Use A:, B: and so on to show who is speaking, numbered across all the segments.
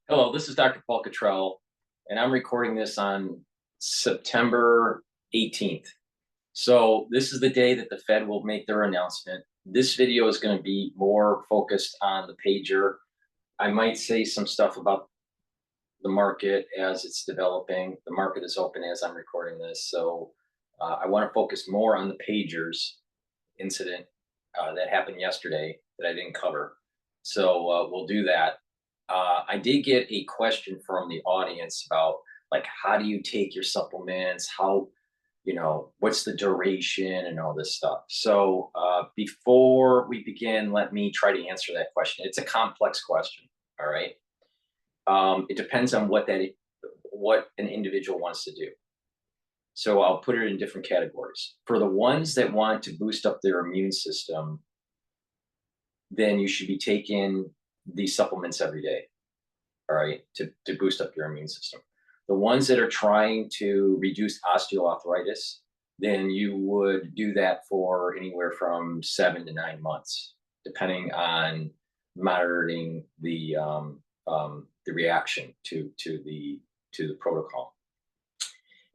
A: Hello, this is Dr. Paul Cottrell, and I'm recording this on September 18th. So this is the day that the Fed will make their announcement. This video is going to be more focused on the pager. I might say some stuff about the market as it's developing. The market is open as I'm recording this. So I want to focus more on the pagers incident that happened yesterday that I didn't cover. So we'll do that. I did get a question from the audience about like how do you take your supplements? How, what's the duration and all this stuff. So before we begin, let me try to answer that question. It's a complex question. All right. It depends on what an individual wants to do. So I'll put it in different categories. For the ones that want to boost up their immune system, then you should be taking these supplements every day, all right, to boost up your immune system. The ones that are trying to reduce osteoarthritis, then you would do that for anywhere from 7 to 9 months, depending on monitoring the reaction to the protocol.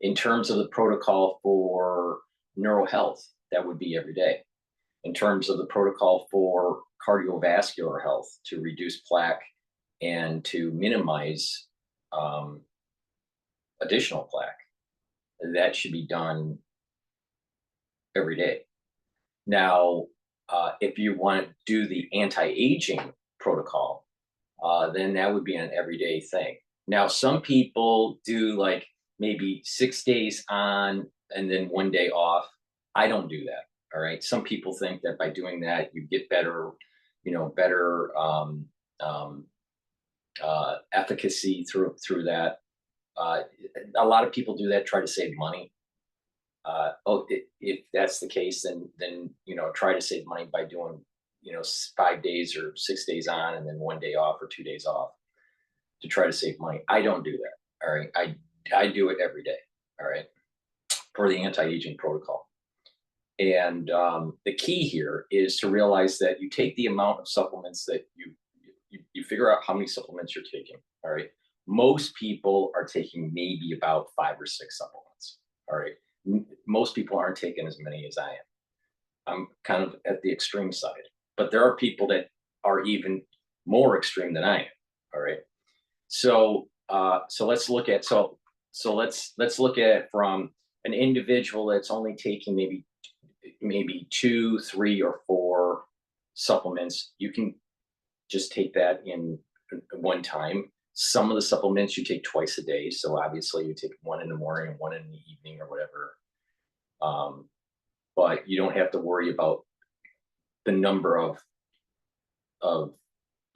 A: In terms of the protocol for neural health, that would be every day. In terms of the protocol for cardiovascular health, to reduce plaque and to minimize additional plaque, that should be done every day. Now, if you want to do the anti-aging protocol, then that would be an everyday thing. Now, some people do like maybe 6 days on and then 1 day off. I don't do that. All right. Some people think that by doing that, you get better, better efficacy through that. A lot of people do that, try to save money. If that's the case, then try to save money by doing 5 days or 6 days on and then 1 day off or 2 days off to try to save money. I don't do that. All right. I do it every day. All right. For the anti-aging protocol. And the key here is to realize that you take the amount of supplements that you figure out how many supplements you're taking. All right. Most people are taking maybe about 5 or 6 supplements. All right. Most people aren't taking as many as I am. I'm kind of at the extreme side, but there are people that are even more extreme than I am. All right. So let's look at let's look at it from an individual that's only taking maybe 2, 3, or 4 supplements. You can just take that in one time. Some of the supplements you take twice a day. So obviously you take one in the morning and one in the evening or whatever. But you don't have to worry about the number of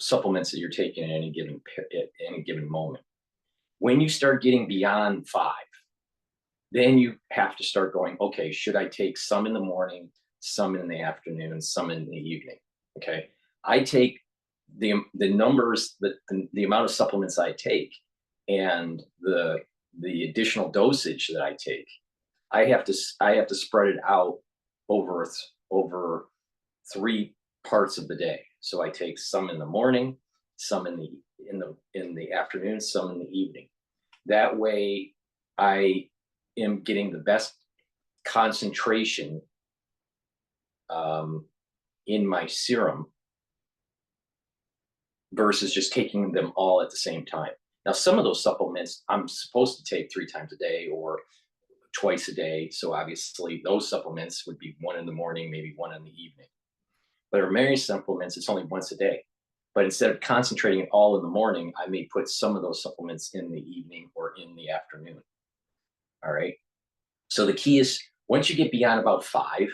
A: supplements that you're taking at any given moment. When you start getting beyond 5, then you have to start going, okay, should I take some in the morning, some in the afternoon, some in the evening? Okay. I take the numbers, the amount of supplements I take and the additional dosage that I take. I have to spread it out over 3 parts of the day. So I take some in the morning, some in the afternoon, some in the evening. That way I am getting the best concentration in my serum versus just taking them all at the same time. Now, some of those supplements I'm supposed to take 3 times a day or twice a day. So obviously those supplements would be 1 in the morning, maybe 1 in the evening. But for many supplements, it's only once a day. But instead of concentrating it all in the morning, I may put some of those supplements in the evening or in the afternoon. All right. So the key is once you get beyond about 5,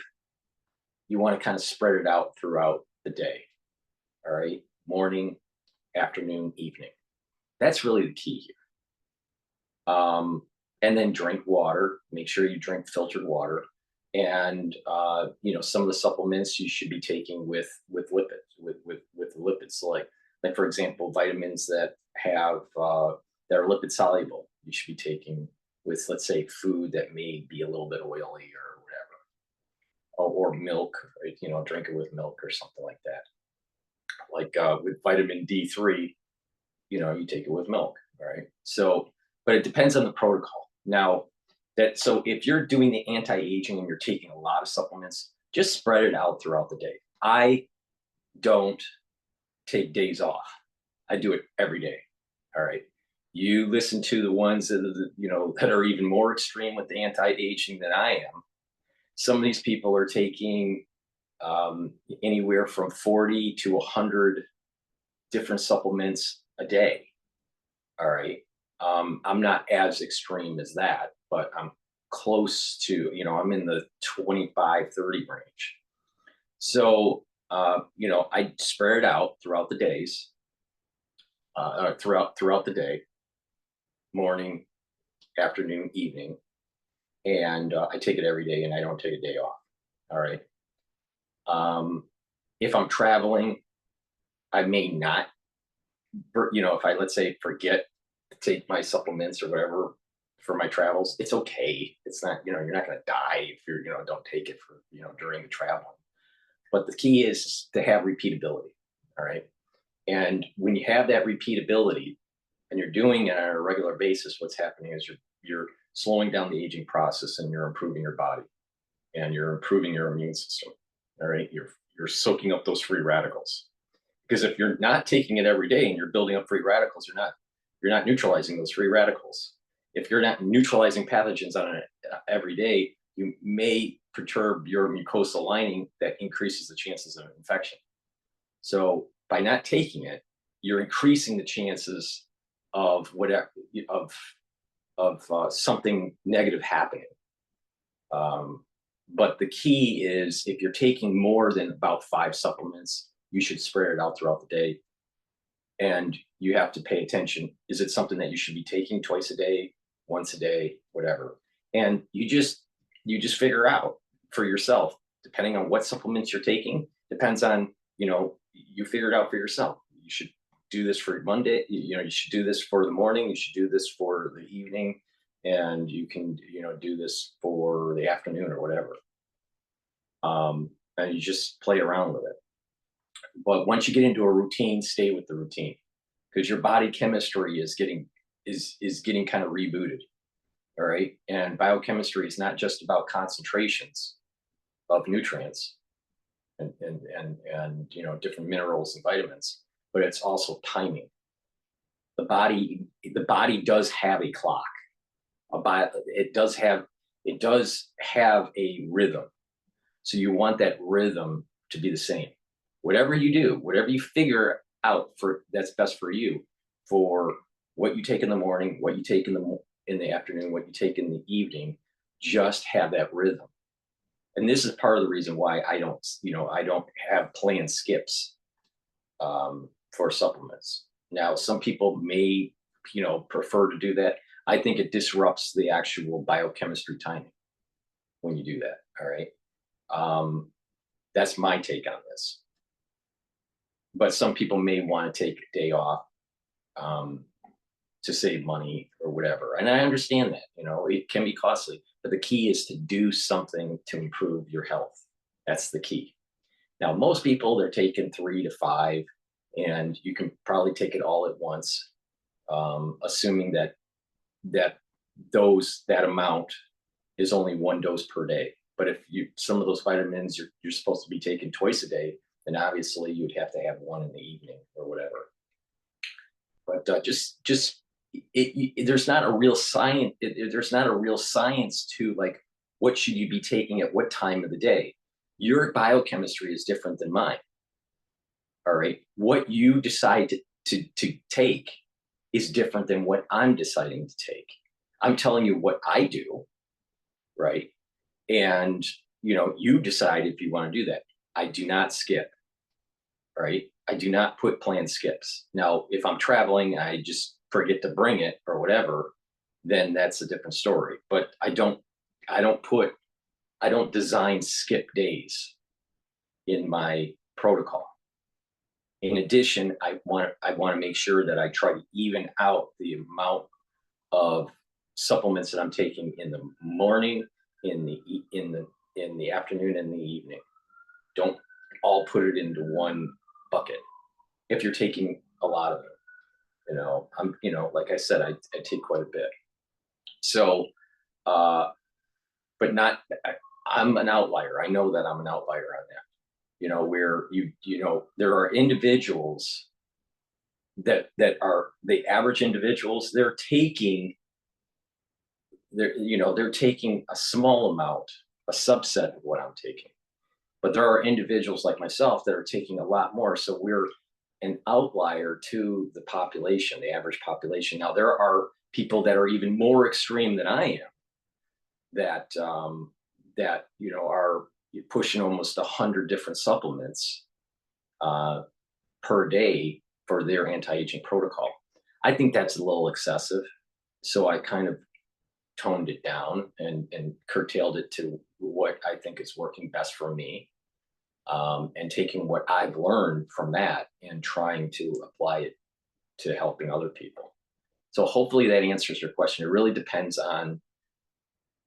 A: you want to kind of spread it out throughout the day. All right. Morning, afternoon, evening. That's really the key here. And then drink water. Make sure you drink filtered water. And some of the supplements you should be taking with lipids, with lipids, like for example, vitamins that have that are lipid soluble. You should be taking with, let's say, food that may be a little bit oily or whatever, or milk. Drink it with milk or something like that. Like with vitamin D3, you take it with milk. All right. So, but it depends on the protocol. Now, so if you're doing the anti-aging and you're taking a lot of supplements, just spread it out throughout the day. I don't take days off. I do it every day. All right. You listen to the ones that are, that are even more extreme with the anti-aging than I am. Some of these people are taking anywhere from 40 to 100 different supplements a day. All right. I'm not as extreme as that, but I'm close to, I'm in the 25, 30 range. So, I spread it out throughout the days, throughout the day, morning, afternoon, evening, and I take it every day, and I don't take a day off. All right. If I'm traveling, I may not, if I, let's say, forget to take my supplements or whatever for my travels, it's okay. It's not, you're not going to die if don't take it for, during the traveling. But the key is to have repeatability. All right. And when you have that repeatability and you're doing it on a regular basis, what's happening is you're slowing down the aging process and you're improving your body and you're improving your immune system. All right. You're soaking up those free radicals. Because if you're not taking it every day and you're building up free radicals, you're not neutralizing those free radicals. If you're not neutralizing pathogens on it every day, you may perturb your mucosal lining that increases the chances of infection. So by not taking it, you're increasing the chances of whatever of something negative happening. But the key is if you're taking more than about 5 supplements, you should spread it out throughout the day. And you have to pay attention. Is it something that you should be taking twice a day, once a day, whatever? And you just figure out for yourself, depending on what supplements you're taking, depends on, you figure it out for yourself. You should do this for Monday. You should do this for the morning. You should do this for the evening. And you can, do this for the afternoon or whatever. And you just play around with it. But once you get into a routine, stay with the routine because your body chemistry is getting kind of rebooted. All right. And biochemistry is not just about concentrations of nutrients and different minerals and vitamins, but it's also timing. The body does have a clock. It does have a rhythm. So you want that rhythm to be the same. Whatever you do, whatever you figure out that's best for you, for what you take in the morning, what you take in the afternoon, what you take in the evening, just have that rhythm. And this is part of the reason why I don't have planned skips for supplements. Now, some people may, prefer to do that. I think it disrupts the actual biochemistry timing when you do that. All right. That's my take on this. But some people may want to take a day off to save money or whatever. And I understand that, it can be costly, but the key is to do something to improve your health. That's the key. Now, most people, they're taking 3 to 5, and you can probably take it all at once, assuming that amount is only 1 dose per day. But if some of those vitamins you're supposed to be taking twice a day, then obviously you'd have to have 1 in the evening or whatever. But there's not a real science. There's not a real science to like what should you be taking at what time of the day. Your biochemistry is different than mine. All right, what you decide to take is different than what I'm deciding to take. I'm telling you what I do, right? And you decide if you want to do that. I do not skip. Right? I do not put planned skips. Now, if I'm traveling, I just forget to bring it or whatever, then that's a different story. But I don't design skip days in my protocol. In addition, I want to make sure that I try to even out the amount of supplements that I'm taking in the morning, in the afternoon, and the evening. Don't all put it into one bucket if you're taking a lot of them. Like I said, I take quite a bit. So, but not, I'm an outlier. I know that I'm an outlier on that, where there are individuals that are the average individuals, they're taking a small amount, a subset of what I'm taking. But there are individuals like myself that are taking a lot more. So we're an outlier to the population, the average population. Now, there are people that are even more extreme than I am that are pushing almost 100 different supplements per day for their anti-aging protocol. I think that's a little excessive. So I kind of toned it down and curtailed it to what I think is working best for me, and taking what I've learned from that and trying to apply it to helping other people. So hopefully that answers your question. It really depends on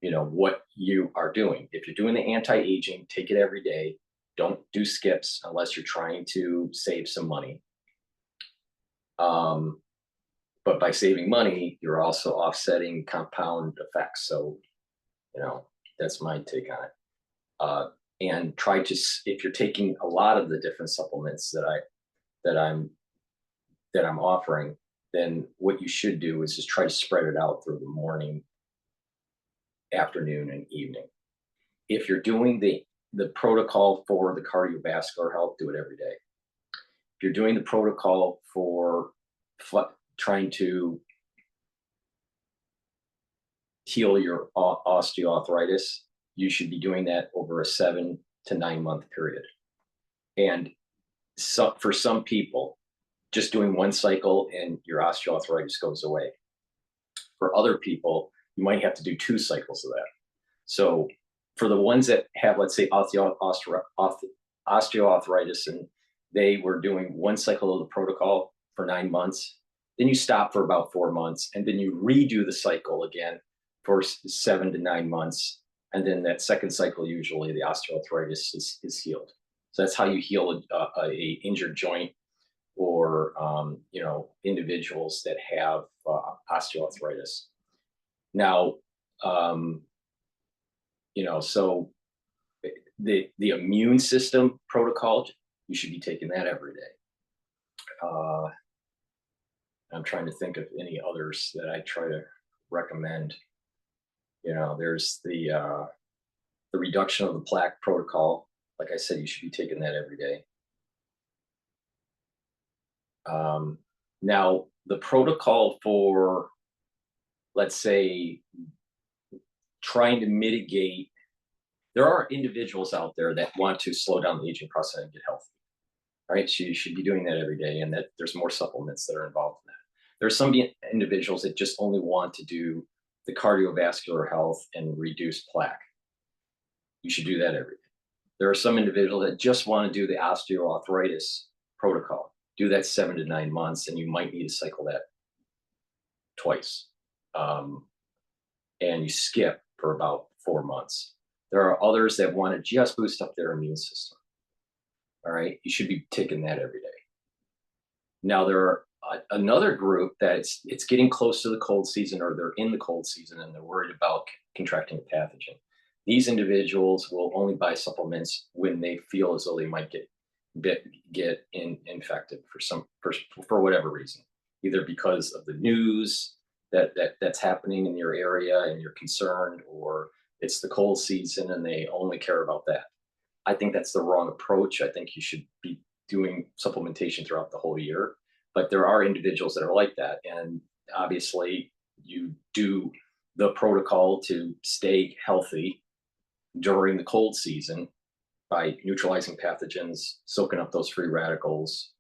A: what you are doing. If you're doing the anti-aging, take it every day. Don't do skips unless you're trying to save some money. But by saving money, you're also offsetting compound effects. So, that's my take on it. And try to, if you're taking a lot of the different supplements that I'm offering, then what you should do is just try to spread it out through the morning, afternoon, and evening. If you're doing the protocol for the cardiovascular health, do it every day. If you're doing the protocol for trying to heal your osteoarthritis, you should be doing that over a 7 to 9 month period. And so for some people, just doing one cycle and your osteoarthritis goes away. For other people, you might have to do 2 cycles of that. So for the ones that have, let's say, osteoarthritis, and they were doing one cycle of the protocol for 9 months, then you stop for about 4 months, and then you redo the cycle again for 7 to 9 months. And then that second cycle, usually the osteoarthritis is healed. So that's how you heal a injured joint, or individuals that have osteoarthritis. Now, so the immune system protocol, you should be taking that every day. I'm trying to think of any others that I try to recommend. There's the reduction of the plaque protocol. Like I said, you should be taking that every day. Now, the protocol for, let's say, trying to mitigate, there are individuals out there that want to slow down the aging process and get healthy. All right, so you should be doing that every day, and that there's more supplements that are involved in that. There's some individuals that just only want to do the cardiovascular health and reduce plaque. You should do that every day. There are some individuals that just want to do the osteoarthritis protocol. Do that 7 to 9 months, and you might need to cycle that twice. And you skip for about 4 months. There are others that want to just boost up their immune system. All right, you should be taking that every day. Now, there are another group that it's getting close to the cold season, or they're in the cold season, and they're worried about contracting a pathogen. These individuals will only buy supplements when they feel as though they might get infected for whatever reason, either because of the news that's happening in your area and you're concerned, or it's the cold season and they only care about that. I think that's the wrong approach. I think you should be doing supplementation throughout the whole year. But there are individuals that are like that. And obviously, you do the protocol to stay healthy during the cold season by neutralizing pathogens, soaking up those free radicals,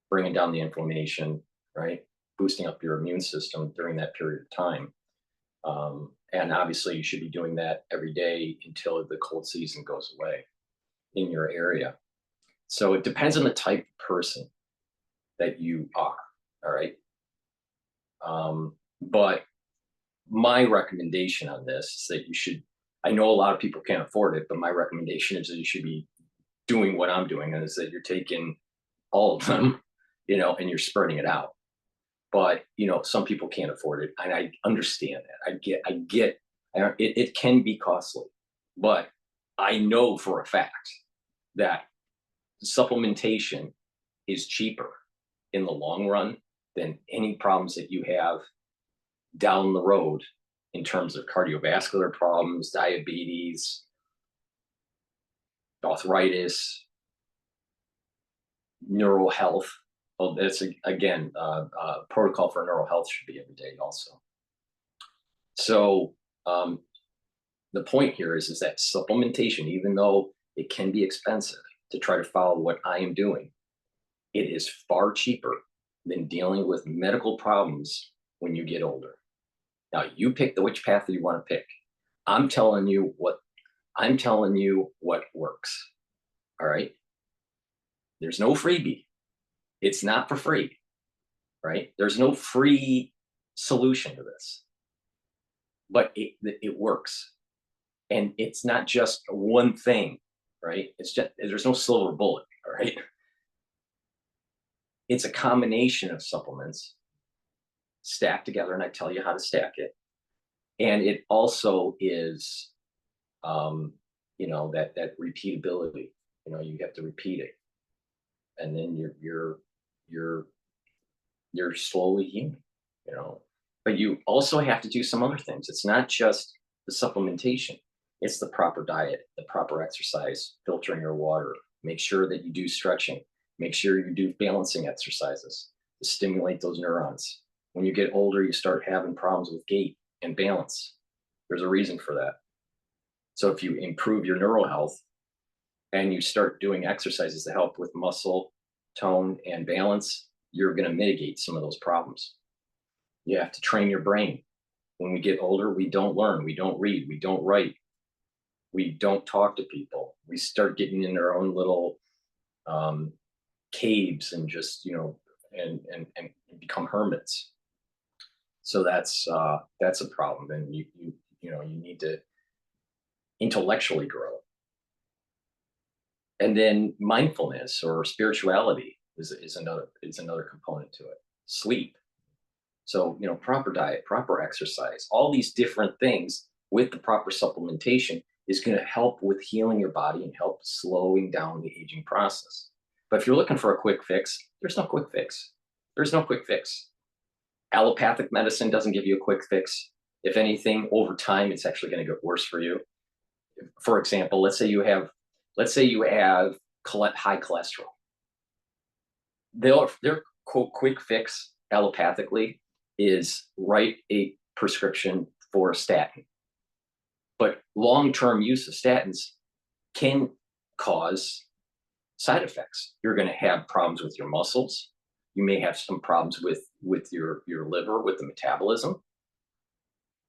A: bringing down the inflammation, right? Boosting up your immune system during that period of time. And obviously, you should be doing that every day until the cold season goes away in your area. So it depends on the type of person that you are, all right? But my recommendation on this is that you should, I know a lot of people can't afford it, but my recommendation is that you should be doing what I'm doing, and is that you're taking all of them, and you're spreading it out. but some people can't afford it, and I understand that. It can be costly, but I know for a fact that supplementation is cheaper in the long run than any problems that you have down the road in terms of cardiovascular problems, diabetes, arthritis, neural health. Oh, that's again, protocol for neural health should be every day also. So the point here is that supplementation, even though it can be expensive to try to follow what I am doing, it is far cheaper than dealing with medical problems when you get older. Now you pick which path that you want to pick. I'm telling you what works. All right. There's no freebie. It's not for free, right? There's no free solution to this, but it works. And it's not just one thing, right? There's no silver bullet, all right? It's a combination of supplements stacked together, and I tell you how to stack it. And it also is, that repeatability. You have to repeat it, and then you're slowly healing. But you also have to do some other things. It's not just the supplementation. It's the proper diet, the proper exercise, filtering your water. Make sure that you do stretching. Make sure you do balancing exercises to stimulate those neurons. When you get older, you start having problems with gait and balance. There's a reason for that. So if you improve your neural health and you start doing exercises to help with muscle tone and balance, you're going to mitigate some of those problems. You have to train your brain. When we get older, we don't learn, we don't read, we don't write, we don't talk to people. We start getting in our own little caves and just and become hermits. So that's a problem, and you need to intellectually grow. And then mindfulness or spirituality is another component to it. Sleep. So proper diet, proper exercise, all these different things with the proper supplementation is going to help with healing your body and help slowing down the aging process. But if you're looking for a quick fix, there's no quick fix. There's no quick fix. Allopathic medicine doesn't give you a quick fix. If anything, over time, it's actually going to get worse for you. For example, let's say you have high cholesterol. Their quote quick fix allopathically is write a prescription for a statin. But long-term use of statins can cause side effects. You're going to have problems with your muscles. You may have some problems with your liver, with the metabolism.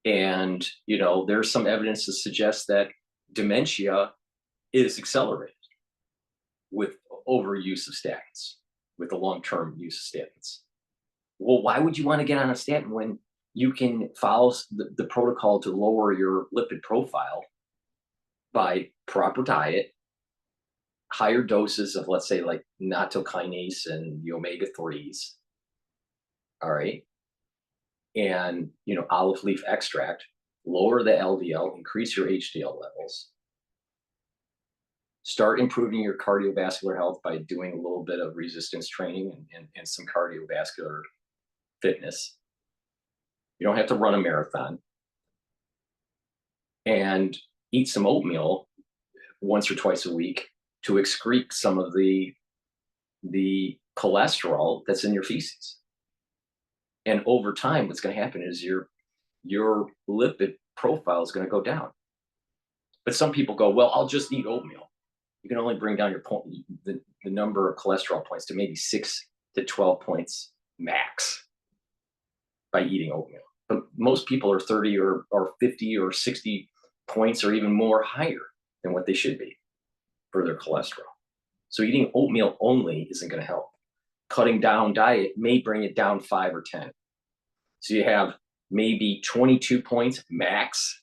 A: And there's some evidence to suggest that dementia is accelerated with overuse of statins, with the long-term use of statins. Well, why would you want to get on a statin when you can follow the protocol to lower your lipid profile by proper diet, higher doses of, let's say, like nattokinase and the omega-3s, all right, and olive leaf extract, lower the LDL, increase your HDL levels, start improving your cardiovascular health by doing a little bit of resistance training and some cardiovascular fitness. You don't have to run a marathon. And eat some oatmeal once or twice a week to excrete some of the cholesterol that's in your feces. And over time, what's going to happen is your lipid profile is going to go down. But some people go, well, I'll just eat oatmeal. You can only bring down the number of cholesterol points to maybe 6 to 12 points max by eating oatmeal. But most people are 30 or 50 or 60 points or even more higher than what they should be for their cholesterol. So eating oatmeal only isn't going to help. Cutting down diet may bring it down 5 or 10. So you have maybe 22 points max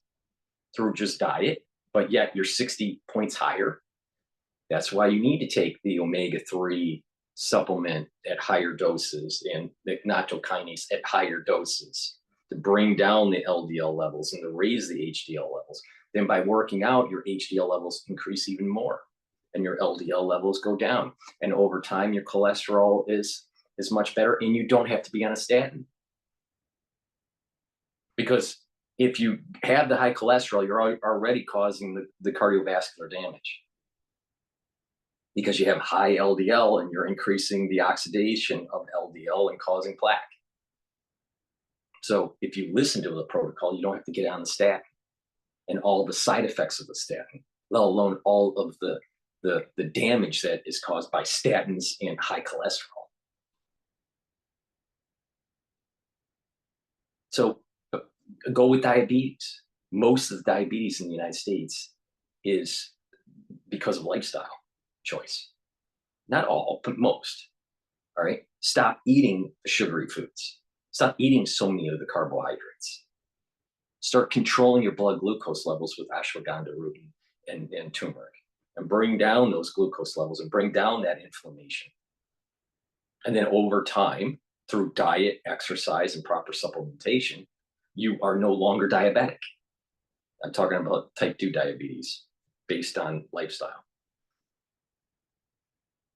A: through just diet, but yet you're 60 points higher. That's why you need to take the omega-3 supplement at higher doses and nattokinase at higher doses to bring down the LDL levels and to raise the HDL levels. Then by working out, your HDL levels increase even more and your LDL levels go down. And over time, your cholesterol is much better and you don't have to be on a statin. Because if you have the high cholesterol, you're already causing the cardiovascular damage. Because you have high LDL and you're increasing the oxidation of LDL and causing plaque. So if you listen to the protocol, you don't have to get on the statin and all the side effects of the statin, let alone all of the damage that is caused by statins and high cholesterol. So go with diabetes. Most of the diabetes in the United States is because of lifestyle choice. Not all, but most. All right. Stop eating the sugary foods. Stop eating so many of the carbohydrates. Start controlling your blood glucose levels with ashwagandha root and turmeric, and bring down those glucose levels and bring down that inflammation. And then over time, through diet, exercise, and proper supplementation, you are no longer diabetic. I'm talking about type 2 diabetes based on lifestyle,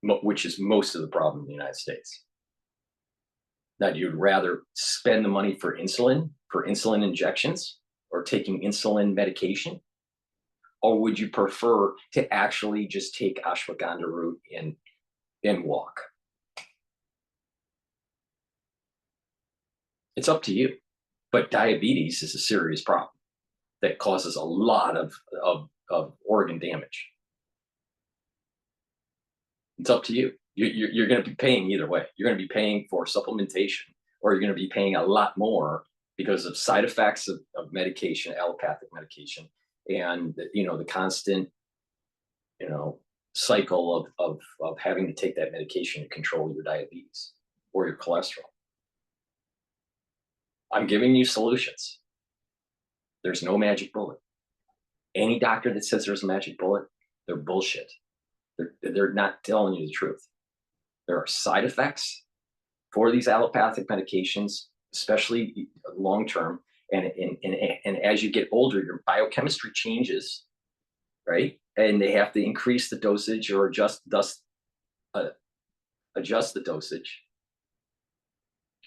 A: which is most of the problem in the United States. Now, you'd rather spend the money for insulin injections, or taking insulin medication? Or would you prefer to actually just take ashwagandha root and walk? It's up to you. But diabetes is a serious problem that causes a lot of organ damage. It's up to you. You're going to be paying either way. You're going to be paying for supplementation, or you're going to be paying a lot more because of side effects of medication, allopathic medication, and the constant cycle of having to take that medication to control your diabetes or your cholesterol. I'm giving you solutions. There's no magic bullet. Any doctor that says there's a magic bullet, they're bullshit. They're not telling you the truth. There are side effects for these allopathic medications, especially long-term. And as you get older, your biochemistry changes, right? And they have to increase the dosage or adjust the dosage.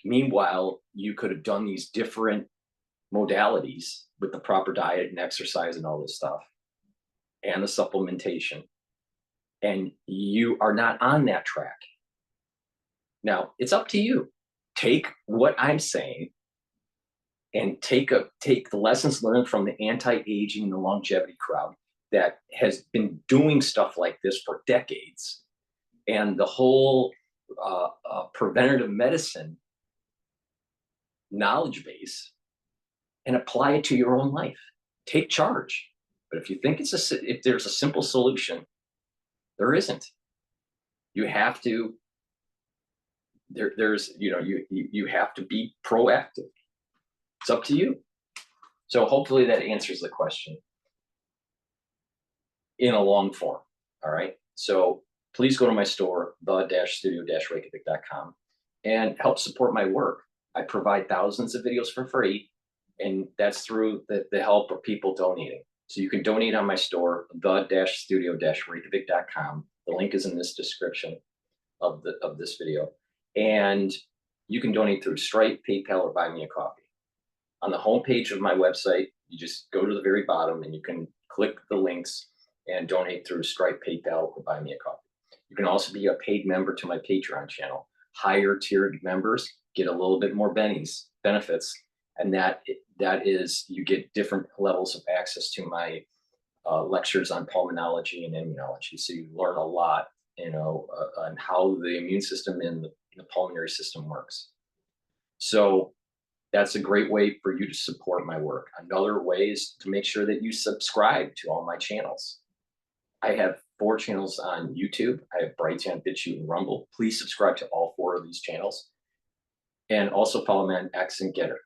A: Meanwhile, you could have done these different modalities with the proper diet and exercise and all this stuff and the supplementation, and you are not on that track. Now, it's up to you. Take what I'm saying and take the lessons learned from the anti-aging and the longevity crowd that has been doing stuff like this for decades, and the whole preventative medicine knowledge base, and apply it to your own life. Take charge. But if you think if there's a simple solution, there isn't. You have to. You have to be proactive. It's up to you. So hopefully that answers the question in a long form. All right. So please go to my store, the-studio-reykjavik.com, and help support my work. I provide thousands of videos for free, and that's through the help of people donating. So you can donate on my store, the-studio-reykjavik.com. The link is in this description of this video. And you can donate through Stripe, PayPal, or Buy Me a Coffee. On the homepage of my website, you just go to the very bottom and you can click the links and donate through Stripe, PayPal, or Buy Me a Coffee. You can also be a paid member to my Patreon channel. Higher tiered members get a little bit more benefits, and that is, you get different levels of access to my lectures on pulmonology and immunology. So you learn a lot, on how the immune system and the pulmonary system works. So that's a great way for you to support my work. Another way is to make sure that you subscribe to all my channels. I have 4 channels on YouTube. I have Brighteon, Bitchute, and Rumble. Please subscribe to all 4 of these channels. And also follow me on X and GETTR.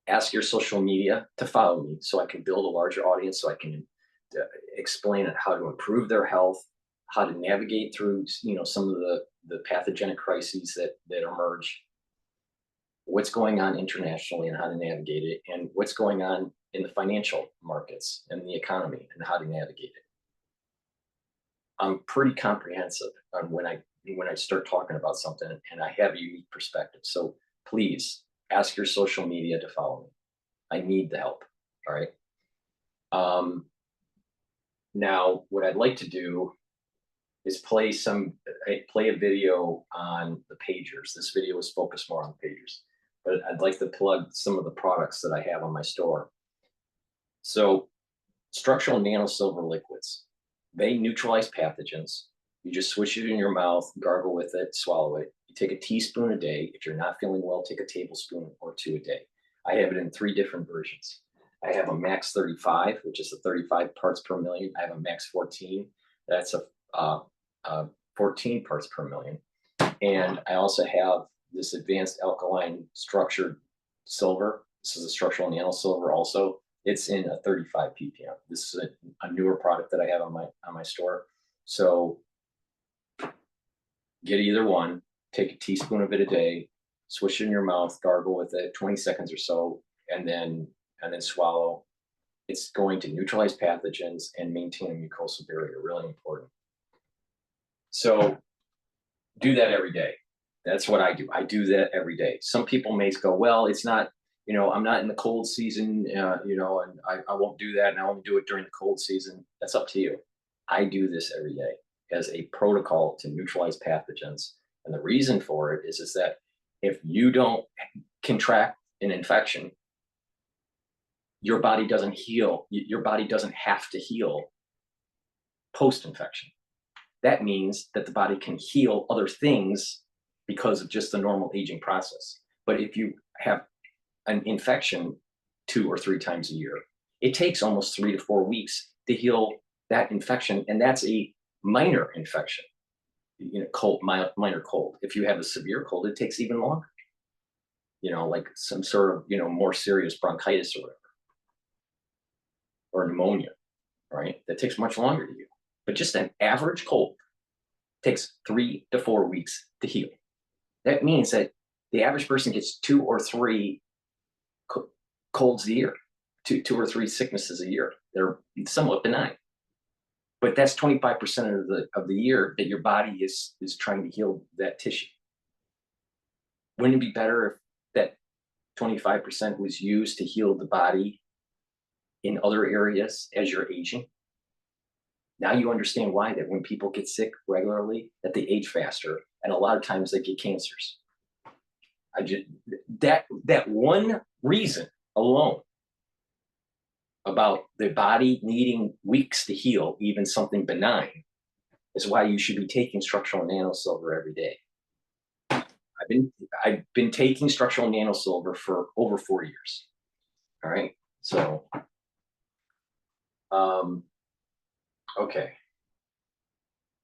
A: Ask your social media to follow me so I can build a larger audience, so I can explain how to improve their health how to navigate through, some of the pathogenic crises that emerge, what's going on internationally and how to navigate it, and what's going on in the financial markets and the economy and how to navigate it. I'm pretty comprehensive on when I start talking about something, and I have a unique perspective. So please ask your social media to follow me. I need the help. All right. Now, what I'd like to do is play a video on the pagers. This video is focused more on pagers, but I'd like to plug some of the products that I have on my store. So structural nanosilver liquids, they neutralize pathogens. You just swish it in your mouth, gargle with it, swallow it. You take a teaspoon a day. If you're not feeling well, take a tablespoon or 2 a day. I have it in 3 different versions. I have a max 35, which is the 35 parts per million. I have a max 14. That's a 14 parts per million. And I also have this advanced alkaline structured silver. This is a structural nanosilver also. It's in a 35 ppm. This is a newer product that I have on my store. So get either one, take a teaspoon of it a day, swish it in your mouth, gargle with it 20 seconds or so, and then swallow. It's going to neutralize pathogens and maintain a mucosal barrier, really important. So do that every day. That's what I do. I do that every day. Some people may go, well, it's not, I'm not in the cold season, and I won't do that, and I only do it during the cold season. That's up to you. I do this every day as a protocol to neutralize pathogens. And the reason for it is that if you don't contract an infection, your body doesn't heal. Your body doesn't have to heal post-infection. That means that the body can heal other things because of just the normal aging process. But if you have an infection 2 or 3 times a year, it takes almost 3 to 4 weeks to heal that infection. And that's a minor infection, cold, minor cold. If you have a severe cold, it takes even longer, like some sort of, more serious bronchitis or whatever, or pneumonia, right? That takes much longer to heal. But just an average cold takes 3 to 4 weeks to heal. That means that the average person gets 2 or 3 colds a year, 2 or 3 sicknesses a year. They're somewhat benign. But that's 25% of the year that your body is trying to heal that tissue. Wouldn't it be better if that 25% was used to heal the body in other areas as you're aging? Now you understand why that when people get sick regularly, that they age faster, and a lot of times they get cancers. That one reason alone about the body needing weeks to heal even something benign is why you should be taking structural nanosilver every day. I've been taking structural nanosilver for over 4 years. All right, so okay.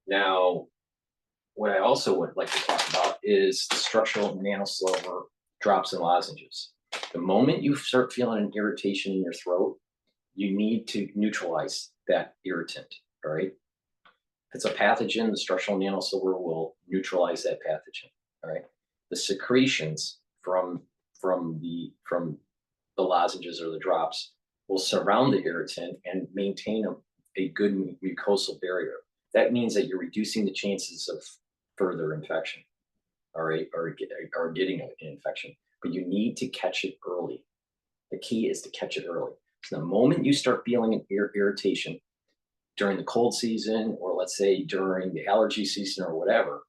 A: Now, what I also would like to talk about is the structural nanosilver drops and lozenges. The moment you start feeling an irritation in your throat, you need to neutralize that irritant, all right? If it's a pathogen, the structural nanosilver will neutralize that pathogen, all right? The secretions from the lozenges or the drops will surround the irritant and maintain a good mucosal barrier. That means that you're reducing the chances of further infection, all right, or getting an infection. But you need to catch it early. The key is to catch it early. So the moment you start feeling an irritation during the cold season, or let's say during the allergy season or whatever,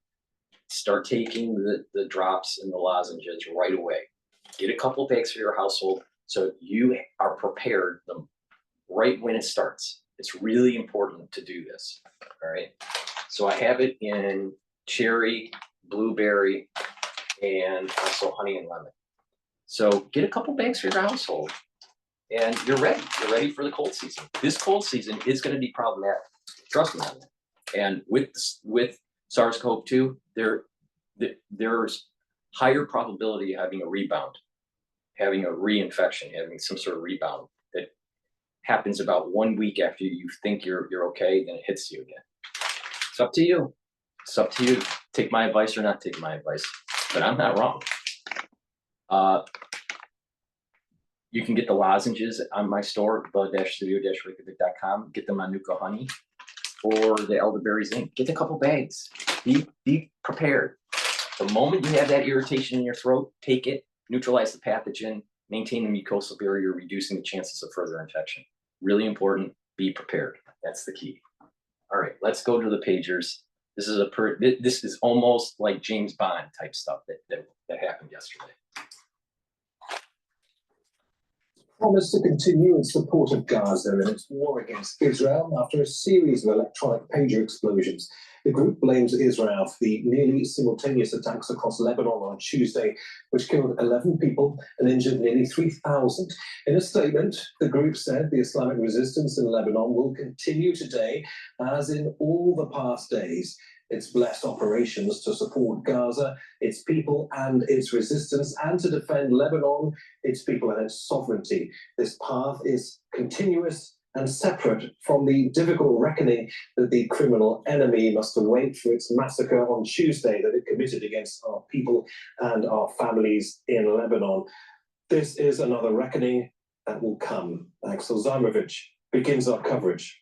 A: start taking the drops and the lozenges right away. Get a couple bags for your household so you are prepared right when it starts. It's really important to do this, all right? So I have it in cherry, blueberry, and also honey and lemon. So get a couple bags for your household, and you're ready. You're ready for the cold season. This cold season is going to be problematic. Trust me on that. And with SARS-CoV-2, there's higher probability of having a rebound, having a reinfection, having some sort of rebound that happens about 1 week after you think you're okay, then it hits you again. It's up to you. It's up to you. Take my advice or not take my advice, but I'm not wrong. You can get the lozenges on my store, the-studio-reykjavik.com. Get them on Nuka Honey or the elderberry zinc. Get a couple bags. Be prepared. The moment you have that irritation in your throat, take it, neutralize the pathogen, maintain the mucosal barrier, reducing the chances of further infection. Really important. Be prepared. That's the key. All right, let's go to the pagers. This is almost like James Bond type stuff that happened yesterday.
B: Promised to continue its support of Gaza in its war against Israel after a series of electronic pager explosions. The group blames Israel for the nearly simultaneous attacks across Lebanon on Tuesday, which killed 11 people and injured nearly 3,000. In a statement, the group said the Islamic resistance in Lebanon will continue today, as in all the past days. It's blessed operations to support Gaza, its people and its resistance, and to defend Lebanon, its people and its sovereignty. This path is continuous and separate from the difficult reckoning that the criminal enemy must await for its massacre on Tuesday that it committed against our people and our families in Lebanon. This is another reckoning that will come. Axel Zajmovic begins our coverage.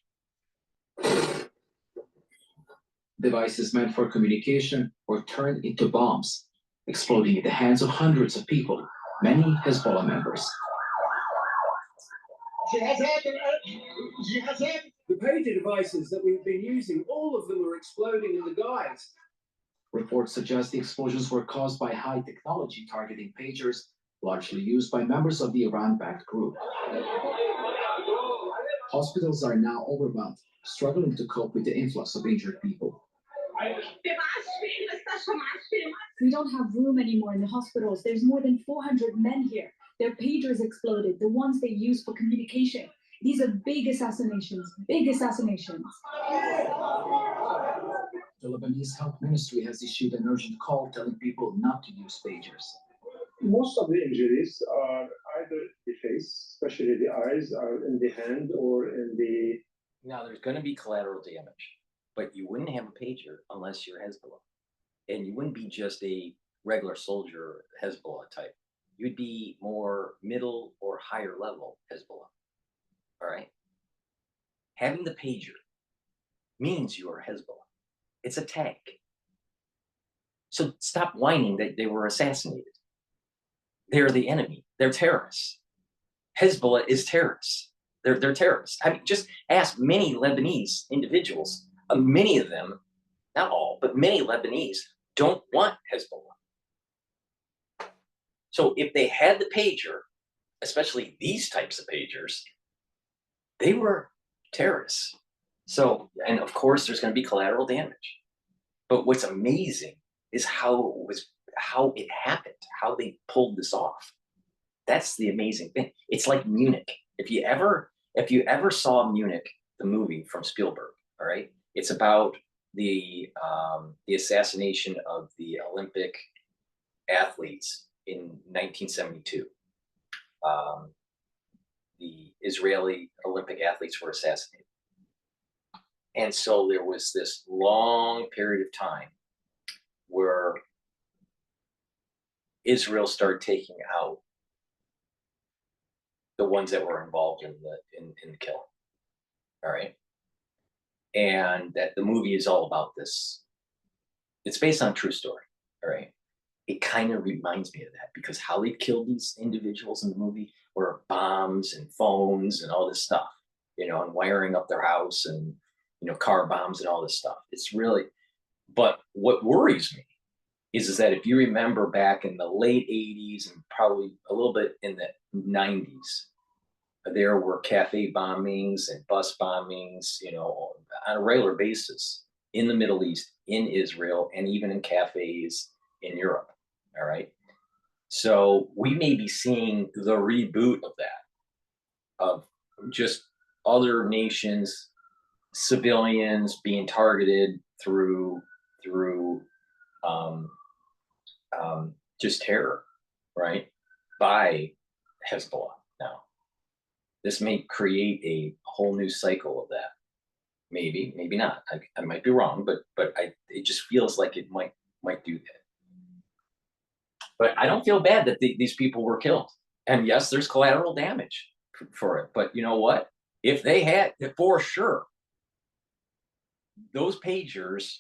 C: Devices meant for communication were turned into bombs, exploding in the hands of hundreds of people, many Hezbollah members.
D: The pager devices that we've been using, all of them are exploding in the guys.
C: Reports suggest the explosions were caused by high technology targeting pagers, largely used by members of the Iran-backed group. Hospitals are now overwhelmed, struggling to cope with the influx of injured people.
E: We don't have room anymore in the hospitals. There's more than 400 men here. Their pagers exploded, the ones they use for communication. These are big assassinations, big assassinations.
C: The Lebanese Health Ministry has issued an urgent call telling people not to use pagers.
F: Most of the injuries are either the face, especially the eyes, are in the hand or in the...
A: Now, there's going to be collateral damage, but you wouldn't have a pager unless you're Hezbollah. And you wouldn't be just a regular soldier Hezbollah type. You'd be more middle or higher level Hezbollah. All right? Having the pager means you are Hezbollah. It's a tag. So stop whining that they were assassinated. They're the enemy. They're terrorists. Hezbollah is terrorists. They're terrorists. I mean, just ask many Lebanese individuals. Many of them, not all, but many Lebanese don't want Hezbollah. So if they had the pager, especially these types of pagers, they were terrorists. So, and of course, there's going to be collateral damage. But what's amazing is how it happened, how they pulled this off. That's the amazing thing. It's like Munich. If you ever saw Munich, the movie from Spielberg, all right, it's about the assassination of the Olympic athletes in 1972. The Israeli Olympic athletes were assassinated. And so there was this long period of time where Israel started taking out the ones that were involved in the killing. All right. And that the movie is all about this. It's based on a true story. All right. It kind of reminds me of that because how they killed these individuals in the movie were bombs and phones and all this stuff, you know, and wiring up their house and, you know, car bombs and all this stuff. It's really, but what worries me is that if you remember back in the late 80s and probably a little bit in the 90s, there were cafe bombings and bus bombings, you know, on a regular basis in the Middle East, in Israel, and even in cafes in Europe. All right. So we may be seeing the reboot of that, of just other nations, civilians being targeted through just terror, right, by Hezbollah. Now, this may create a whole new cycle of that. Maybe, maybe not. I might be wrong, but it just feels like it might do that. But I don't feel bad that these people were killed. And yes, there's collateral damage for it. But you know what? If they had, for sure, those pagers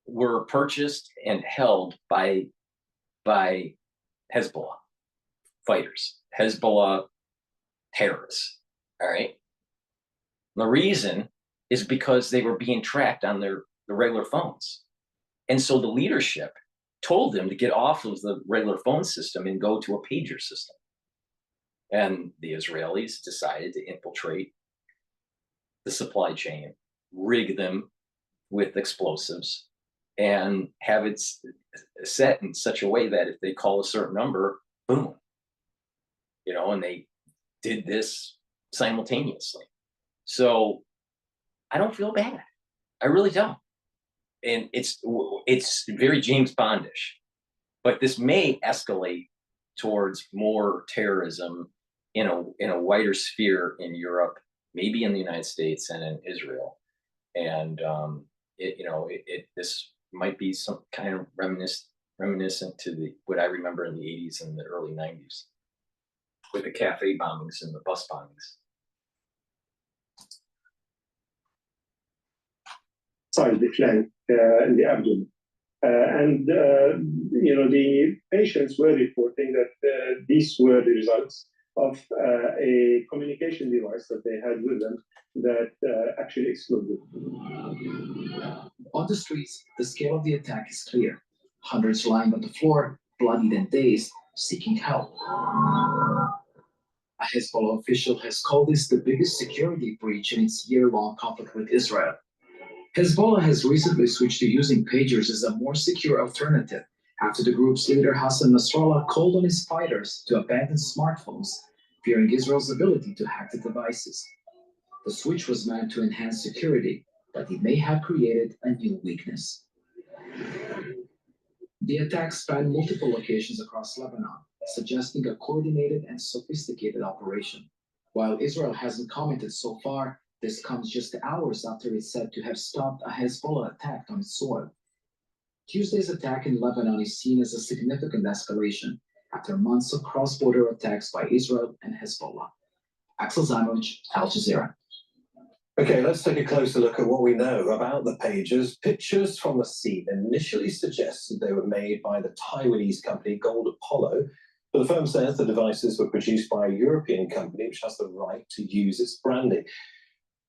A: were purchased and held by Hezbollah fighters, Hezbollah terrorists. All right. The reason is because they were being tracked on the regular phones. And so the leadership told them to get off of the regular phone system and go to a pager system. And the Israelis decided to infiltrate the supply chain, rig them with explosives, and have it set in such a way that if they call a certain number, boom. You know, and they did this simultaneously. So I don't feel bad. I really don't. And it's very James Bondish, but this may escalate towards more terrorism in a wider sphere in Europe, maybe in the United States and in Israel. And this might be some kind of reminiscent to what I remember in the 80s and the early 90s with the cafe bombings and the bus bombings.
F: Inside the flank and the abdomen. The patients were reporting that these were the results of a communication device that they had with them that actually exploded.
C: On the streets, the scale of the attack is clear. Hundreds lying on the floor, bloodied and dazed, seeking help. A Hezbollah official has called this the biggest security breach in its year-long conflict with Israel. Hezbollah has recently switched to using pagers as a more secure alternative after the group's leader Hassan Nasrallah called on his fighters to abandon smartphones, fearing Israel's ability to hack the devices. The switch was meant to enhance security, but it may have created a new weakness. The attack spanned multiple locations across Lebanon, suggesting a coordinated and sophisticated operation. While Israel hasn't commented so far, this comes just hours after it's said to have stopped a Hezbollah attack on its soil. Tuesday's attack in Lebanon is seen as a significant escalation after months of cross-border attacks by Israel and Hezbollah. Axel Zamovich, Al Jazeera.
B: Okay, let's take a closer look at what we know about the pagers. Pictures from the scene initially suggested they were made by the Taiwanese company Gold Apollo, but the firm says the devices were produced by a European company which has the right to use its branding.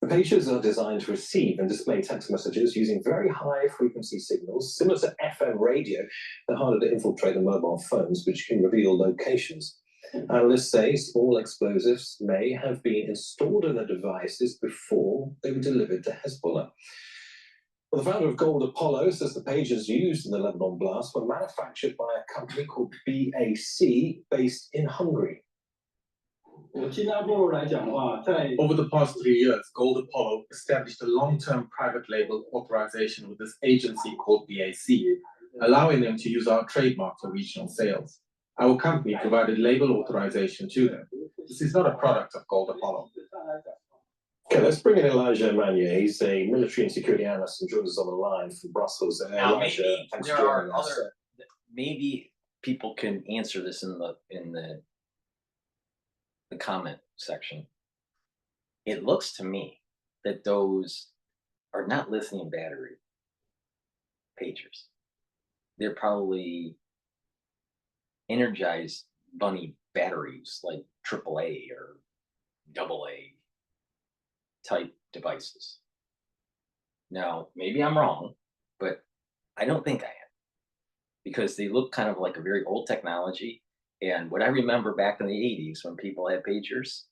B: The pagers are designed to receive and display text messages using very high-frequency signals, similar to FM radio. They're harder to infiltrate than mobile phones, which can reveal locations. Analysts say small explosives may have been installed in the devices before they were delivered to Hezbollah. Well, the founder of Gold Apollo says the pagers used in the Lebanon blast were manufactured by a company called BAC, based in Hungary.
G: Over the past 3 years, Gold Apollo established a long-term private label authorization with this agency called BAC, allowing them to use our trademark for regional sales. Our company provided label authorization to them. This is not a product of Gold Apollo.
B: Okay, let's bring in Elijah Manier. He's a military and security analyst and joins us on the line from Brussels.
A: Now,
B: Elijah,
A: maybe
B: thanks
A: there
B: for
A: are
B: joining us.
A: maybe people can answer this in the comment section. It looks to me that those are not lithium battery pagers. They're probably energized bunny batteries like AAA or AA type devices. Now, maybe I'm wrong, but I don't think I am, because they look kind of like a very old technology. And what I remember back in the 80s when people had pagers,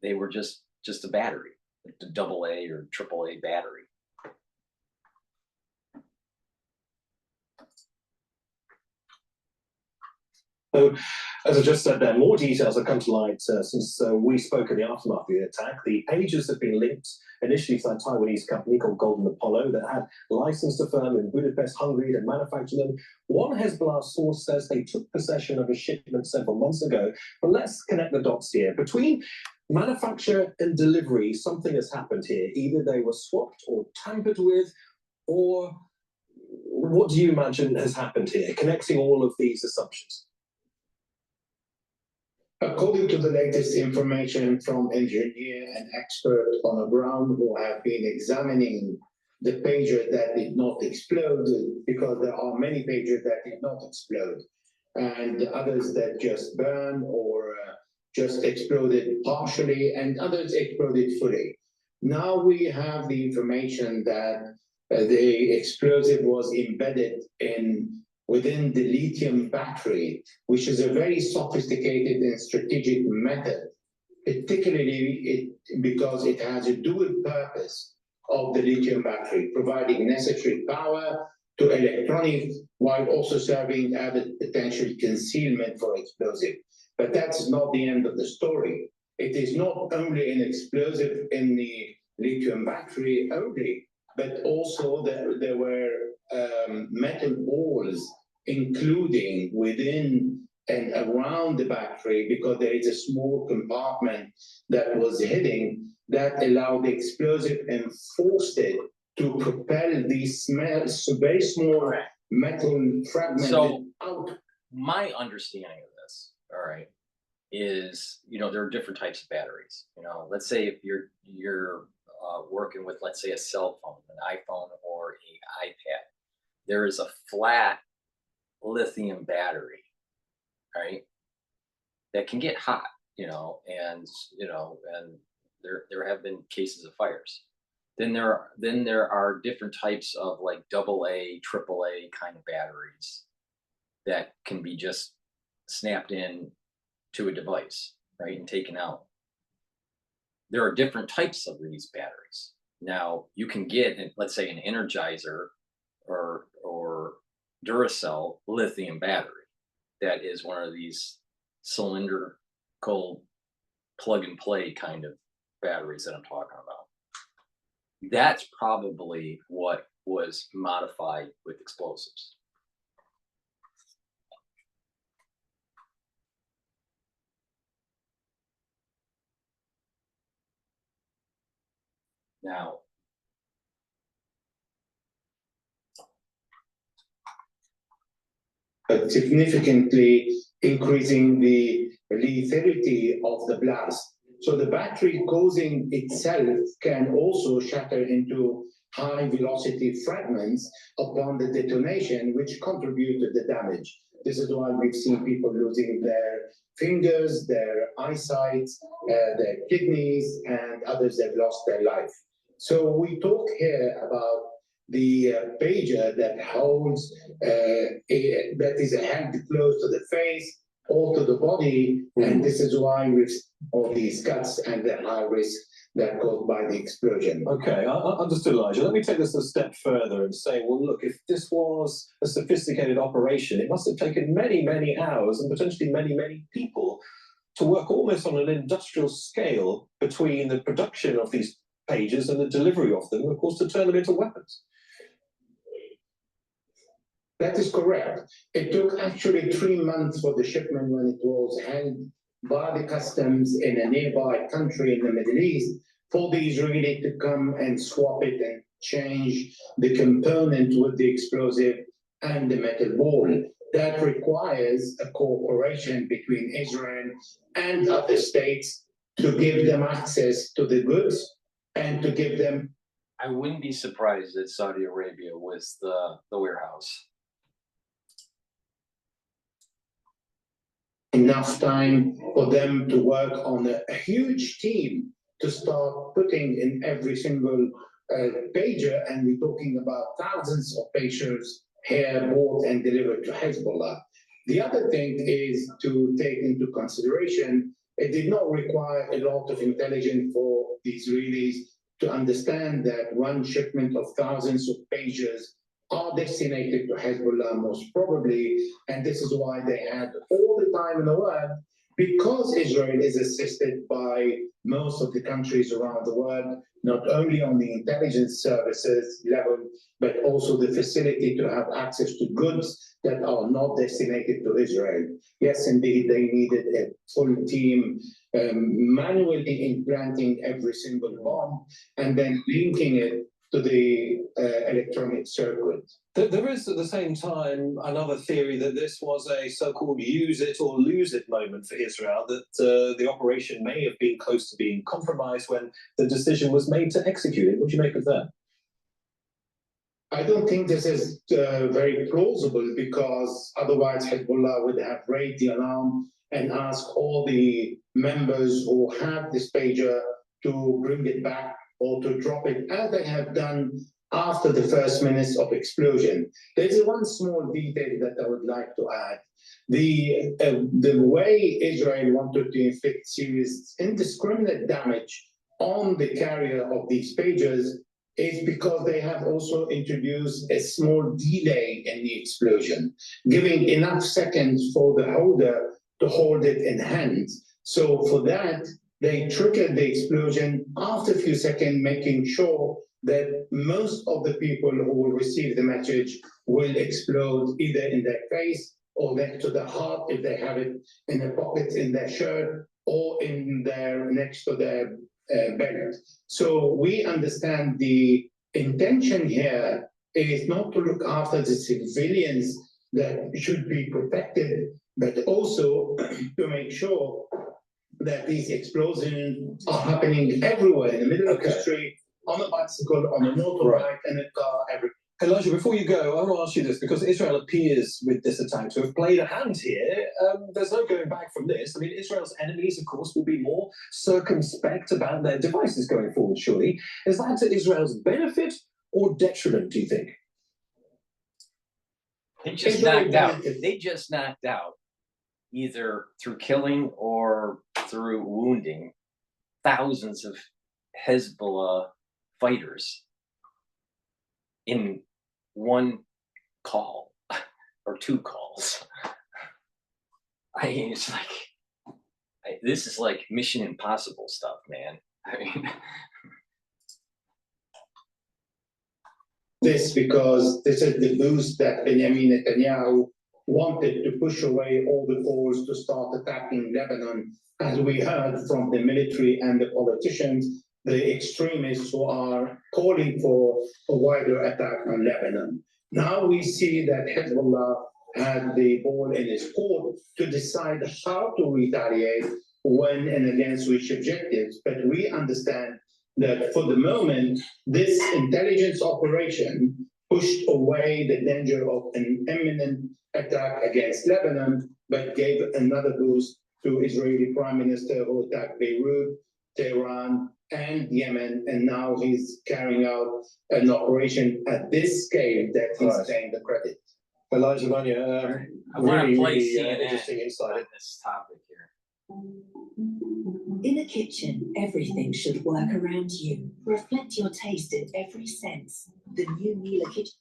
A: they were just a battery, like the AA or AAA battery.
B: So, as I just said there, more details have come to light since we spoke in the aftermath of the attack. The pagers have been linked initially to that Taiwanese company called Golden Apollo that had licensed a firm in Budapest, Hungary to manufacture them. One Hezbollah source says they took possession of a shipment several months ago. But let's connect the dots here. Between Manufacture and delivery, something has happened here. Either they were swapped or tampered with, or what do you imagine has happened here, connecting all of these assumptions?
H: According to the latest information from engineers and experts on the ground who have been examining the pager that did not explode, because there are many pagers that did not explode, and others that just burned or just exploded partially, and others exploded fully. Now we have the information that the explosive was embedded within the lithium battery, which is a very sophisticated and strategic method, particularly because it has a dual purpose of the lithium battery, providing necessary power to electronics while also serving as a potential concealment for explosive. But that's not the end of the story. It is not only an explosive in the lithium battery only, but also there were metal balls, including within and around the battery, because there is a small compartment that was hidden that allowed the explosive and forced it to propel these very small metal fragments out.
A: My understanding of this, all right, is, there are different types of batteries. Let's say if you're working with, let's say, a cell phone, an iPhone or an iPad, there is a flat lithium battery, right, that can get hot, and there have been cases of fires. Then there are different types of like AA, AAA kind of batteries that can be just snapped in to a device, right, and taken out. There are different types of these batteries. Now you can get, let's say, an Energizer or Duracell lithium battery that is one of these cylindrical plug and play kind of batteries that I'm talking about. That's probably what was modified with explosives. Now,
H: but significantly increasing the lethality of the blast. So the battery causing itself can also shatter into high velocity fragments upon the detonation, which contribute to the damage. This is why we've seen people losing their fingers, their eyesight, their kidneys, and others have lost their life. So we talk here about the pager that holds, that is held close to the face or to the body, and this is why with all these cuts and the high risk that caused by the explosion.
B: Okay, I understood, Elijah. Let me take this a step further and say, well, look, if this was a sophisticated operation, it must have taken many, many hours and potentially many, many people to work almost on an industrial scale between the production of these pages and the delivery of them, and of course, to turn them into weapons.
H: That is correct. It took actually 3 months for the shipment when it was held by the customs in a nearby country in the Middle East for the Israeli to come and swap it and change the component with the explosive and the metal ball. That requires a cooperation between Israel and other states to give them access to the goods and to give them.
A: I wouldn't be surprised that Saudi Arabia was the warehouse.
H: Enough time for them to work on a huge team to start putting in every single pager, and we're talking about thousands of pagers here bought and delivered to Hezbollah. The other thing is to take into consideration, it did not require a lot of intelligence for the Israelis to understand that one shipment of thousands of pagers are designated to Hezbollah most probably, and this is why they had all the time in the world, because Israel is assisted by most of the countries around the world, not only on the intelligence services level, but also the facility to have access to goods that are not designated to Israel. Yes, indeed, they needed a full team manually implanting every single bomb and then linking it to the electronic circuit.
B: There is at the same time another theory that this was a so-called use it or lose it moment for Israel, that the operation may have been close to being compromised when the decision was made to execute it. What do you make of that?
H: I don't think this is very plausible, because otherwise Hezbollah would have raised the alarm and asked all the members who have this pager to bring it back or to drop it, as they have done after the first minutes of explosion. There's one small detail that I would like to add. The way Israel wanted to inflict serious indiscriminate damage on the carrier of these pagers is because they have also introduced a small delay in the explosion, giving enough seconds for the holder to hold it in hand. So for that, they triggered the explosion after a few seconds, making sure that most of the people who will receive the message will explode either in their face or next to the heart if they have it in a pocket in their shirt or in their next to their belt. So we understand the intention here is not to look after the civilians that should be protected, but also to make sure that these explosions are happening everywhere, in the middle of the street, on a bicycle, on a motorbike, in a car, everywhere.
B: Elijah, before you go, I want to ask you this, because Israel appears with this attack to have played a hand here. There's no going back from this. I mean, Israel's enemies, of course, will be more circumspect about their devices going forward, surely. Is that to Israel's benefit or detriment, do you think?
A: They just knocked out. They just knocked out, either through killing or through wounding, thousands of Hezbollah fighters in one call or two calls. I mean, it's like, this is like Mission Impossible stuff, man. I mean,
H: this because this is the boost that Benjamin Netanyahu wanted to push away all the calls to start attacking Lebanon. As we heard from the military and the politicians, the extremists who are calling for a wider attack on Lebanon. Now we see that Hezbollah had the ball in its court to decide how to retaliate, when and against which objectives. But we understand that for the moment, this intelligence operation pushed away the danger of an imminent attack against Lebanon, but gave another boost to Israeli Prime Minister who attacked Beirut, Tehran, and Yemen, and now he's carrying out an operation at this scale that he's claimed the credit.
B: Elijah Manya,
A: I want to play
B: really
A: CNN
B: interesting insight
A: on this topic here.
I: In a kitchen, everything should work around you. Reflect your taste in every sense. The new Miele kitchen.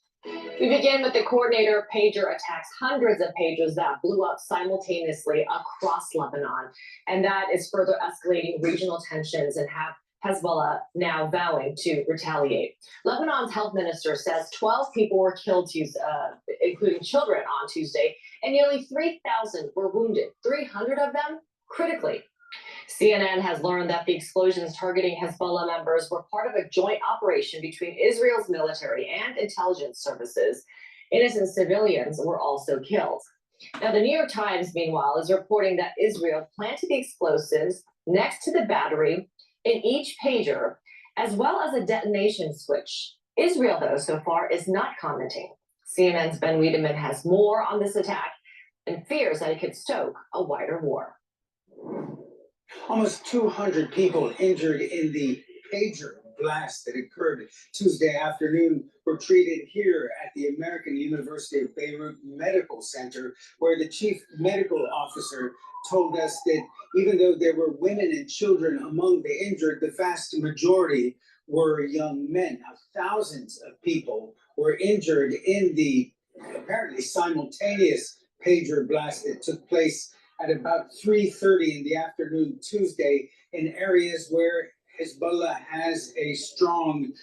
J: We begin with the coordinator pager attacks, hundreds of pagers that blew up simultaneously across Lebanon. And that is further escalating regional tensions and have Hezbollah now vowing to retaliate. Lebanon's health minister says 12 people were killed, including children, on Tuesday, and nearly 3,000 were wounded, 300 of them critically. CNN has learned that the explosions targeting Hezbollah members were part of a joint operation between Israel's military and intelligence services. Innocent civilians were also killed. Now, the New York Times, meanwhile, is reporting that Israel planted the explosives next to the battery in each pager, as well as a detonation switch. Israel, though, so far is not commenting. CNN's Ben Wiedemann has more on this attack and fears that it could stoke a wider war.
K: Almost 200 people injured in the pager blast that occurred Tuesday afternoon were treated here at the American University of Beirut Medical Center, where the chief medical officer told us that even though there were women and children among the injured, the vast majority were young men. Now, thousands of people were injured in the apparently simultaneous pager blast that took place at about 3:30 in the afternoon Tuesday in areas where Hezbollah has a strong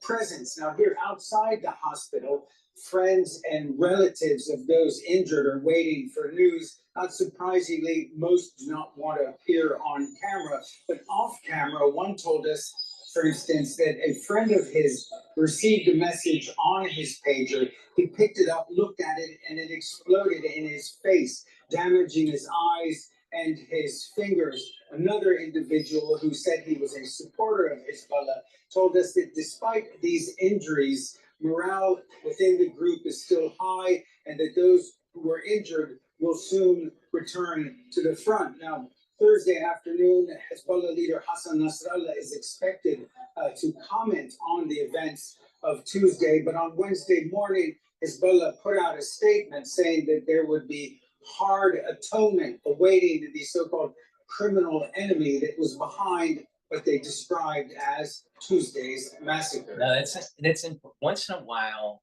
K: presence. Now, here outside the hospital, friends and relatives of those injured are waiting for news. Not surprisingly, most do not want to appear on camera, but off camera, one told us, for instance, that a friend of his received a message on his pager. He picked it up, looked at it, and it exploded in his face, damaging his eyes and his fingers. Another individual who said he was a supporter of Hezbollah told us that despite these injuries, morale within the group is still high, and that those who were injured will soon return to the front. Now, Thursday afternoon, Hezbollah leader Hassan Nasrallah is expected to comment on the events of Tuesday, but on Wednesday morning, Hezbollah put out a statement saying that there would be hard atonement awaiting the so-called criminal enemy that was behind what they described as Tuesday's massacre.
A: No, that's once in a while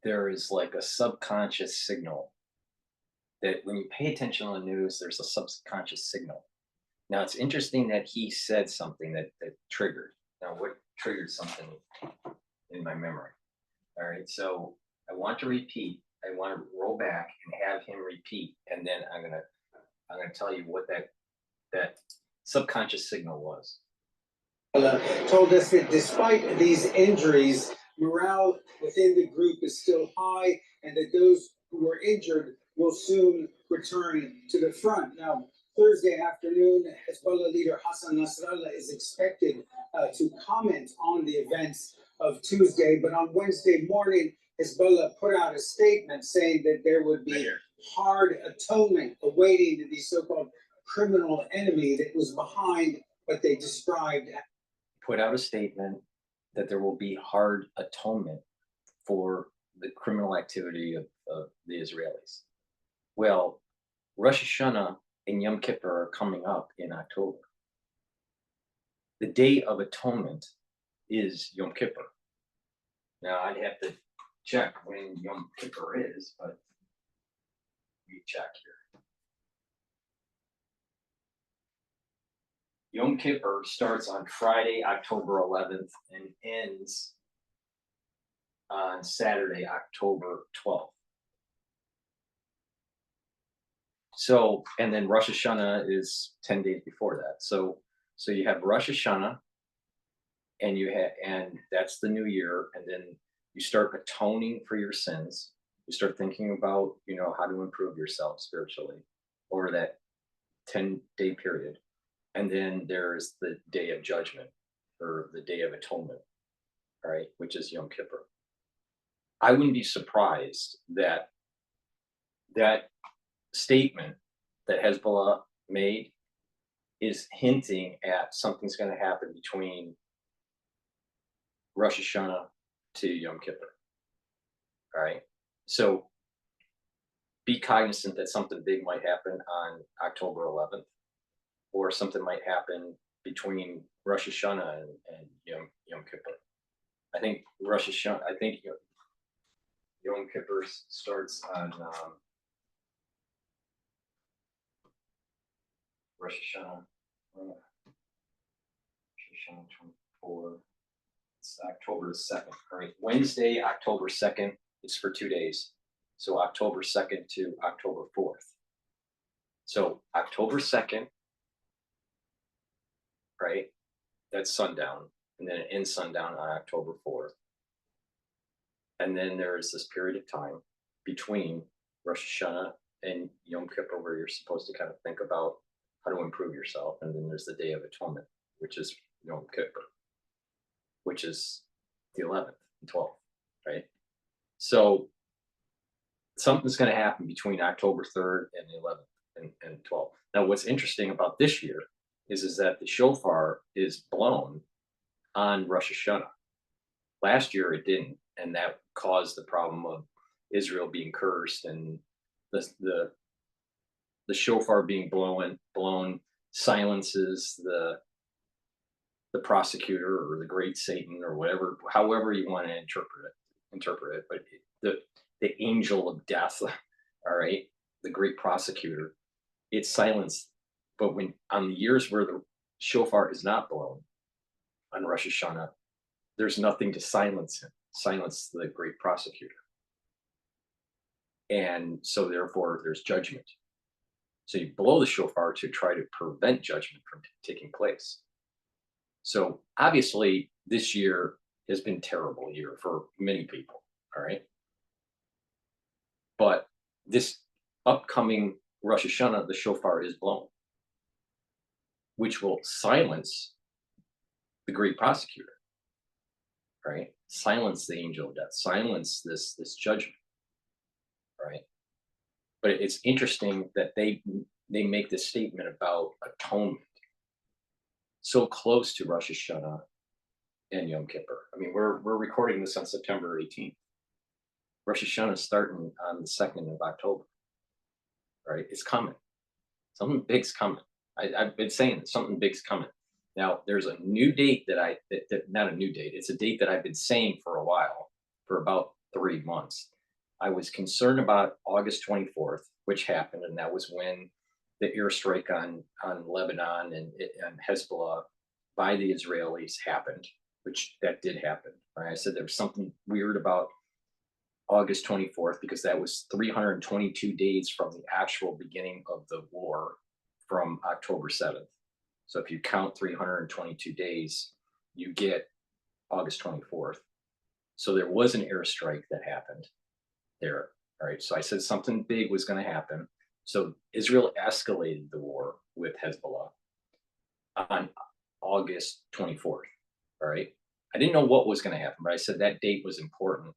A: there is like a subconscious signal that when you pay attention on the news, there's a subconscious signal. Now it's interesting that he said something that triggered. Now what triggered something in my memory? All right, so I want to repeat. I want to roll back and have him repeat, and then I'm gonna tell you what that subconscious signal was.
K: Told us that despite these injuries, morale within the group is still high, and that those who were injured will soon return to the front. Now, Thursday afternoon, Hezbollah leader Hassan Nasrallah is expected to comment on the events of Tuesday, but on Wednesday morning, Hezbollah put out a statement saying that there would be hard atonement awaiting the so-called criminal enemy that was behind what they described.
A: Put out a statement that there will be hard atonement for the criminal activity of the Israelis. Well, Rosh Hashanah and Yom Kippur are coming up in October. The Day of Atonement is Yom Kippur. Now, I'd have to check when Yom Kippur is, but let me check here. Yom Kippur starts on Friday, October 11th, and ends on Saturday, October 12th. So, and then Rosh Hashanah is 10 days before that. So you have Rosh Hashanah, and that's the new year, and then you start atoning for your sins. You start thinking about, how to improve yourself spiritually over that 10-day period. And then there's the Day of Judgment, or the Day of Atonement, all right, which is Yom Kippur. I wouldn't be surprised that that statement that Hezbollah made is hinting at something's going to happen between Rosh Hashanah to Yom Kippur. All right. So be cognizant that something big might happen on October 11th, or something might happen between Rosh Hashanah and Yom Kippur. I think Rosh Hashanah, Yom Kippur starts on Rosh Hashanah. Rosh Hashanah 24. It's October 2nd. All right. Wednesday, October 2nd. It's for 2 days. So October 2nd to October 4th. So October 2nd, right? That's sundown. And then it ends sundown on October 4th. And then there is this period of time between Rosh Hashanah and Yom Kippur where you're supposed to kind of think about how to improve yourself. And then there's the Day of Atonement, which is Yom Kippur, which is the 11th and 12th, right? So something's going to happen between October 3rd and the 11th and 12th. Now, what's interesting about this year is that the shofar is blown on Rosh Hashanah. Last year it didn't, and that caused the problem of Israel being cursed, and the shofar being blown silences the prosecutor or the great Satan or whatever, however you want to interpret it. But the angel of death, all right, the great prosecutor, it's silenced. But when on the years where the shofar is not blown on Rosh Hashanah, there's nothing to silence him, silence the great prosecutor. And so therefore there's judgment. So you blow the shofar to try to prevent judgment from taking place. So obviously this year has been a terrible year for many people, all right? But this upcoming Rosh Hashanah, the shofar is blown, which will silence the great prosecutor, right? Silence the angel of death, silence this judgment, right? But it's interesting that they make this statement about atonement so close to Rosh Hashanah and Yom Kippur. I mean, we're recording this on September 18th. Rosh Hashanah is starting on the 2nd of October, right? It's coming. Something big's coming. I've been saying that something big's coming. Now, there's a new date that not a new date. It's a date that I've been saying for a while, for about 3 months. I was concerned about August 24th, which happened, and that was when the airstrike on Lebanon and Hezbollah by the Israelis happened, which that did happen. Right? I said there was something weird about August 24th because that was 322 days from the actual beginning of the war from October 7th. So if you count 322 days, you get August 24th. So there was an airstrike that happened there. All right. So I said something big was going to happen. So Israel escalated the war with Hezbollah on August 24th. All right. I didn't know what was going to happen, but I said that date was important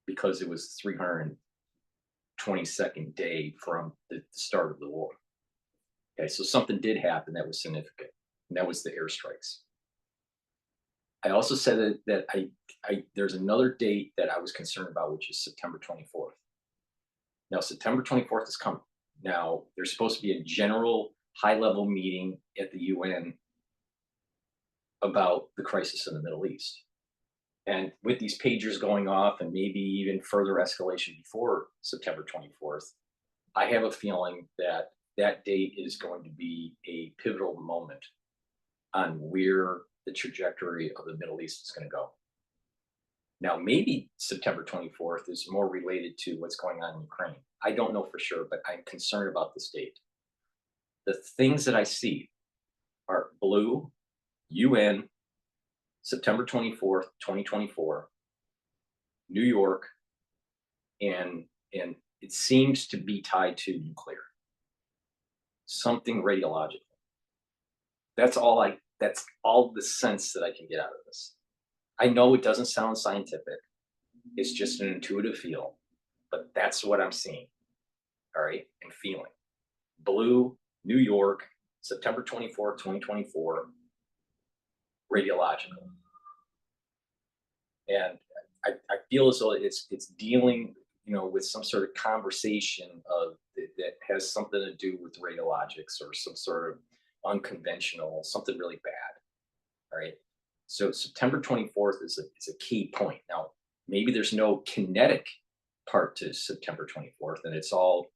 A: because it was the 322nd day from the start of the war. Okay, so something did happen that was significant, and that was the airstrikes. I also said that there's another date that I was concerned about, which is September 24th. Now, September 24th is coming. Now, there's supposed to be a general high-level meeting at the UN about the crisis in the Middle East. And with these pagers going off and maybe even further escalation before September 24th, I have a feeling that that date is going to be a pivotal moment on where the trajectory of the Middle East is going to go. Now, maybe September 24th is more related to what's going on in Ukraine. I don't know for sure, but I'm concerned about this date. The things that I see are blue, UN, September 24th, 2024, New York, and it seems to be tied to nuclear. Something radiological. That's all the sense that I can get out of this. I know it doesn't sound scientific. It's just an intuitive feel, but that's what I'm seeing. All right, and feeling. Blue, New York, September 24th, 2024, radiological. And I feel as though it's dealing, with some sort of conversation that has something to do with radiologics or some sort of unconventional, something really bad. All right. So September 24th is a key point. Now, maybe there's no kinetic part to September 24th, and it's all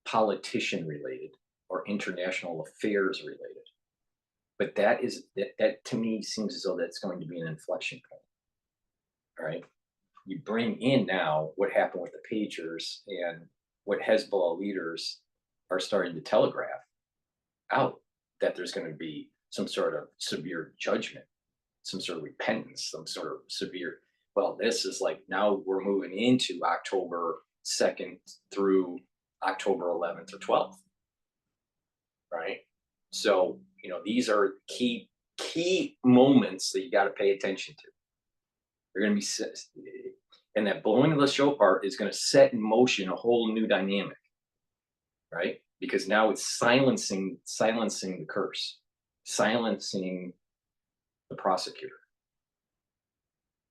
A: politician related or international affairs related. But that to me seems as though that's going to be an inflection point. All right. You bring in now what happened with the pagers and what Hezbollah leaders are starting to telegraph out, that there's going to be some sort of severe judgment, some sort of repentance, some sort of severe, well, this is like now we're moving into October 2nd through October 11th or 12th. Right. So, these are key moments that you got to pay attention to. They're going to be, and that blowing of the shofar is going to set in motion a whole new dynamic, right? Because now it's silencing the curse, silencing the prosecutor.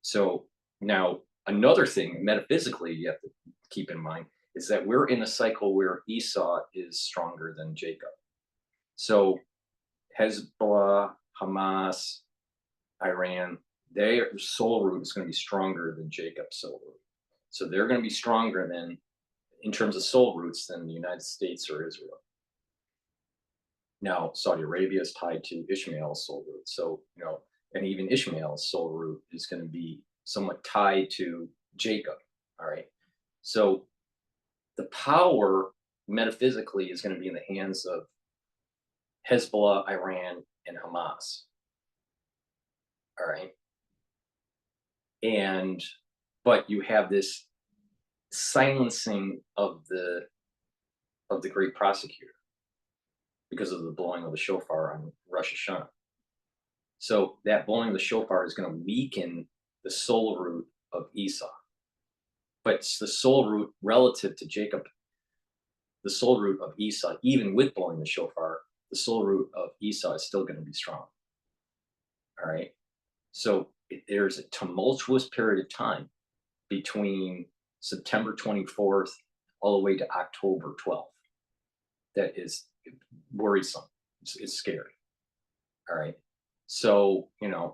A: So now another thing metaphysically you have to keep in mind is that we're in a cycle where Esau is stronger than Jacob. So Hezbollah, Hamas, Iran, their soul root is going to be stronger than Jacob's soul root. So they're going to be stronger than, in terms of soul roots, than the United States or Israel. Now, Saudi Arabia is tied to Ishmael's soul root. So, and even Ishmael's soul root is going to be somewhat tied to Jacob. All right. So the power metaphysically is going to be in the hands of Hezbollah, Iran, and Hamas. All right. But you have this silencing of the great prosecutor because of the blowing of the shofar on Rosh Hashanah. So that blowing of the shofar is going to weaken the soul root of Esau. But it's the soul root relative to Jacob, the soul root of Esau, even with blowing the shofar, the soul root of Esau is still going to be strong. All right. So there's a tumultuous period of time between September 24th all the way to October 12th. That is worrisome. It's scary. All right. So,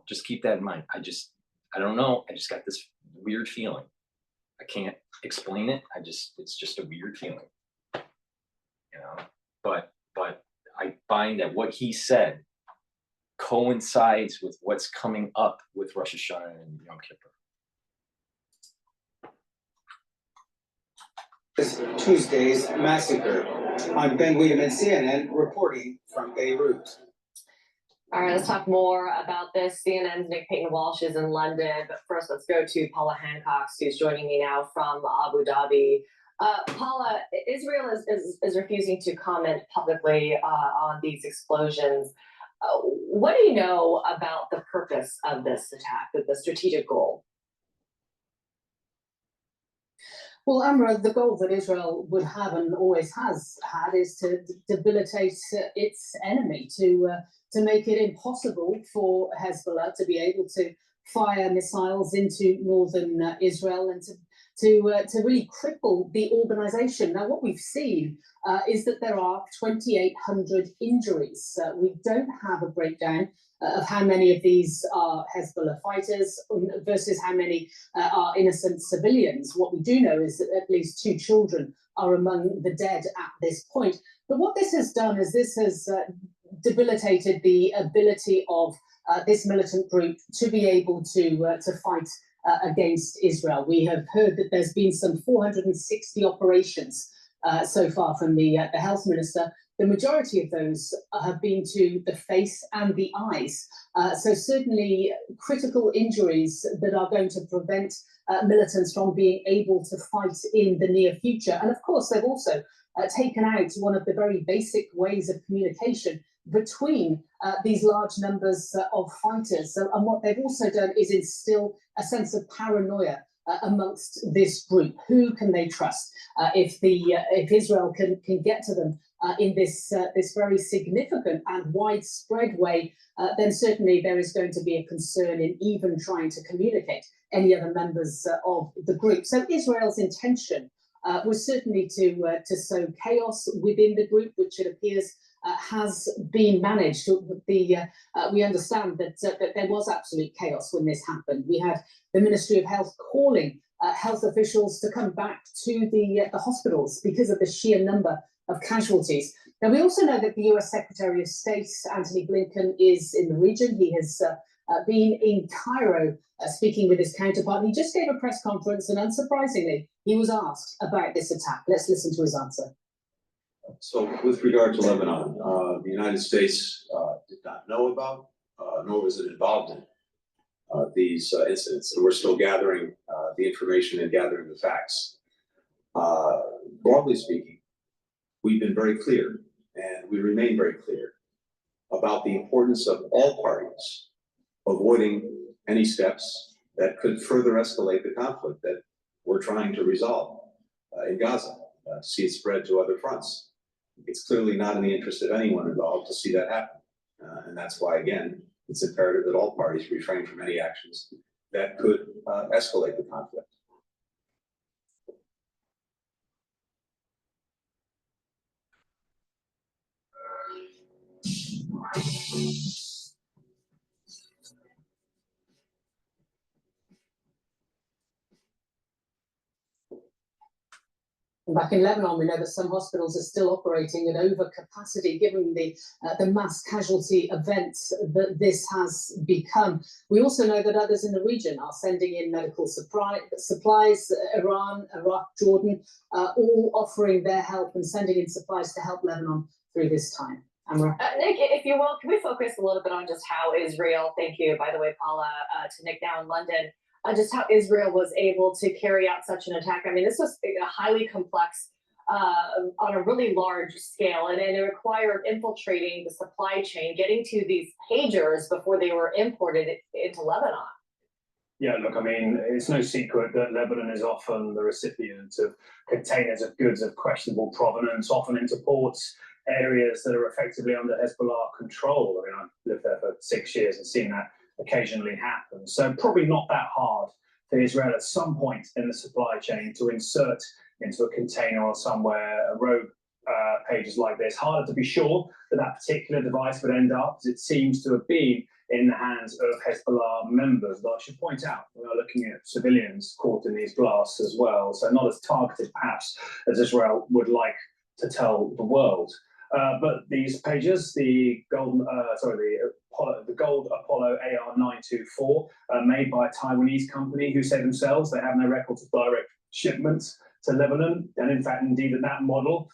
A: just keep that in mind. I don't know. I just got this weird feeling. I can't explain it. It's just a weird feeling, but I find that what he said coincides with what's coming up with Rosh Hashanah and Yom Kippur.
K: Tuesday's massacre. I'm Ben William and CNN reporting from Beirut.
J: All right, let's talk more about this. CNN's Nick Payton-Walsh is in London, but first let's go to Paula Hancock, who's joining me now from Abu Dhabi. Paula, Israel is refusing to comment publicly on these explosions. What do you know about the purpose of this attack, the strategic goal?
L: Well, Amra, the goal that Israel would have and always has had is to debilitate its enemy, to make it impossible for Hezbollah to be able to fire missiles into northern Israel and to really cripple the organization. Now, what we've seen is that there are 2,800 injuries. We don't have a breakdown of how many of these are Hezbollah fighters versus how many are innocent civilians. What we do know is that at least 2 children are among the dead at this point. But what this has done is this has debilitated the ability of this militant group to be able to fight against Israel. We have heard that there's been some 460 operations so far from the health minister. The majority of those have been to the face and the eyes. So certainly critical injuries that are going to prevent militants from being able to fight in the near future. And of course, they've also taken out one of the very basic ways of communication between these large numbers of fighters. So, and what they've also done is instill a sense of paranoia amongst this group. Who can they trust? If Israel can get to them in this very significant and widespread way, then certainly there is going to be a concern in even trying to communicate any other members of the group. So Israel's intention was certainly to sow chaos within the group, which it appears has been managed. We understand that there was absolute chaos when this happened. We had the Ministry of Health calling health officials to come back to the hospitals because of the sheer number of casualties. Now, we also know that the US Secretary of State, Antony Blinken, is in the region. He has been in Cairo speaking with his counterpart. He just gave a press conference, and unsurprisingly, he was asked about this attack. Let's listen to his answer.
M: So with regard to Lebanon, the United States did not know about, nor was it involved in these incidents. And we're still gathering the information and gathering the facts. Broadly speaking, we've been very clear, and we remain very clear, about the importance of all parties avoiding any steps that could further escalate the conflict that we're trying to resolve in Gaza, to see it spread to other fronts. It's clearly not in the interest of anyone involved to see that happen. And that's why, again, it's imperative that all parties refrain from any actions that could escalate the conflict.
L: Back in Lebanon, we know that some hospitals are still operating at overcapacity, given the mass casualty events that this has become. We also know that others in the region are sending in medical supplies, Iran, Iraq, Jordan, all offering their help and sending in supplies to help Lebanon through this time. Amra?
J: Nick, if you will, can we focus a little bit on just how Israel, thank you, by the way, Paula, to Nick down in London, just how Israel was able to carry out such an attack. I mean, this was a highly complex, on a really large scale, and it required infiltrating the supply chain, getting to these pagers before they were imported into Lebanon.
N: Yeah, look, I mean, it's no secret that Lebanon is often the recipient of containers of goods of questionable provenance, often into ports, areas that are effectively under Hezbollah control. I mean, I've lived there for 6 years and seen that occasionally happen. So probably not that hard for Israel at some point in the supply chain to insert into a container or somewhere rogue pages like this. Harder to be sure that that particular device would end up, as it seems to have been, in the hands of Hezbollah members. But I should point out, we are looking at civilians caught in these blasts as well, so not as targeted perhaps as Israel would like to tell the world. But these pages, the gold Apollo AR924, made by a Taiwanese company who say themselves they have no records of direct shipments to Lebanon, and in fact, indeed, that model,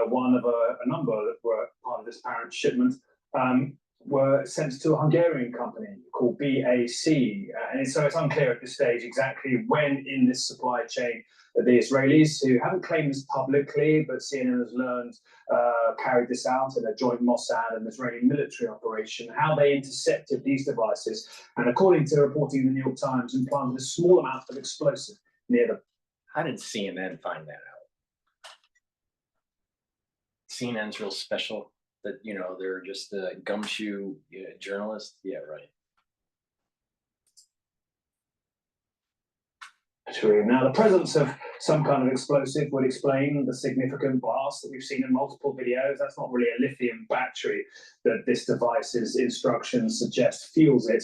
N: one of a number that were part of this parent shipment, were sent to a Hungarian company called BAC. And so it's unclear at this stage exactly when in this supply chain the Israelis, who haven't claimed this publicly, but CNN has learned, carried this out in a joint Mossad and Israeli military operation, how they intercepted these devices. And according to reporting in the New York Times, implanted a small amount of explosive near them.
A: How did CNN find that out? CNN's real special. That, you know, they're just a gumshoe journalist. Yeah, right.
N: True. Now, the presence of some kind of explosive would explain the significant blast that we've seen in multiple videos. That's not really a lithium battery that this device's instructions suggest fuels it.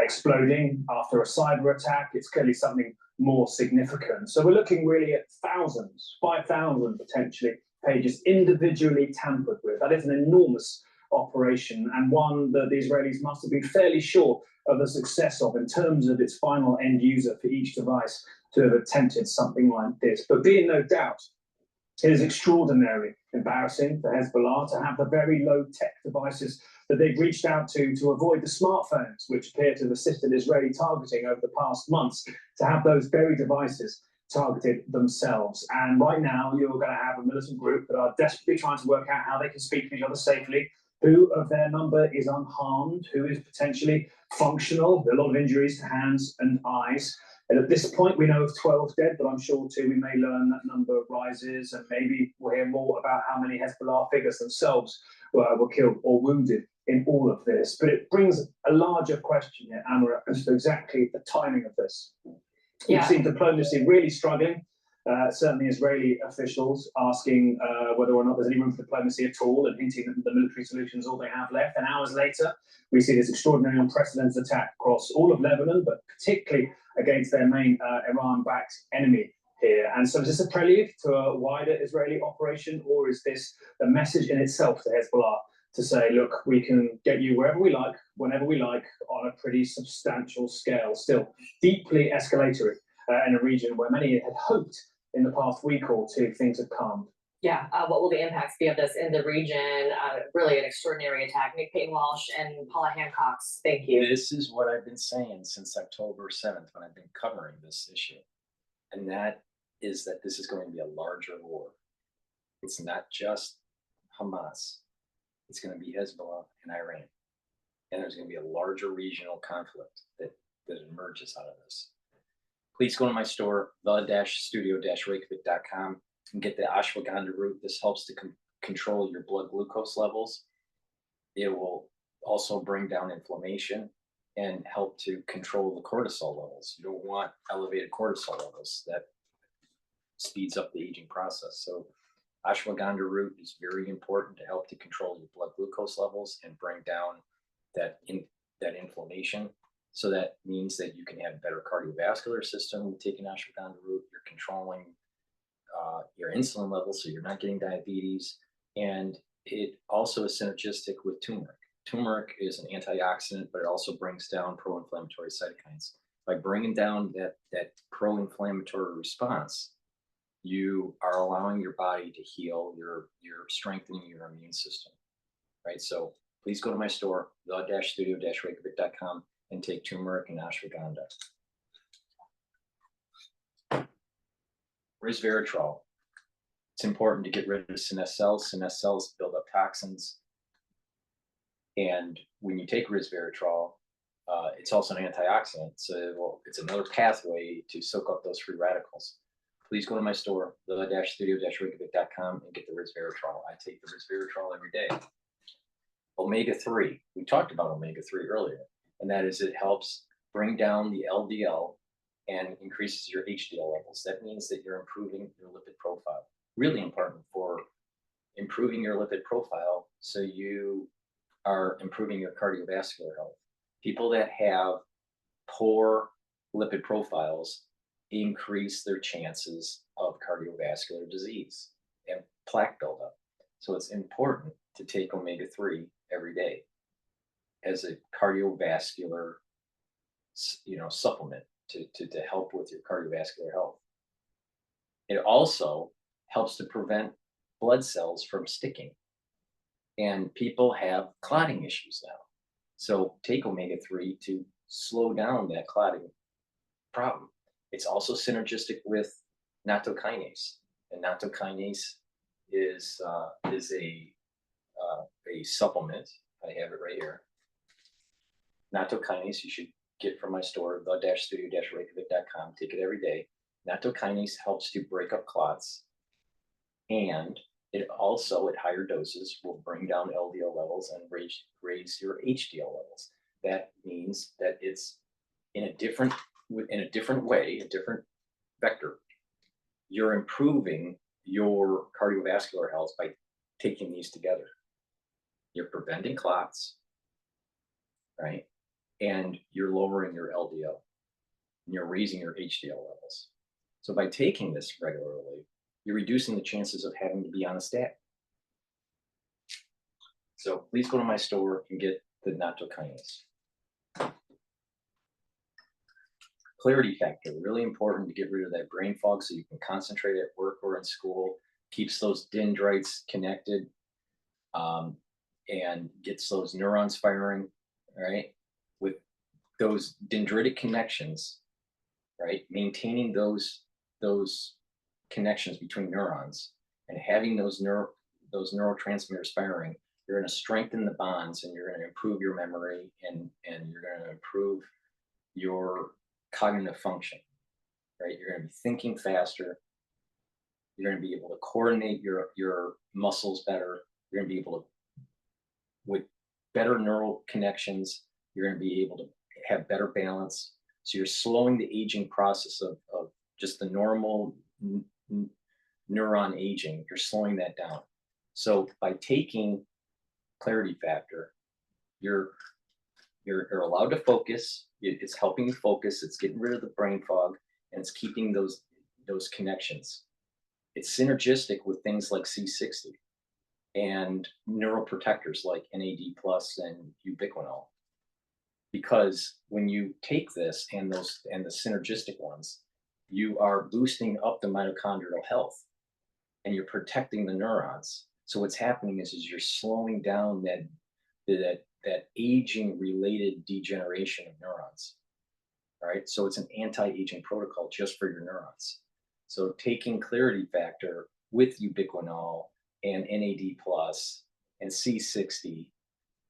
N: Exploding after a cyber attack, it's clearly something more significant. So we're looking really at thousands, 5,000 potentially, pages individually tampered with. That is an enormous operation, and one that the Israelis must have been fairly sure of the success of in terms of its final end user for each device to have attempted something like this. But be in no doubt, it is extraordinarily embarrassing for Hezbollah to have the very low-tech devices that they've reached out to avoid the smartphones, which appear to have assisted Israeli targeting over the past months, to have those very devices targeted themselves. And right now, you're going to have a militant group that are desperately trying to work out how they can speak to each other safely, who of their number is unharmed, who is potentially functional. There are a lot of injuries to hands and eyes. And at this point, we know of 12 dead, but I'm sure too we may learn that number rises, and maybe we'll hear more about how many Hezbollah figures themselves were killed or wounded in all of this. But it brings a larger question here, Amara, as to exactly the timing of this. We've seen diplomacy really struggling, certainly Israeli officials asking whether or not there's any room for diplomacy at all, and hinting that the military solution is all they have left. And hours later, we see this extraordinary, unprecedented attack across all of Lebanon, but particularly against their main Iran-backed enemy here. And so is this a prelude to a wider Israeli operation, or is this a message in itself to Hezbollah to say, look, we can get you wherever we like, whenever we like, on a pretty substantial scale, still deeply escalatory in a region where many had hoped in the past week or two things had calmed?
J: Yeah, what will the impacts be of this in the region? Really an extraordinary attack. Nick Payne-Walsh and Paula Hancox, thank you.
A: This is what I've been saying since October 7th when I've been covering this issue. And that is that this is going to be a larger war. It's not just Hamas. It's going to be Hezbollah and Iran. And there's going to be a larger regional conflict that emerges out of this. Please go to my store, the-studio-reykjavik.com, and get the ashwagandha root. This helps to control your blood glucose levels. It will also bring down inflammation and help to control the cortisol levels. You don't want elevated cortisol levels. That speeds up the aging process. So ashwagandha root is very important to help to control your blood glucose levels and bring down that inflammation. So that means that you can have a better cardiovascular system with taking ashwagandha root. You're controlling your insulin levels, so you're not getting diabetes. And it also is synergistic with turmeric. Turmeric is an antioxidant, but it also brings down pro-inflammatory cytokines. By bringing down that pro-inflammatory response, you are allowing your body to heal. You're strengthening your immune system, right? So please go to my store, the-studio-reykjavik.com, and take turmeric and ashwagandha. Resveratrol. It's important to get rid of senesced cells. Senesced cells build up toxins. And when you take resveratrol, it's also an antioxidant. So it's another pathway to soak up those free radicals. Please go to my store, the-studio-reykjavik.com, and get the resveratrol. I take the resveratrol every day. Omega-3. We talked about omega-3 earlier, and that is it helps bring down the LDL and increases your HDL levels. That means that you're improving your lipid profile. Really important for improving your lipid profile, so you are improving your cardiovascular health. People that have poor lipid profiles increase their chances of cardiovascular disease and plaque buildup. So it's important to take omega-3 every day as a cardiovascular, supplement to help with your cardiovascular health. It also helps to prevent blood cells from sticking. And people have clotting issues now. So take omega-3 to slow down that clotting problem. It's also synergistic with nattokinase. And nattokinase is a supplement. I have it right here. Nattokinase you should get from my store, the-studio-reykjavik.com. Take it every day. Nattokinase helps to break up clots, and it also, at higher doses, will bring down LDL levels and raise your HDL levels. That means that it's in a different way, a different vector. You're improving your cardiovascular health by taking these together. You're preventing clots, right? And you're lowering your LDL, and you're raising your HDL levels. So by taking this regularly, you're reducing the chances of having to be on a statin. So please go to my store and get the nattokinase. Clarity factor, really important to get rid of that brain fog so you can concentrate at work or in school, keeps those dendrites connected, and gets those neurons firing, right? With those dendritic connections, right? Maintaining those connections between neurons and having those neurotransmitters firing, you're going to strengthen the bonds, and you're going to improve your memory, and you're going to improve your cognitive function, right? You're going to be thinking faster. You're going to be able to coordinate your muscles better. You're going to be able to, with better neural connections, you're going to be able to have better balance. So you're slowing the aging process of just the normal neuron aging. You're slowing that down. So by taking clarity factor, you're allowed to focus. It's helping you focus. It's getting rid of the brain fog, and it's keeping those connections. It's synergistic with things like C60 and neuroprotectors like NAD+ and ubiquinol. Because when you take this and the synergistic ones, you are boosting up the mitochondrial health, and you're protecting the neurons. So what's happening is you're slowing down that aging related degeneration of neurons. All right. So it's an anti-aging protocol just for your neurons. So taking clarity factor with ubiquinol and NAD+ and C60,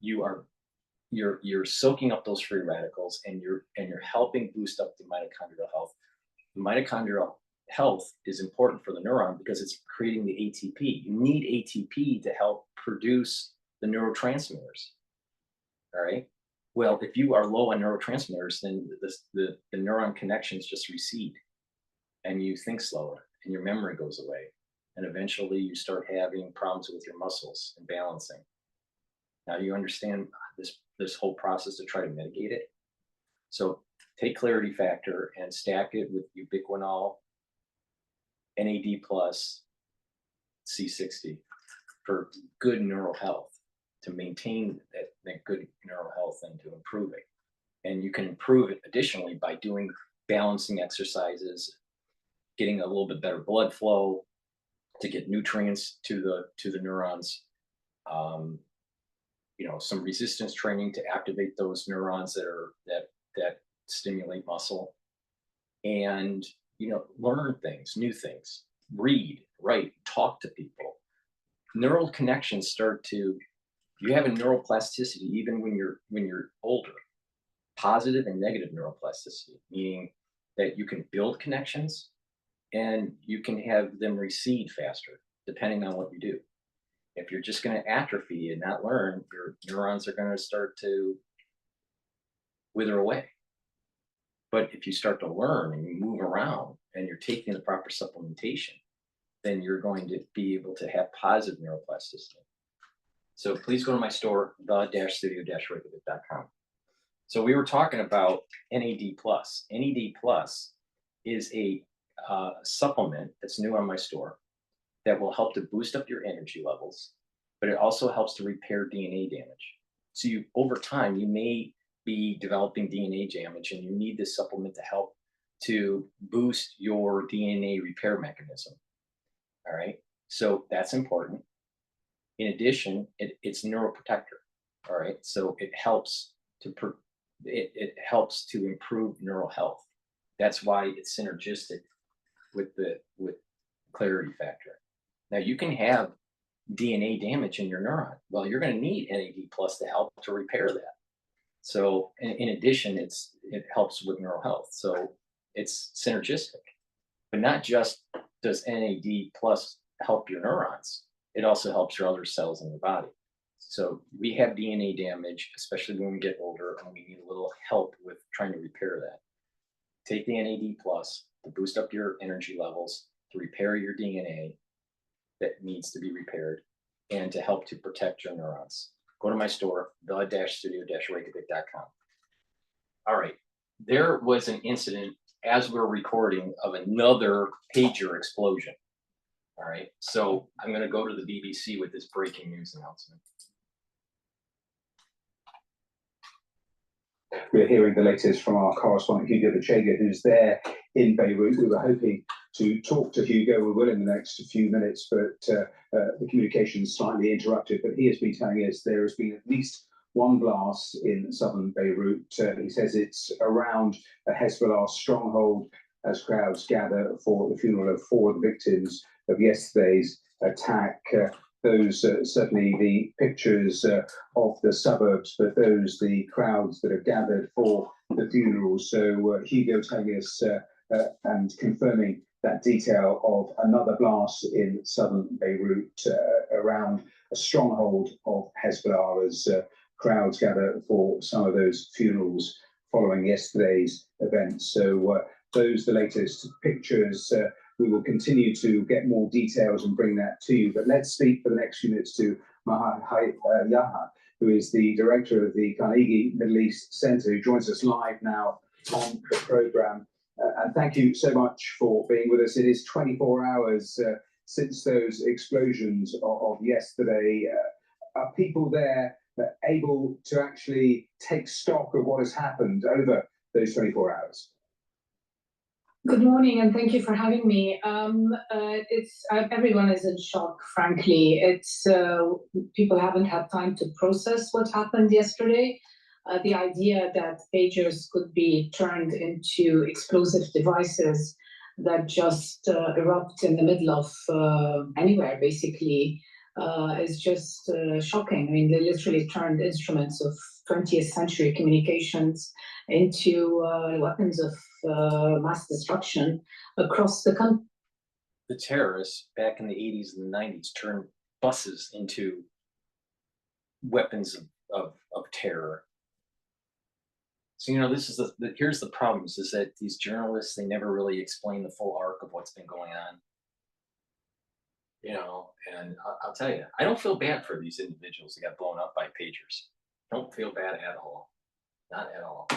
A: you're soaking up those free radicals, and you're helping boost up the mitochondrial health. The mitochondrial health is important for the neuron because it's creating the ATP. You need ATP to help produce the neurotransmitters. All right. Well, if you are low on neurotransmitters, then the neuron connections just recede, and you think slower, and your memory goes away, and eventually you start having problems with your muscles and balancing. Now you understand this whole process to try to mitigate it. So take clarity factor and stack it with ubiquinol NAD plus C60 for good neural health, to maintain that good neural health and to improve it. And you can improve it additionally by doing balancing exercises, getting a little bit better blood flow to get nutrients to the neurons. You know, some resistance training to activate those neurons that stimulate muscle, and you know, learn things, new things, read, write, talk to people. Neural connections start to, you have a neuroplasticity even when you're older, positive and negative neuroplasticity, meaning that you can build connections and you can have them recede faster depending on what you do. If you're just going to atrophy and not learn, your neurons are going to start to wither away. But if you start to learn and you move around and you're taking the proper supplementation, then you're going to be able to have positive neuroplasticity. So please go to my store, the-studio-reykjavik.com. So we were talking about NAD+. NAD+ is a supplement that's new on my store that will help to boost up your energy levels, but it also helps to repair DNA damage. So you, over time, you may be developing DNA damage and you need this supplement to help to boost your DNA repair mechanism. All right, so that's important. In addition, it's neuroprotector. All right, so it helps to it helps to improve neural health. That's why it's synergistic with clarity factor. Now you can have DNA damage in your neuron. Well, you're going to need NAD+ to help to repair that. So in addition, it helps with neural health. So it's synergistic, but not just does NAD+ help your neurons, it also helps your other cells in your body. So we have DNA damage, especially when we get older, and we need a little help with trying to repair that. Take the NAD+ to boost up your energy levels, to repair your DNA that needs to be repaired, and to help to protect your neurons. Go to my store, the-studio-reykjavik.com. All right, there was an incident as we're recording of another pager explosion. All right, so I'm going to go to the BBC with this breaking news announcement.
O: We're hearing the latest from our correspondent Hugo Bitchute, who's there in Beirut. We were hoping to talk to Hugo. We will in the next few minutes, but the communication is slightly interrupted. But he has been telling us there has been at least one blast in southern Beirut. He says it's around a Hezbollah stronghold as crowds gather for the funeral of 4 of the victims of yesterday's attack. Those certainly the pictures of the suburbs, but those the crowds that have gathered for the funeral. So Hugo telling us and confirming that detail of another blast in southern Beirut around a stronghold of Hezbollah as crowds gather for some of those funerals following yesterday's events. So those the latest pictures. We will continue to get more details and bring that to you. But let's speak for the next few minutes to Maha Yaha, who is the director of the Carnegie Middle East Center, who joins us live now on the program. And thank you so much for being with us. It is 24 hours since those explosions of yesterday. Are people there able to actually take stock of what has happened over those 24 hours?
L: Good morning, and thank you for having me. Everyone is in shock, frankly. It's people haven't had time to process what happened yesterday. The idea that pagers could be turned into explosive devices that just erupt in the middle of anywhere, basically, is just shocking. I mean, they literally turned instruments of 20th century communications into weapons of mass destruction across the country.
A: The terrorists back in the 80s and the 90s turned buses into weapons of terror. So, you know, this is here's the problems, is that these journalists, they never really explain the full arc of what's been going on. You know, and I'll tell you, I don't feel bad for these individuals that got blown up by pagers. Don't feel bad at all. Not at all.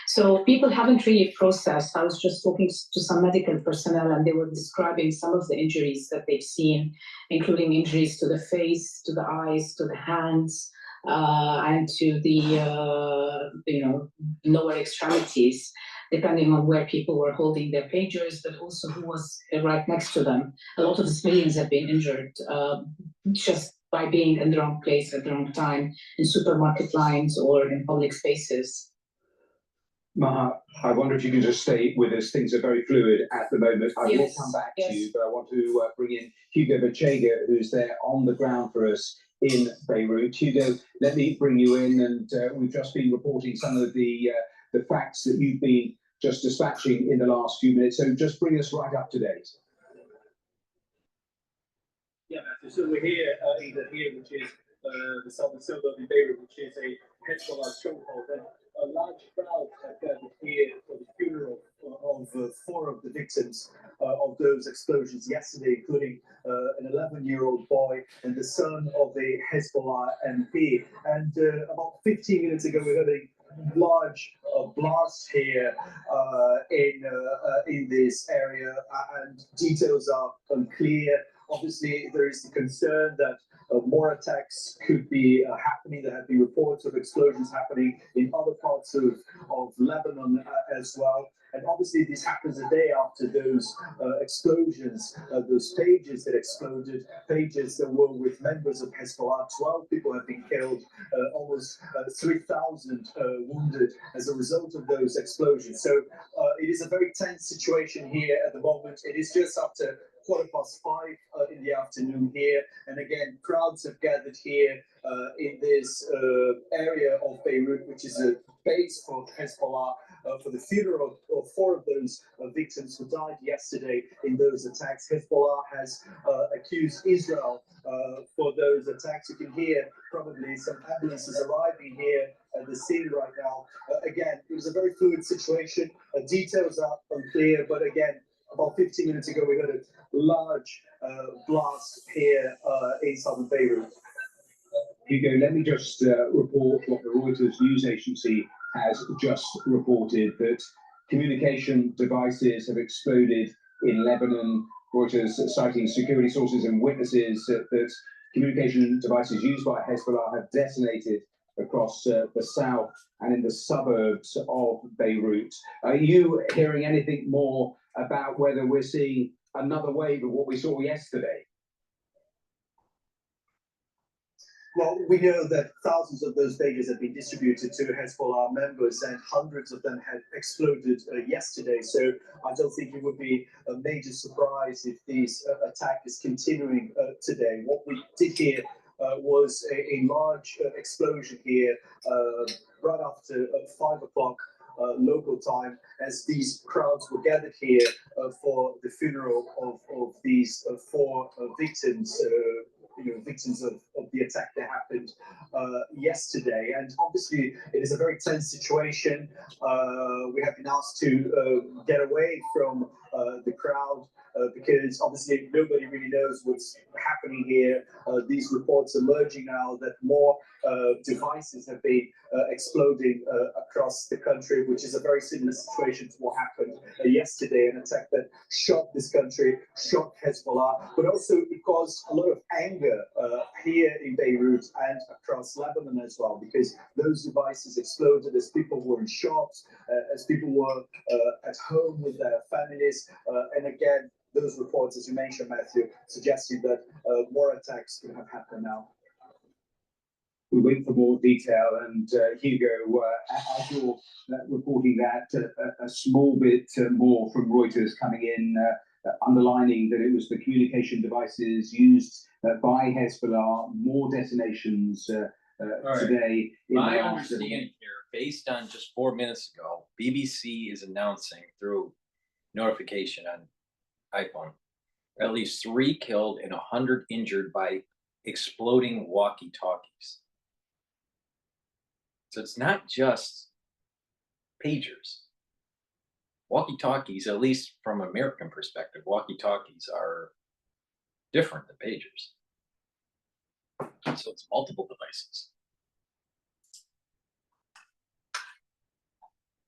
L: So people haven't really processed. I was just talking to some medical personnel, and they were describing some of the injuries that they've seen, including injuries to the face, to the eyes, to the hands, and to the lower extremities, depending on where people were holding their pagers, but also who was right next to them. A lot of the civilians have been injured just by being in the wrong place at the wrong time, in supermarket lines or in public spaces.
O: Maha, I wonder if you can just stay with us. Things are very fluid at the moment. I will come back to you, but I want to bring in Hugo Bitchute, who's there on the ground for us in Beirut. Hugo, let me bring you in, and we've just been reporting some of the facts that you've been just dispatching in the last few minutes. So just bring us right up to date.
P: Yeah, Matthew. So we're here, which is the southern suburb of Beirut, which is a Hezbollah stronghold. And a large crowd have gathered here for the funeral of 4 of the victims of those explosions yesterday, including an 11-year-old boy and the son of a Hezbollah MP. And about 15 minutes ago, we heard a large blast here in this area, and details are unclear. Obviously, there is the concern that more attacks could be happening. There have been reports of explosions happening in other parts of Lebanon as well. And obviously, this happens a day after those explosions, those pages that exploded, pages that were with members of Hezbollah. 12 people have been killed, almost 3,000 wounded as a result of those explosions. So it is a very tense situation here at the moment. It is just after 5:15 in the afternoon here, and again, crowds have gathered here in this area of Beirut, which is a base for Hezbollah, for the funeral of 4 of those victims who died yesterday in those attacks. Hezbollah has accused Israel for those attacks. You can hear probably some ambulances arriving here at the scene right now. Again, it was a very fluid situation. Details are unclear, but again, about 15 minutes ago, we heard a large blast here in southern Beirut.
O: Hugo, let me just report what the Reuters news agency has just reported, that communication devices have exploded in Lebanon. Reuters citing security sources and witnesses that communication devices used by Hezbollah have detonated across the south and in the suburbs of Beirut. Are you hearing anything more about whether we're seeing another wave of what we saw yesterday?
P: Well, we know that thousands of those pages have been distributed to Hezbollah members, and hundreds of them had exploded yesterday. So I don't think it would be a major surprise if this attack is continuing today. What we did hear was a large explosion here right after 5 o'clock local time, as these crowds were gathered here for the funeral of these 4 victims. Victims of the attack that happened yesterday. And obviously, it is a very tense situation. We have been asked to get away from the crowd because obviously nobody really knows what's happening here. These reports emerging now that more devices have been exploding across the country, which is a very similar situation to what happened yesterday, an attack that shocked this country, shocked Hezbollah, but also it caused a lot of anger here in Beirut and across Lebanon as well, because those devices exploded as people were in shops, as people were at home with their families, and again, those reports, as you mentioned, Matthew, suggesting that more attacks could have happened now.
O: We wait for more detail, and Hugo, as you're reporting that, a small bit more from Reuters coming in, underlining that it was the communication devices used by Hezbollah, more detonations today.
A: My understanding here, based on just 4 minutes ago, BBC is announcing through notification on iPhone, at least 3 killed and 100 injured by exploding walkie-talkies. So it's not just pagers. Walkie-talkies, at least from an American perspective, walkie-talkies are different than pagers. So it's multiple devices.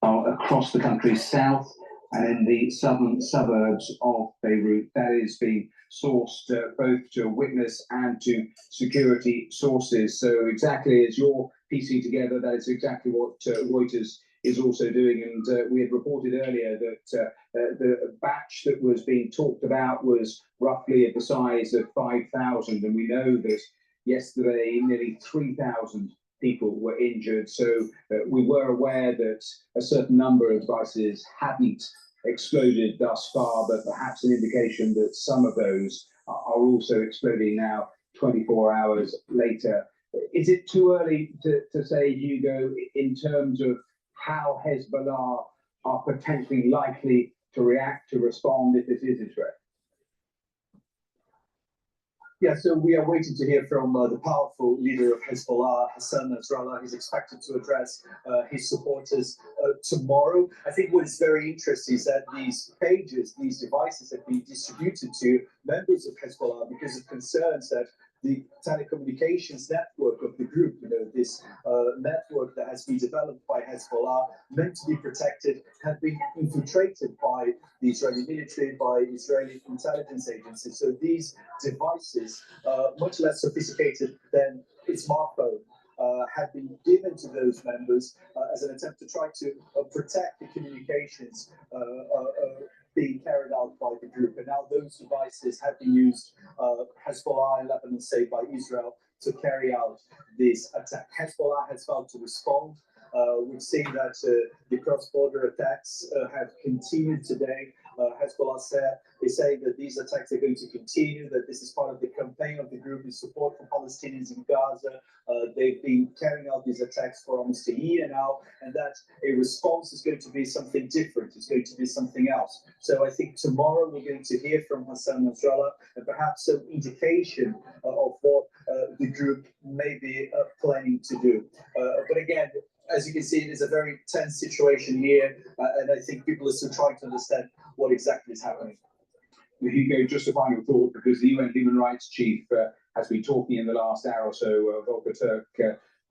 O: are across the country, south and in the southern suburbs of Beirut. That is being sourced both to witness and to security sources. So exactly as you're piecing together, that is exactly what Reuters is also doing. And we had reported earlier that the batch that was being talked about was roughly of the size of 5,000. And we know that yesterday nearly 3,000 people were injured. So we were aware that a certain number of devices hadn't exploded thus far, but perhaps an indication that some of those are also exploding now 24 hours later. Is it too early to say, Hugo, in terms of how Hezbollah are potentially likely to react, to respond if this is a threat?
P: Yeah, so we are waiting to hear from the powerful leader of Hezbollah, Hassan Nasrallah. He's expected to address his supporters tomorrow. I think what is very interesting is that these pages, these devices have been distributed to members of Hezbollah because of concerns that the telecommunications network of the group, this network that has been developed by Hezbollah, meant to be protected, had been infiltrated by the Israeli military, by Israeli intelligence agencies. So these devices, much less sophisticated than a smartphone, had been given to those members as an attempt to try to protect the communications being carried out by the group. And now those devices have been used, Hezbollah in Lebanon, say, by Israel, to carry out this attack. Hezbollah has vowed to respond. We've seen that the cross-border attacks have continued today. Hezbollah they say that these attacks are going to continue, that this is part of the campaign of the group in support for Palestinians in Gaza. They've been carrying out these attacks for almost a year now, and that a response is going to be something different. It's going to be something else. So I think tomorrow we're going to hear from Hassan Nasrallah and perhaps some indication of what the group may be planning to do. But again, as you can see, it is a very tense situation here, and I think people are still trying to understand what exactly is happening.
O: Hugo, just a final thought, because the UN Human Rights Chief has been talking in the last hour or so, Volker Turk,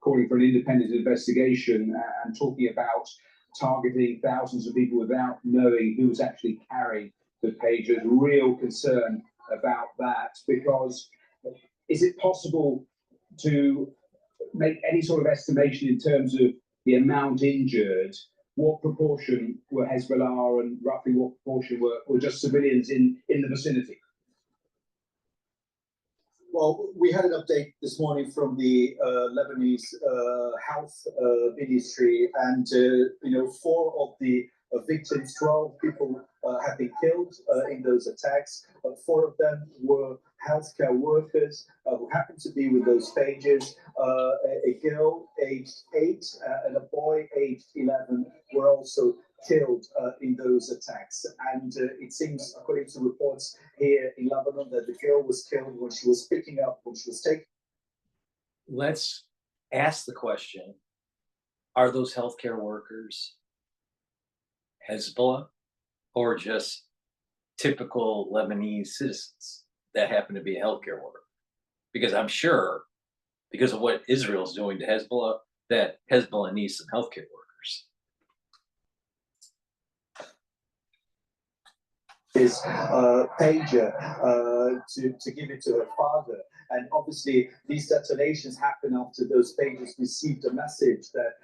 O: calling for an independent investigation and talking about targeting thousands of people without knowing who was actually carrying the pages. Real concern about that, because is it possible to make any sort of estimation in terms of the amount injured? What proportion were Hezbollah and roughly what proportion were just civilians in the vicinity?
P: Well, we had an update this morning from the Lebanese health ministry, and 4 of the victims, 12 people have been killed in those attacks. 4 of them were healthcare workers who happened to be with those pages. A girl aged 8 and a boy aged 11 were also killed in those attacks. And it seems, according to reports here in Lebanon, that the girl was killed when she was taking.
A: Let's ask the question, are those healthcare workers Hezbollah or just typical Lebanese citizens that happen to be a healthcare worker? Because I'm sure, because of what Israel's doing to Hezbollah, that Hezbollah needs some healthcare workers.
P: This pager to give it to her father. And obviously, these detonations happen after those pages received a message that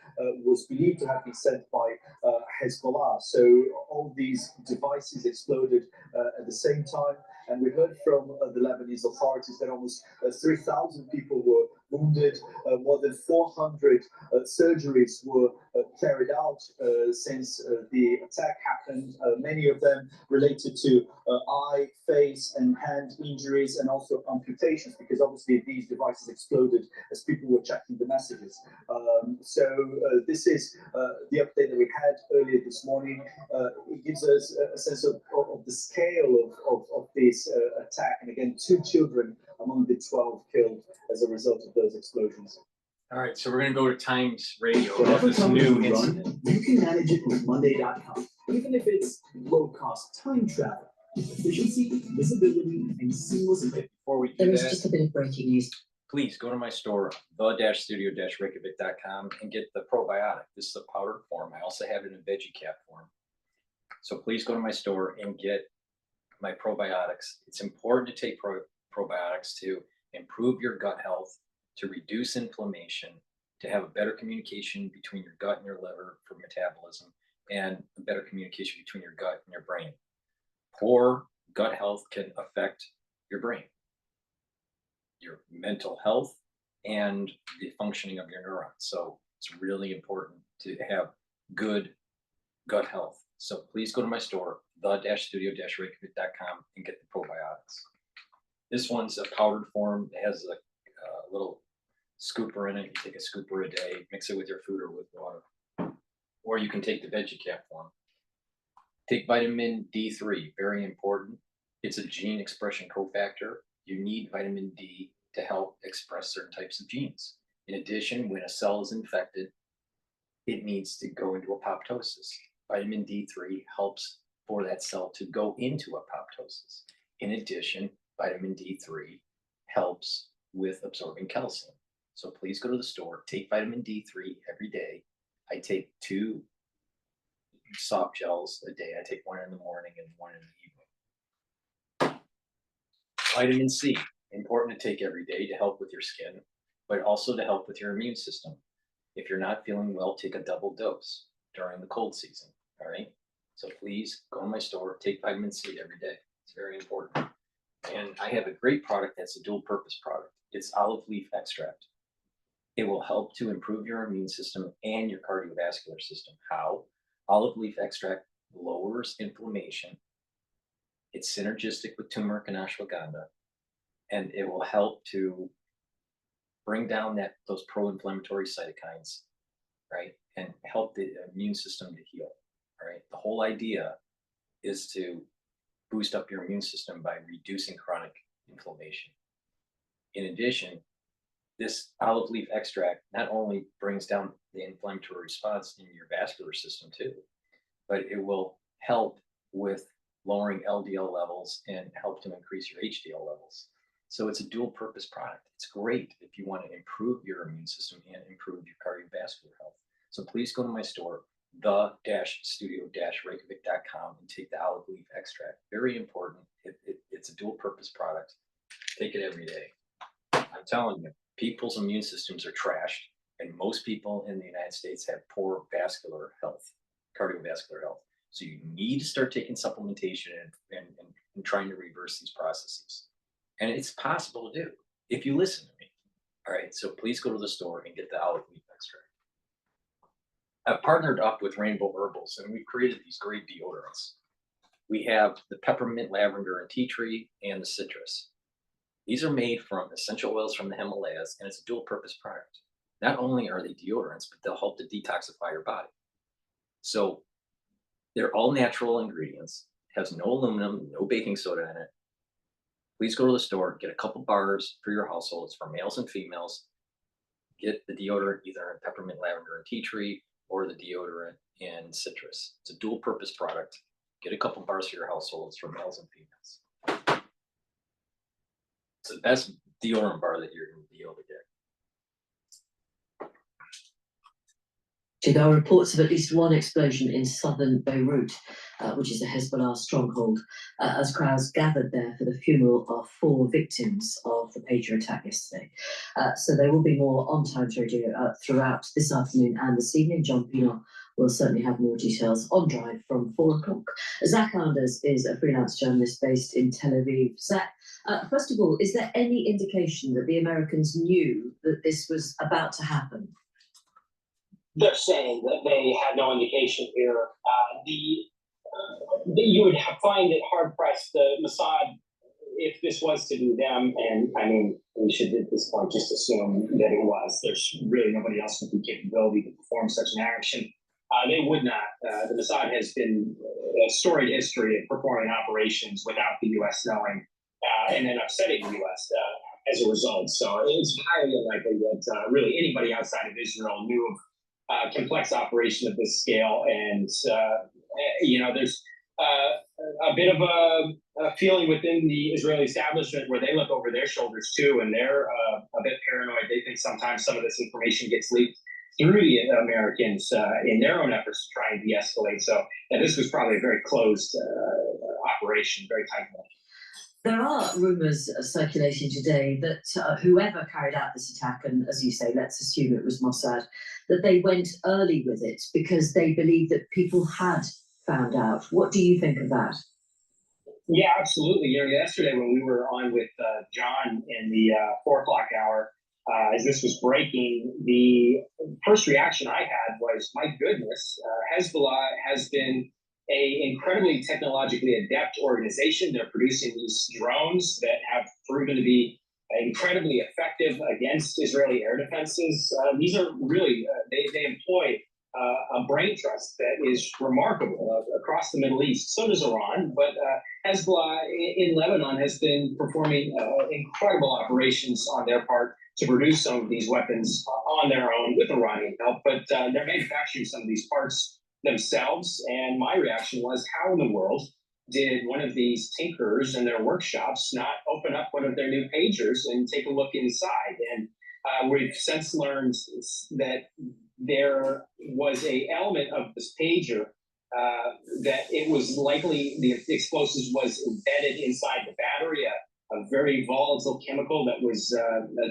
P: was believed to have been sent by Hezbollah. So all these devices exploded at the same time. And we heard from the Lebanese authorities that almost 3,000 people were wounded. More than 400 surgeries were carried out since the attack happened. Many of them related to eye, face, and hand injuries, and also amputations, because obviously these devices exploded as people were checking the messages. So this is the update that we had earlier this morning. It gives us a sense of the scale of this attack. And again, 2 children among the 12 killed as a result of those explosions.
A: All right, so we're going to go to Times Radio about
D: Whatever
A: this
D: company
A: new
D: you
A: incident.
D: run, you can manage it with Monday.com, even if it's low-cost time travel, efficiency, visibility, and seamless.
A: Before we do
I: There is
A: that,
I: just a bit of breaking news.
A: please go to my store, the-studio-reykjavik.com, and get the probiotic. This is a powdered form. I also have it in a veggie cap form. So please go to my store and get my probiotics. It's important to take probiotics to improve your gut health, to reduce inflammation, to have a better communication between your gut and your liver for metabolism, and a better communication between your gut and your brain. Poor gut health can affect your brain, your mental health, and the functioning of your neurons. So it's really important to have good gut health. So please go to my store, the-studio-reykjavik.com, and get the probiotics. This one's a powdered form. It has a little scooper in it. You take a scooper a day, mix it with your food or with water. Or you can take the veggie cap form. Take vitamin D3, very important. It's a gene expression cofactor. You need vitamin D to help express certain types of genes. In addition, when a cell is infected, it needs to go into apoptosis. Vitamin D3 helps for that cell to go into apoptosis. In addition, vitamin D3 helps with absorbing calcium. So please go to the store, take vitamin D3 every day. I take 2 soft gels a day. I take one in the morning and one in the evening. Vitamin C, important to take every day to help with your skin, but also to help with your immune system. If you're not feeling well, take a double dose during the cold season, all right? So please go to my store, take vitamin C every day. It's very important. And I have a great product that's a dual purpose product. It's olive leaf extract. It will help to improve your immune system and your cardiovascular system. How? Olive leaf extract lowers inflammation. It's synergistic with turmeric and ashwagandha, and it will help to bring down those pro-inflammatory cytokines, right? And help the immune system to heal, right? The whole idea is to boost up your immune system by reducing chronic inflammation. In addition, this olive leaf extract not only brings down the inflammatory response in your vascular system too, but it will help with lowering LDL levels and help to increase your HDL levels. So it's a dual purpose product. It's great if you want to improve your immune system and improve your cardiovascular health. So please go to my store, the-studio-reykjavik.com, and take the olive leaf extract. Very important. It's a dual purpose product. Take it every day. I'm telling you, people's immune systems are trashed, and most people in the United States have poor vascular health, cardiovascular health. So you need to start taking supplementation and trying to reverse these processes. And it's possible to do if you listen to me. All right, so please go to the store and get the olive leaf extract. I've partnered up with Rainbow Herbals, and we've created these great deodorants. We have the peppermint, lavender, and tea tree, and the citrus. These are made from essential oils from the Himalayas, and it's a dual purpose product. Not only are they deodorants, but they'll help to detoxify your body. So they're all natural ingredients, has no aluminum, no baking soda in it. Please go to the store, get a couple bars for your household. It's for males and females. Get the deodorant either in peppermint, lavender, and tea tree, or the deodorant in citrus. It's a dual purpose product. Get a couple bars for your household. It's for males and females. It's the best deodorant bar that you're going to be able to get.
Q: There are reports of at least one explosion in southern Beirut, which is a Hezbollah stronghold, as crowds gathered there for the funeral of 4 victims of the pager attack yesterday. So there will be more on-Times Radio throughout this afternoon and this evening. John Pinot will certainly have more details on Drive from 4 o'clock. Zach Anders is a freelance journalist based in Tel Aviv. Zach, first of all, is there any indication that the Americans knew that this was about to happen?
R: They're saying that they had no indication here. You would find it hard-pressed, the Mossad, if this was to do them, and I mean, we should at this point just assume that it was. There's really nobody else with the capability to perform such an action. They would not. The Mossad has been a storied history of performing operations without the U.S. knowing, and then upsetting the U.S. As a result. So it's highly unlikely that really anybody outside of Israel knew of complex operation of this scale, and you know, there's a bit of a feeling within the Israeli establishment where they look over their shoulders too, and they're a bit paranoid. They think sometimes some of this information gets leaked through the Americans in their own efforts to try and de-escalate. So this was probably a very closed operation, very tight-knit.
Q: There are rumours circulating today that whoever carried out this attack, and as you say, let's assume it was Mossad, that they went early with it because they believed that people had found out. What do you think of that?
R: Yeah, absolutely. You know, yesterday when we were on with John in the 4 o'clock hour, as this was breaking, the first reaction I had was, my goodness, Hezbollah has been an incredibly technologically adept organization. They're producing these drones that have proven to be incredibly effective against Israeli air defenses. These are really, they employ a brain trust that is remarkable across the Middle East. So does Iran, but Hezbollah in Lebanon has been performing incredible operations on their part to produce some of these weapons on their own with Iranian help, but they're manufacturing some of these parts themselves. And my reaction was, how in the world did one of these tinkerers in their workshops not open up one of their new pagers and take a look inside? And we've since learned that there was a element of this pager that it was likely the explosives was embedded inside the battery, a very volatile chemical that was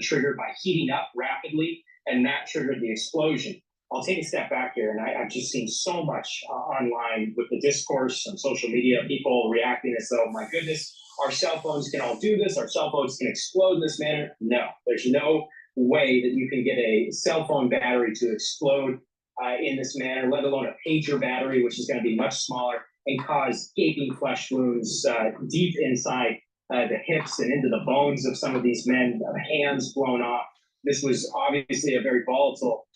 R: triggered by heating up rapidly, and that triggered the explosion. I'll take a step back here, and I've just seen so much online with the discourse on social media, people reacting as though, my goodness, our cell phones can all do this, our cell phones can explode in this manner. No, there's no way that you can get a cell phone battery to explode in this manner, let alone a pager battery, which is going to be much smaller and cause gaping flesh wounds deep inside the hips and into the bones of some of these men, hands blown off. This was obviously a very volatile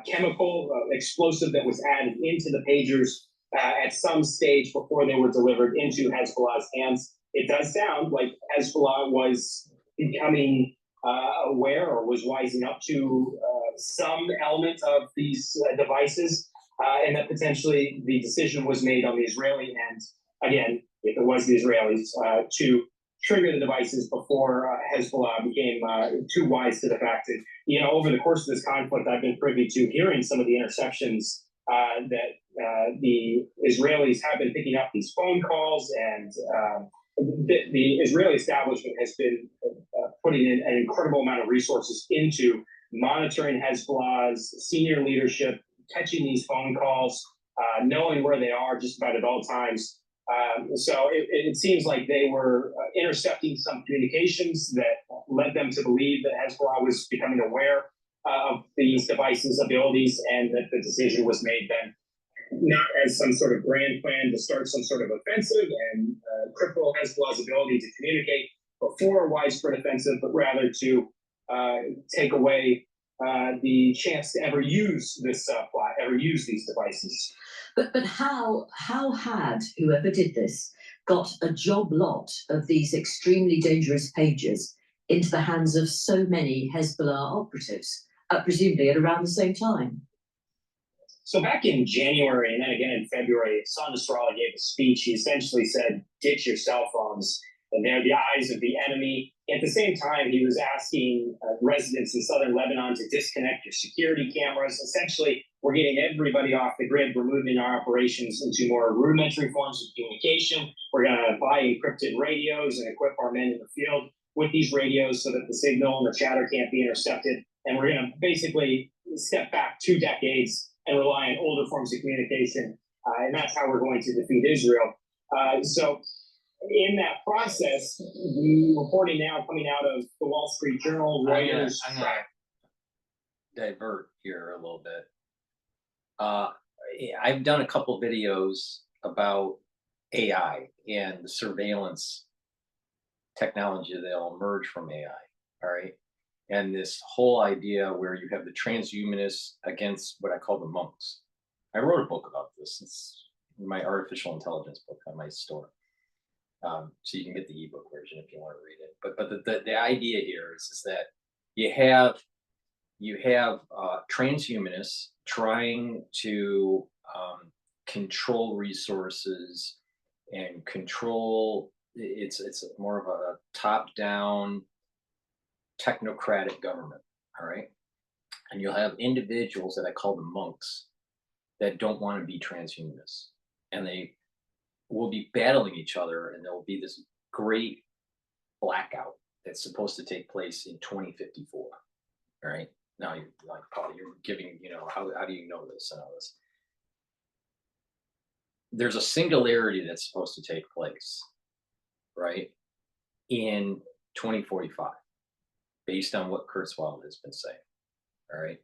R: chemical explosive that was added into the pagers at some stage before they were delivered into Hezbollah's hands. It does sound like Hezbollah was becoming aware or was wising up to some element of these devices, and that potentially the decision was made on the Israeli end, again, if it was the Israelis, to trigger the devices before Hezbollah became too wise to the fact that, you know, over the course of this conflict, I've been privy to hearing some of the interceptions that the Israelis have been picking up these phone calls, and the Israeli establishment has been putting in an incredible amount of resources into monitoring Hezbollah's senior leadership, catching these phone calls, knowing where they are just about at all times. So it seems like they were intercepting some communications that led them to believe that Hezbollah was becoming aware of these devices' abilities, and that the decision was made then not as some sort of grand plan to start some sort of offensive and cripple Hezbollah's ability to communicate before a widespread offensive, but rather to take away the chance to ever use this plot, ever use these devices.
Q: But how had whoever did this got a job lot of these extremely dangerous pages into the hands of so many Hezbollah operatives, presumably at around the same time?
R: So back in January and then again in February, Hassan Nasrallah gave a speech. He essentially said, ditch your cell phones, and they're the eyes of the enemy. At the same time, he was asking residents in southern Lebanon to disconnect your security cameras. Essentially, we're getting everybody off the grid. We're moving our operations into more rudimentary forms of communication. We're going to buy encrypted radios and equip our men in the field with these radios so that the signal and the chatter can't be intercepted. And we're going to basically step back 2 decades and rely on older forms of communication. And that's how we're going to defeat Israel. So in that process, the reporting now coming out of the Wall Street Journal, Reuters.
A: I'm gonna divert here a little bit. I've done a couple videos about AI and the surveillance technology that'll emerge from AI. All right. And this whole idea where you have the transhumanists against what I call the monks. I wrote a book about this. It's my artificial intelligence book on my store. So you can get the ebook version if you want to read it. But the idea here is that you have transhumanists trying to control resources and control it's more of a top-down technocratic government, all right? And you'll have individuals that I call the monks that don't want to be transhumanists, and they will be battling each other, and there will be this great blackout that's supposed to take place in 2054. All right. Now you're like, Paul, you're giving, how do you know this and all this? There's a singularity that's supposed to take place, right, in 2045, based on what Kurzweil has been saying. All right.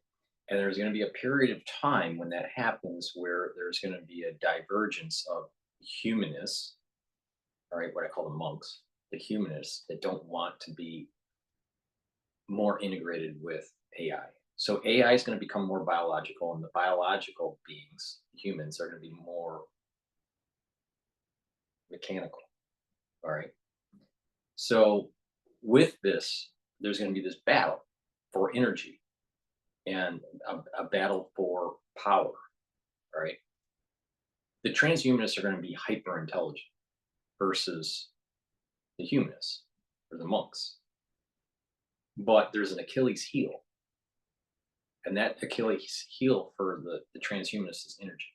A: And there's going to be a period of time when that happens where there's going to be a divergence of humanists, all right, what I call the monks, the humanists that don't want to be more integrated with AI. So AI is going to become more biological, and the biological beings, humans, are going to be more mechanical. All right. So with this, there's going to be this battle for energy and a battle for power. All right. The transhumanists are going to be hyper intelligent versus the humanists or the monks. But there's an Achilles heel. And that Achilles heel for the transhumanists is energy.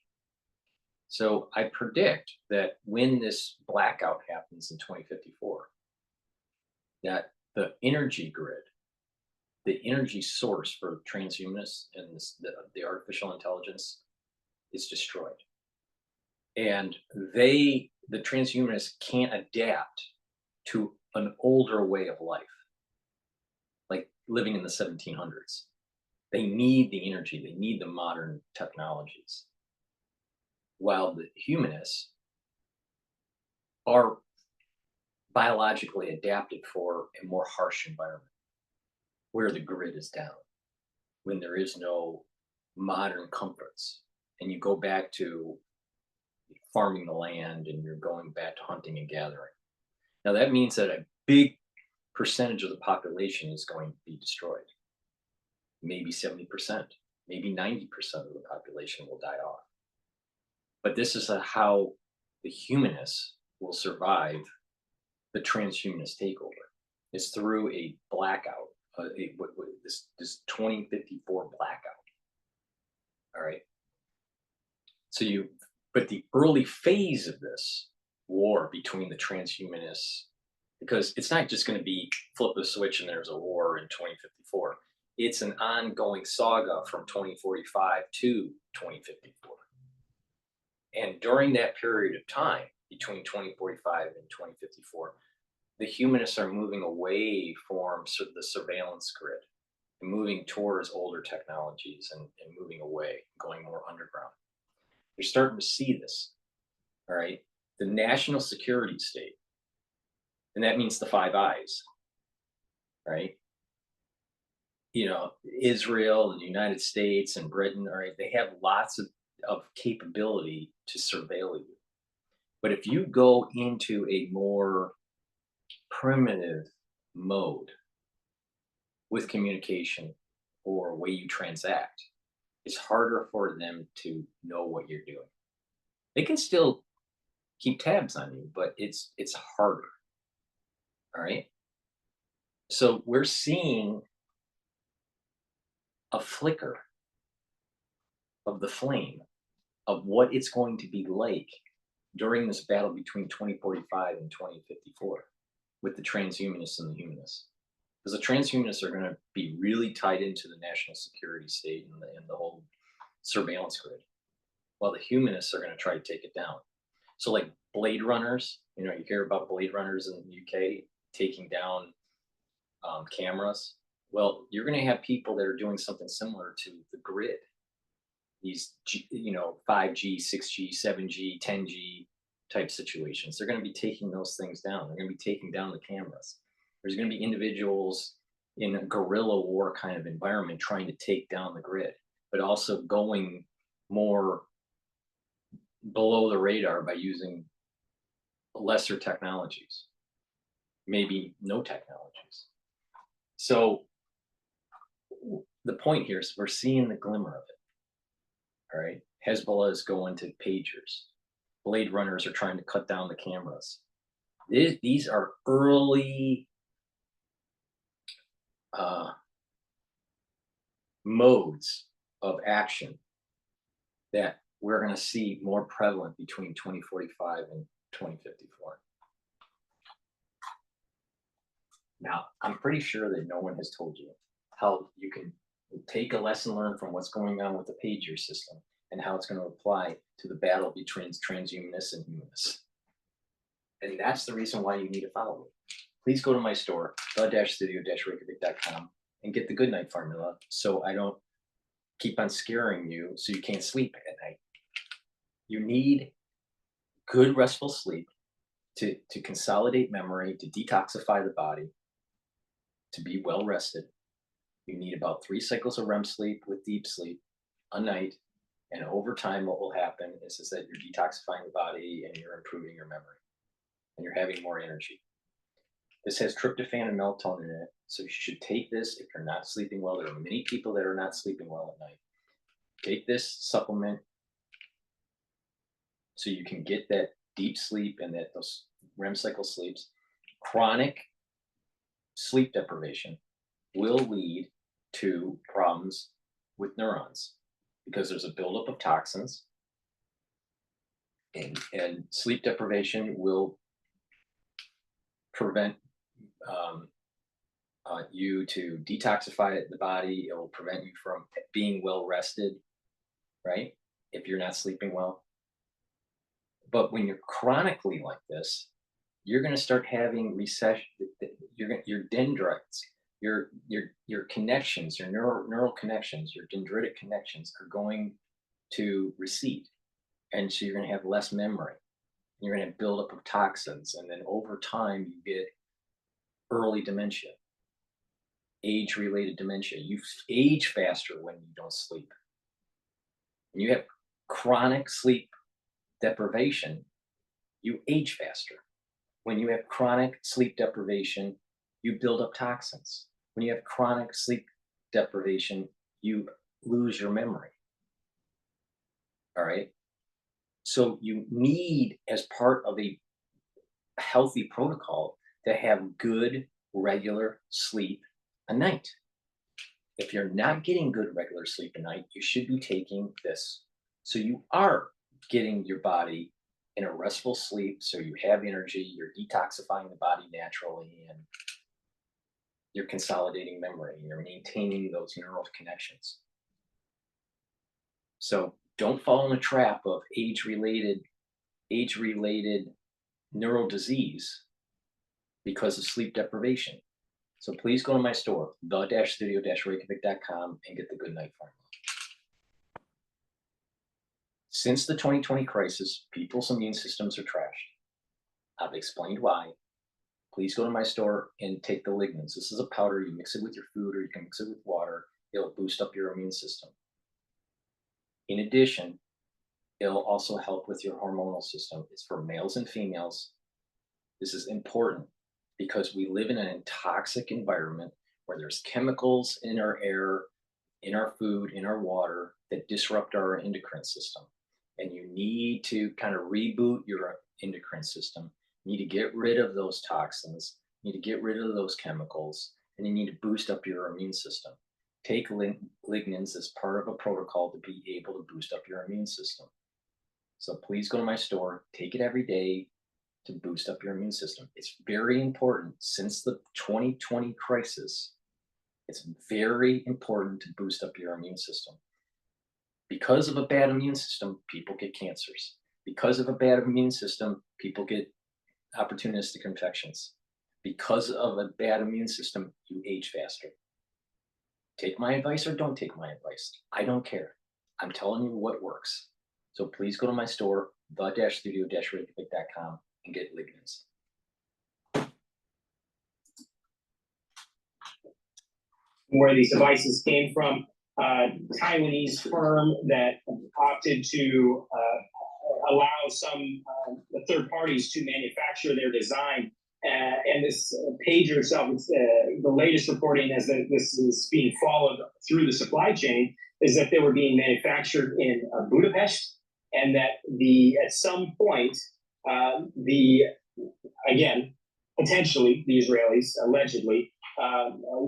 A: So I predict that when this blackout happens in 2054, that the energy grid, the energy source for transhumanists and the artificial intelligence is destroyed. And the transhumanists can't adapt to an older way of life, like living in the 1700s. They need the energy, they need the modern technologies. While the humanists are biologically adapted for a more harsh environment where the grid is down, when there is no modern comforts, and you go back to farming the land and you're going back to hunting and gathering. Now that means that a big percentage of the population is going to be destroyed. Maybe 70%, maybe 90% of the population will die off. But this is how the humanists will survive the transhumanist takeover. It's through a blackout, this 2054 blackout. All right. So but the early phase of this war between the transhumanists, because it's not just going to be flip the switch and there's a war in 2054. It's an ongoing saga from 2045 to 2054. And during that period of time, between 2045 and 2054, the humanists are moving away from the surveillance grid and moving towards older technologies and moving away, going more underground. You're starting to see this, all right? The national security state, and that means the Five Eyes, right? Israel and the United States and Britain, all right, they have lots of capability to surveil you. But if you go into a more primitive mode with communication or way you transact, it's harder for them to know what you're doing. They can still keep tabs on you, but it's harder. All right. So we're seeing a flicker of the flame of what it's going to be like during this battle between 2045 and 2054 with the transhumanists and the humanists. Because the transhumanists are going to be really tied into the national security state and the whole surveillance grid, while the humanists are going to try to take it down. So like Blade Runners, you hear about Blade Runners in the UK taking down cameras. Well, you're going to have people that are doing something similar to the grid. These, 5G, 6G, 7G, 10G type situations. They're going to be taking those things down. They're going to be taking down the cameras. There's going to be individuals in a guerrilla war kind of environment trying to take down the grid, but also going more below the radar by using lesser technologies, maybe no technologies. So the point here is we're seeing the glimmer of it. All right. Hezbollah is going to pagers. Blade Runners are trying to cut down the cameras. These are early modes of action that we're going to see more prevalent between 2045 and 2054. Now, I'm pretty sure that no one has told you how you can take a lesson learned from what's going on with the pager system and how it's going to apply to the battle between transhumanists and humanists. And that's the reason why you need to follow me. Please go to my store, the-studio-reykjavik.com, and get the good night formula so I don't keep on scaring you so you can't sleep at night. You need good restful sleep to consolidate memory, to detoxify the body, to be well rested. You need about 3 cycles of REM sleep with deep sleep a night. And over time, what will happen is that you're detoxifying the body and you're improving your memory and you're having more energy. This has tryptophan and melatonin in it. So you should take this if you're not sleeping well. There are many people that are not sleeping well at night. Take this supplement so you can get that deep sleep and those REM cycle sleeps. Chronic sleep deprivation will lead to problems with neurons because there's a buildup of toxins, and sleep deprivation will prevent you to detoxify the body. It will prevent you from being well rested, right? If you're not sleeping well. But when you're chronically like this, you're going to start having recession. Your dendrites, your connections, your neural connections, your dendritic connections are going to recede, and so you're going to have less memory. You're going to build up of toxins, and then over time you get early dementia, age-related dementia. You age faster when you don't sleep. When you have chronic sleep deprivation, you age faster. When you have chronic sleep deprivation, you build up toxins. When you have chronic sleep deprivation, you lose your memory. All right? So you need, as part of a healthy protocol, to have good, regular sleep a night. If you're not getting good, regular sleep a night, you should be taking this. So you are getting your body in a restful sleep, so you have energy, you're detoxifying the body naturally, and you're consolidating memory, and you're maintaining those neural connections. So don't fall in the trap of age-related neural disease because of sleep deprivation. So please go to my store, the-studio-reykjavik.com, and get the good night formula. Since the 2020 crisis, people's immune systems are trashed. I've explained why. Please go to my store and take the lignans. This is a powder. You mix it with your food, or you can mix it with water. It'll boost up your immune system. In addition, it'll also help with your hormonal system. It's for males and females. This is important because we live in an toxic environment where there's chemicals in our air, in our food, in our water that disrupt our endocrine system. And you need to kind of reboot your endocrine system. You need to get rid of those toxins. You need to get rid of those chemicals, and you need to boost up your immune system. Take lignans as part of a protocol to be able to boost up your immune system. So please go to my store, take it every day to boost up your immune system. It's very important. Since the 2020 crisis, it's very important to boost up your immune system. Because of a bad immune system, people get cancers. Because of a bad immune system, people get opportunistic infections. Because of a bad immune system, you age faster. Take my advice or don't take my advice. I don't care. I'm telling you what works. So please go to my store, the-studio-reykjavik.com, and get lignans.
R: Where these devices came from, Taiwanese firm that opted to allow some third parties to manufacture their design. And this pager itself, the latest reporting as that this is being followed through the supply chain, is that they were being manufactured in Budapest, and that at some point the again, potentially the Israelis, allegedly,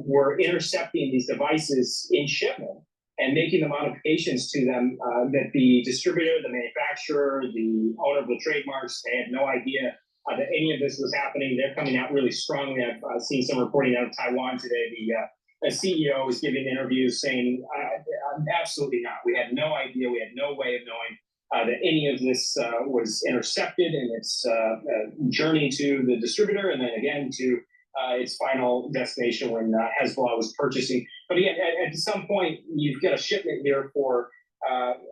R: were intercepting these devices in shipment and making the modifications to them that the distributor, the manufacturer, the owner of the trademarks, they had no idea that any of this was happening. They're coming out really strongly. I've seen some reporting out of Taiwan today. The CEO is giving interviews saying, absolutely not. We had no idea. We had no way of knowing that any of this was intercepted in its journey to the distributor and then again to its final destination when Hezbollah was purchasing. But again, at some point, you've got a shipment here for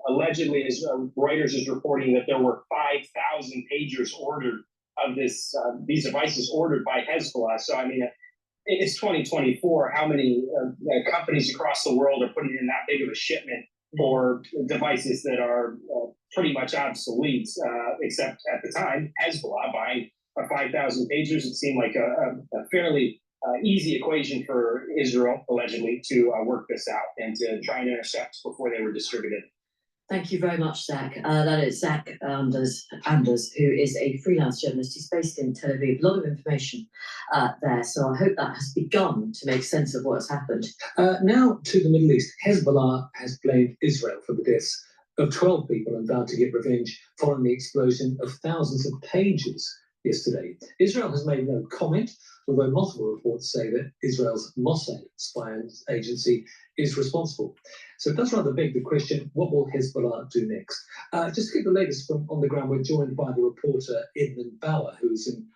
R: allegedly, as Reuters is reporting, that there were 5,000 pagers ordered of these devices ordered by Hezbollah. So, I mean, it's 2024. How many companies across the world are putting in that big of a shipment for devices that are pretty much obsolete, except at the time, Hezbollah buying 5,000 pagers? It seemed like a fairly easy equation for Israel, allegedly, to work this out and to try and intercept before they were distributed.
Q: Thank you very much, Zach. That is Zach Anders, who is a freelance journalist. He's based in Tel Aviv. A lot of information there, so I hope that has begun to make sense of what's happened.
B: Now to the Middle East. Hezbollah has blamed Israel for the deaths of 12 people and vowed to get revenge following the explosion of thousands of pages yesterday. Israel has made no comment, although multiple reports say that Israel's Mossad spy agency is responsible. So it does rather beg the question, what will Hezbollah do next? Just to get the latest from on the ground, we're joined by the reporter Edmund Bauer, who's in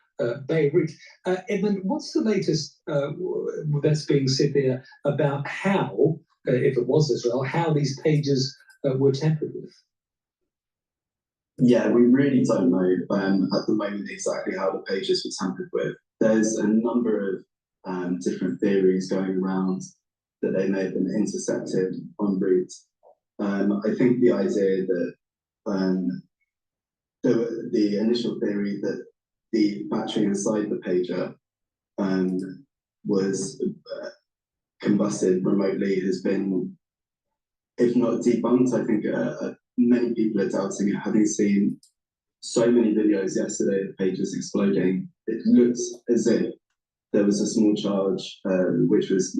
B: Beirut. Edmund, what's the latest that's being said there about how, if it was Israel, how these pages were tampered with?
S: Yeah, we really don't know at the moment exactly how the pages were tampered with. There's a number of different theories going around that they may have been intercepted en route. I think the idea that the initial theory that the battery inside the pager was combusted remotely has been, if not debunked, I think many people are doubting it. Having seen so many videos yesterday of pages exploding, it looked as if there was a small charge which was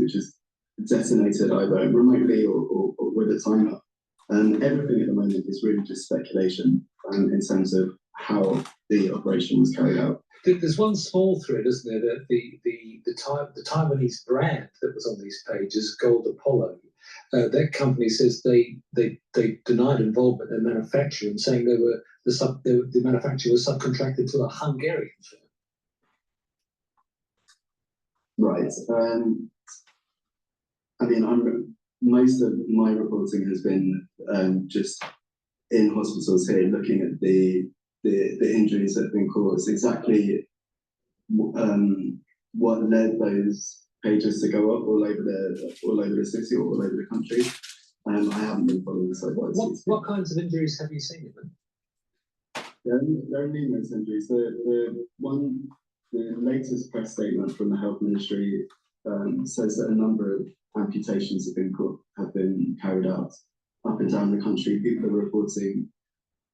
S: detonated either remotely or with a timer. Everything at the moment is really just speculation in terms of how the operation was carried out.
B: There's one small thread, isn't there, that the Taiwanese brand that was on these pages, Gold Apollo, that company says they denied involvement in manufacturing, saying the manufacturer was subcontracted to a Hungarian firm.
S: Right. I mean, most of my reporting has been just in hospitals here, looking at the injuries that have been caused. Exactly what led those pages to go up all over the city or all over the country. I haven't been following this.
B: What kinds of injuries have you seen?
S: There are numerous injuries. The latest press statement from the health ministry says that a number of amputations have been carried out up and down the country. People are reporting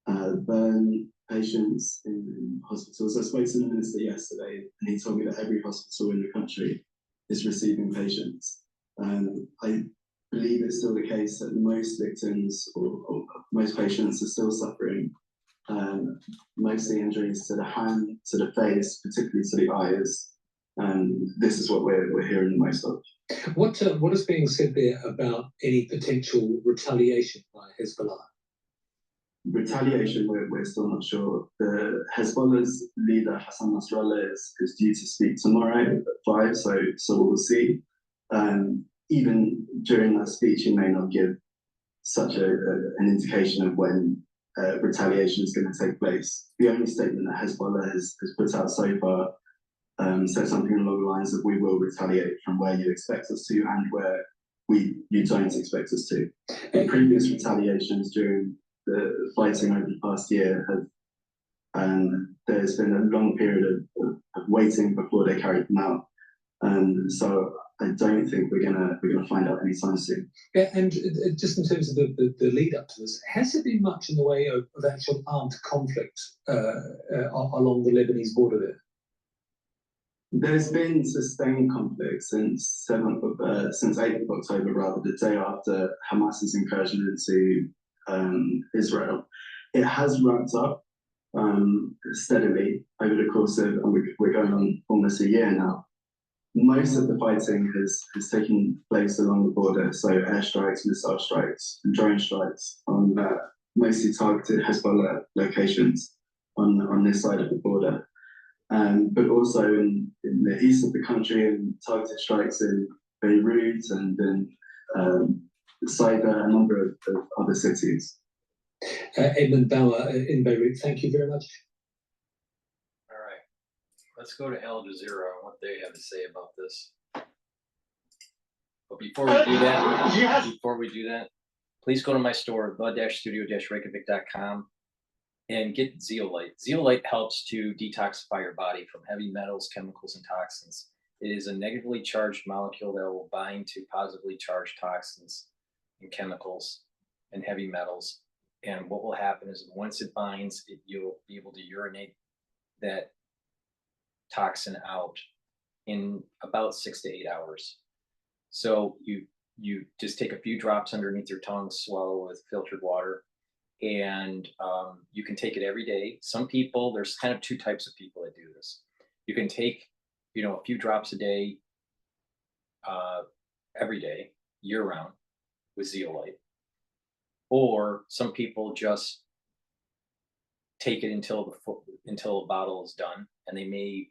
S: burn patients in hospitals. I spoke to the minister yesterday, and he told me that every hospital in the country is receiving patients. I believe it's still the case that most victims or most patients are still suffering mostly injuries to the hand, to the face, particularly to the eyes. And this is what we're hearing the most of.
B: What is being said there about any potential retaliation by Hezbollah?
S: Retaliation, we're still not sure. The Hezbollah's leader, Hassan Nasrallah, is due to speak tomorrow at 5, so we'll see. Even during that speech, he may not give such an indication of when retaliation is going to take place. The only statement that Hezbollah has put out so far says something along the lines of, we will retaliate from where you expect us to and where you don't expect us to. The previous retaliations during the fighting over the past year there's been a long period of waiting before they carried them out. So I don't think we're gonna find out anytime soon.
B: Yeah, and just in terms of the lead up to this, has there been much in the way of actual armed conflict along the Lebanese border there?
S: There's been sustained conflict since 8th of October, rather, the day after Hamas's incursion into Israel. It has ramped up steadily over the course of, and we're going on almost a year now. Most of the fighting has taken place along the border, so airstrikes, missile strikes, and drone strikes on mostly targeted Hezbollah locations on this side of the border. But also in the east of the country, and targeted strikes in Beirut and in Saida, a number of other cities.
B: Edmund Bauer in Beirut, thank you very much.
A: All right, let's go to Al Jazeera and what they have to say about this. But before we do that, please go to my store, the-studio-reykjavik.com, and get zeolite. Zeolite helps to detoxify your body from heavy metals, chemicals, and toxins. It is a negatively charged molecule that will bind to positively charged toxins and chemicals and heavy metals. And what will happen is once it binds, you'll be able to urinate that toxin out in about 6 to 8 hours. So you just take a few drops underneath your tongue, swallow with filtered water, and you can take it every day. Some people, there's kind of two types of people that do this. You can take, a few drops a day, every day, year round, with zeolite. Or some people just take it until a bottle is done, and they may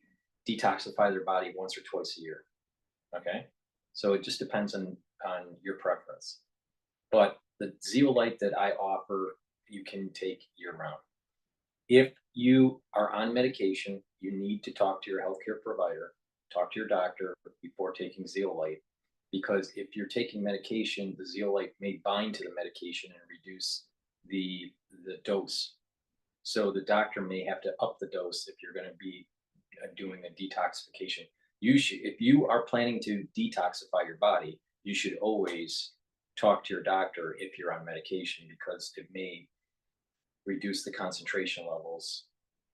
A: detoxify their body once or twice a year. Okay, so it just depends on your preference. But the zeolite that I offer, you can take year round. If you are on medication, you need to talk to your healthcare provider, talk to your doctor before taking zeolite, because if you're taking medication, the zeolite may bind to the medication and reduce the dose. So the doctor may have to up the dose if you're going to be doing a detoxification. If you are planning to detoxify your body, you should always talk to your doctor if you're on medication, because it may reduce the concentration levels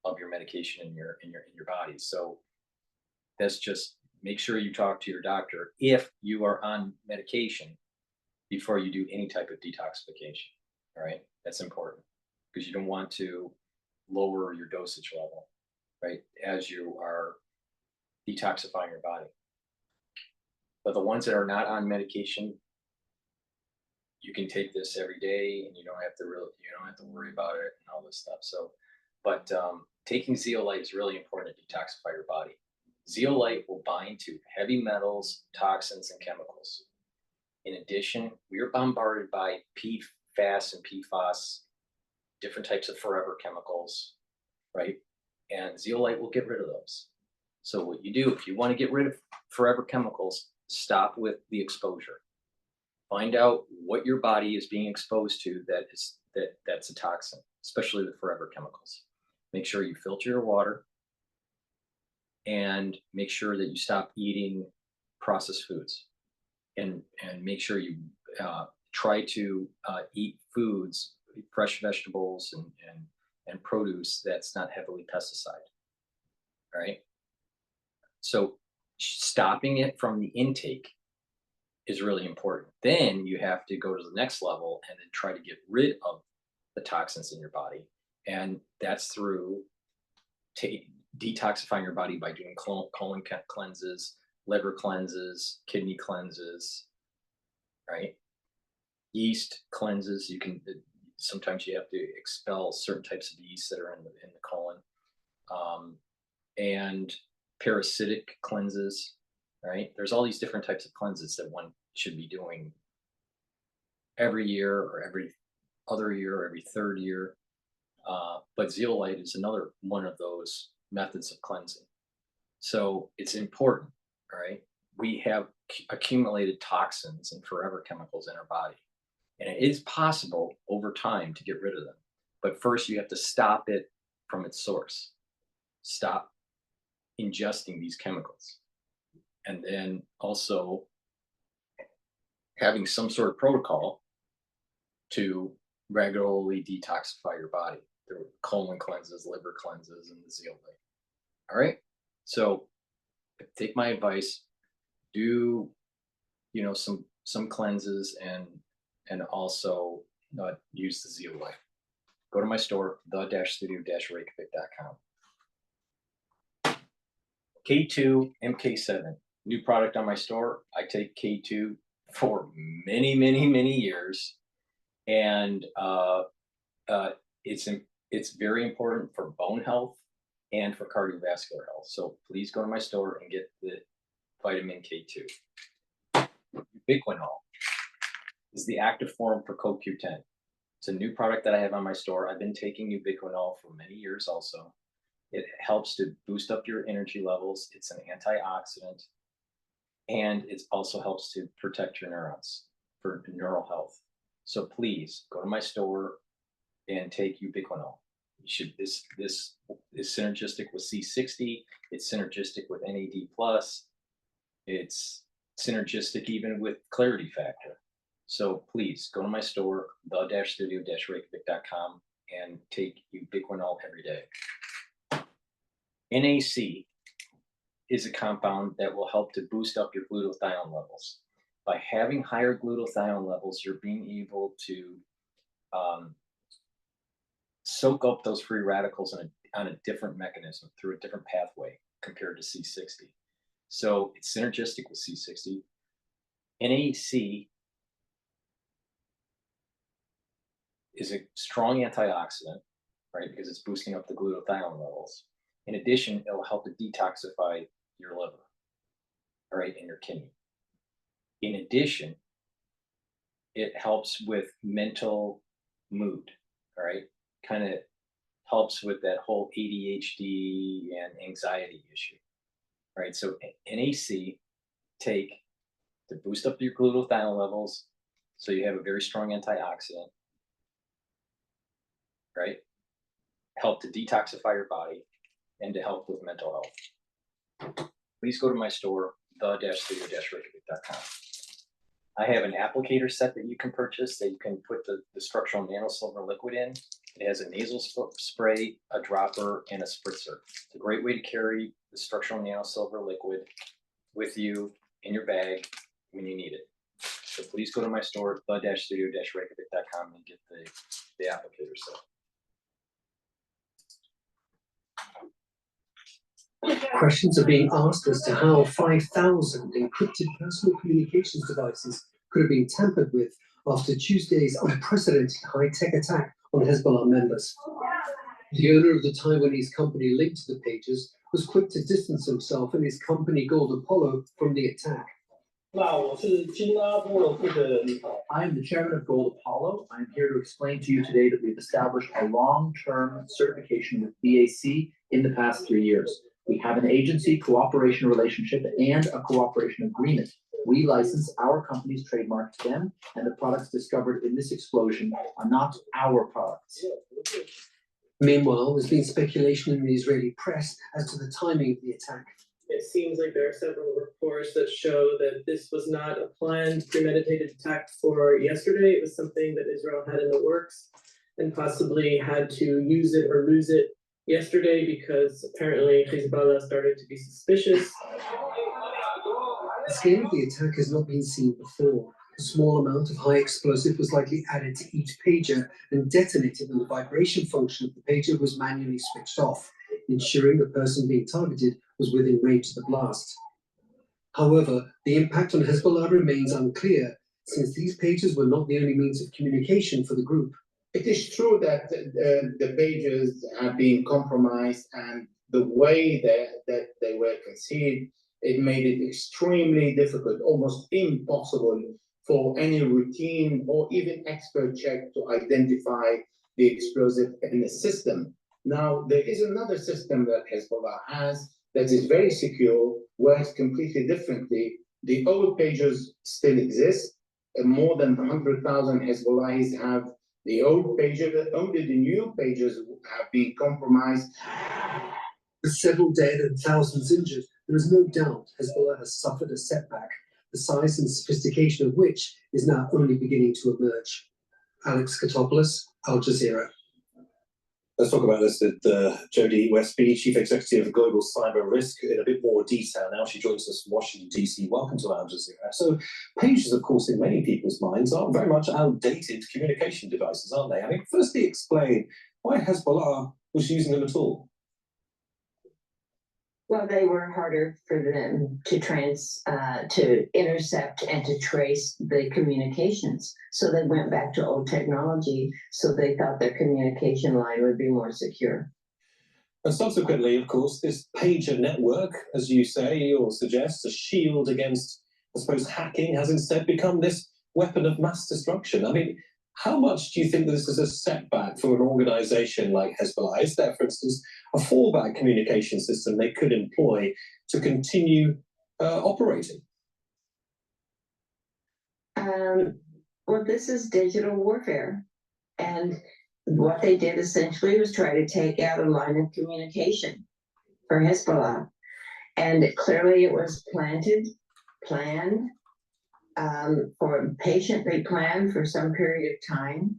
A: of your medication in your body. So that's just, make sure you talk to your doctor if you are on medication before you do any type of detoxification. All right, that's important, because you don't want to lower your dosage level, right, as you are detoxifying your body. But the ones that are not on medication, you can take this every day, and you don't have to worry about it and all this stuff. So, but taking zeolite is really important to detoxify your body. Zeolite will bind to heavy metals, toxins, and chemicals. In addition, we are bombarded by PFAS and PFOS, different types of forever chemicals, right? And zeolite will get rid of those. So what you do, if you want to get rid of forever chemicals, stop with the exposure. Find out what your body is being exposed to that's a toxin, especially the forever chemicals. Make sure you filter your water, and make sure that you stop eating processed foods, and make sure you try to eat foods, fresh vegetables and produce that's not heavily pesticide. All right. So stopping it from the intake is really important. Then you have to go to the next level and then try to get rid of the toxins in your body. And that's through detoxifying your body by doing colon cleanses, liver cleanses, kidney cleanses, right? Yeast cleanses. Sometimes you have to expel certain types of yeast that are in the colon, and parasitic cleanses, right? There's all these different types of cleanses that one should be doing every year, or every other year, or every third year. But zeolite is another one of those methods of cleansing. So it's important, all right? We have accumulated toxins and forever chemicals in our body. And it is possible over time to get rid of them. But first you have to stop it from its source. Stop ingesting these chemicals. And then also having some sort of protocol to regularly detoxify your body through colon cleanses, liver cleanses, and the zeolite. All right. So take my advice, do, you know, some cleanses and also use the zeolite. Go to my store, the-studio-reykjavik.com. K2 MK7, new product on my store. I take K2 for many, many, many years, and it's very important for bone health and for cardiovascular health. So please go to my store and get the vitamin K2. Ubiquinol is the active form for CoQ10. It's a new product that I have on my store. I've been taking Ubiquinol for many years also. It helps to boost up your energy levels. It's an antioxidant, and it also helps to protect your neurons for neural health. So please go to my store and take Ubiquinol. You should, this is synergistic with C60. It's synergistic with NAD+. It's synergistic even with Clarity Factor. So please go to my store, the-studio-reykjavik.com, and take Ubiquinol every day. NAC is a compound that will help to boost up your glutathione levels. By having higher glutathione levels, you're being able to soak up those free radicals on a different mechanism, through a different pathway compared to C60. So it's synergistic with C60. NAC is a strong antioxidant, right? Because it's boosting up the glutathione levels. In addition, it'll help to detoxify your liver, all right, and your kidney. In addition, it helps with mental mood, all right? Kind of helps with that whole ADHD and anxiety issue, right? So NAC take to boost up your glutathione levels, so you have a very strong antioxidant, right? Help to detoxify your body and to help with mental health. Please go to my store, the-studio-reykjavik.com. I have an applicator set that you can purchase that you can put the structural nanosilver liquid in. It has a nasal spray, a dropper, and a spritzer. It's a great way to carry the structural nanosilver liquid with you in your bag when you need it. So please go to my store, the-studio-reykjavik.com, and get the applicator set.
D: Questions are being asked as to how 5,000 encrypted personal communications devices could have been tampered with after Tuesday's unprecedented high-tech attack on Hezbollah members. The owner of the Taiwanese company linked to the pages was quick to distance himself and his company Gold Apollo from the attack.
T: I am the chairman of Gold Apollo. I'm here to explain to you today that we've established a long-term certification with BAC in the past 3 years. We have an agency cooperation relationship and a cooperation agreement. We license our company's trademark to them, and the products discovered in this explosion are not our products.
D: Meanwhile, there's been speculation in the Israeli press as to the timing of the attack.
U: It seems like there are several reports that show that this was not a planned, premeditated attack for yesterday. It was something that Israel had in the works and possibly had to use it or lose it yesterday because apparently Hezbollah started to be suspicious.
D: The scale of the attack has not been seen before. A small amount of high explosive was likely added to each pager and detonated when the vibration function of the pager was manually switched off, ensuring the person being targeted was within range of the blast. However, the impact on Hezbollah remains unclear, since these pages were not the only means of communication for the group.
H: It is true that the pages have been compromised, and the way that they were conceived, it made it extremely difficult, almost impossible for any routine or even expert check to identify the explosive in the system. Now, there is another system that Hezbollah has that is very secure, works completely differently. The old pages still exist, and more than 100,000 Hezbollahis have the old pager. Only the new pages have been compromised.
D: With several dead and thousands injured, there is no doubt Hezbollah has suffered a setback, the size and sophistication of which is now only beginning to emerge. Alex Katopoulos, Al Jazeera.
B: Let's talk about this with Jodie Westby, Chief Executive of Global Cyber Risk, in a bit more detail now. She joins us from Washington, D.C. Welcome to Al Jazeera. So, pages, of course, in many people's minds are very much outdated communication devices, aren't they? I mean, firstly, explain why Hezbollah was using them at all.
E: Well, they were harder for them to intercept and to trace the communications. So they went back to old technology. So they thought their communication line would be more secure.
B: And subsequently, of course, this pager network, as you say or suggest, a shield against, I suppose, hacking, has instead become this weapon of mass destruction. I mean, how much do you think this is a setback for an organization like Hezbollah? Is there, for instance, a fallback communication system they could employ to continue operating?
E: Well, this is digital warfare. And what they did essentially was try to take out a line of communication for Hezbollah. And clearly it was planned, patiently planned for some period of time.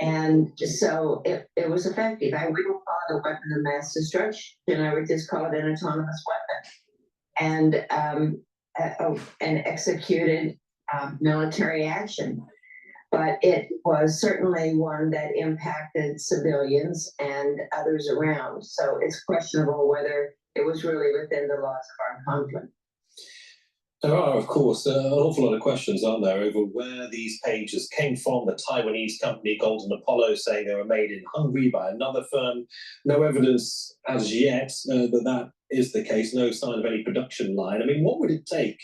E: And so it was effective. I wouldn't call it a weapon of mass destruction. I would just call it an autonomous weapon. And executed military action. But it was certainly one that impacted civilians and others around. So it's questionable whether it was really within the laws of armed conflict.
B: There are, of course, an awful lot of questions, aren't there, over where these pages came from. The Taiwanese company Golden Apollo saying they were made in Hungary by another firm. No evidence as yet that is the case. No sign of any production line. I mean, what would it take,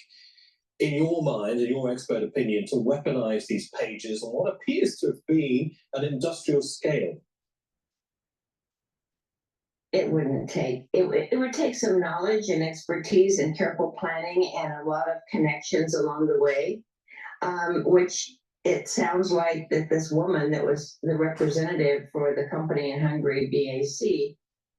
B: in your mind, in your expert opinion, to weaponize these pages on what appears to have been an industrial scale?
E: It wouldn't take, it would take some knowledge and expertise and careful planning and a lot of connections along the way, which it sounds like that this woman that was the representative for the company in Hungary, BAC,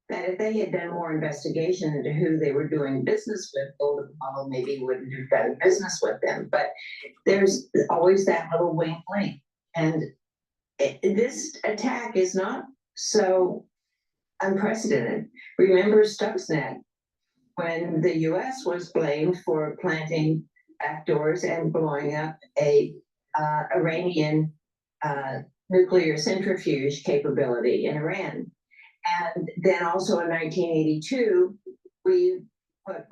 E: that if they had done more investigation into who they were doing business with, Golden Apollo maybe wouldn't do better business with them. But there's always that little wink link. And this attack is not so unprecedented. Remember Stuxnet, when the US was blamed for planting backdoors and blowing up a Iranian nuclear centrifuge capability in Iran. And then also in 1982, we put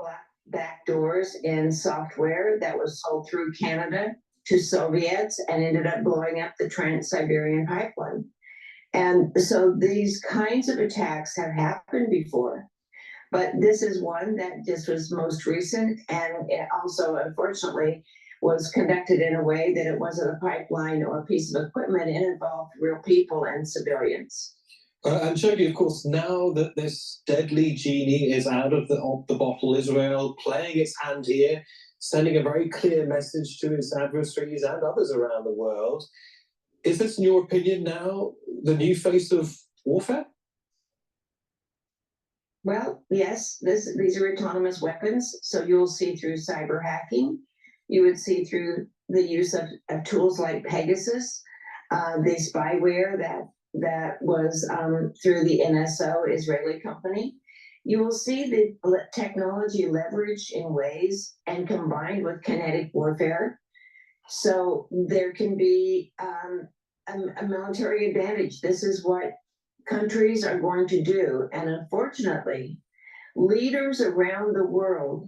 E: backdoors in software that was sold through Canada to Soviets and ended up blowing up the Trans-Siberian pipeline. And so these kinds of attacks have happened before, but this is one that just was most recent, and it also, unfortunately, was conducted in a way that it wasn't a pipeline or a piece of equipment. It involved real people and civilians.
B: And Jodie, of course, now that this deadly genie is out of the bottle, Israel playing its hand here, sending a very clear message to its adversaries and others around the world. Is this, in your opinion, now the new face of warfare?
E: Well, yes, these are autonomous weapons. So you'll see through cyber hacking. You would see through the use of tools like Pegasus, the spyware that was through the NSO Israeli company. You will see the technology leveraged in ways and combined with kinetic warfare. So there can be a military advantage. This is what countries are going to do. And unfortunately, leaders around the world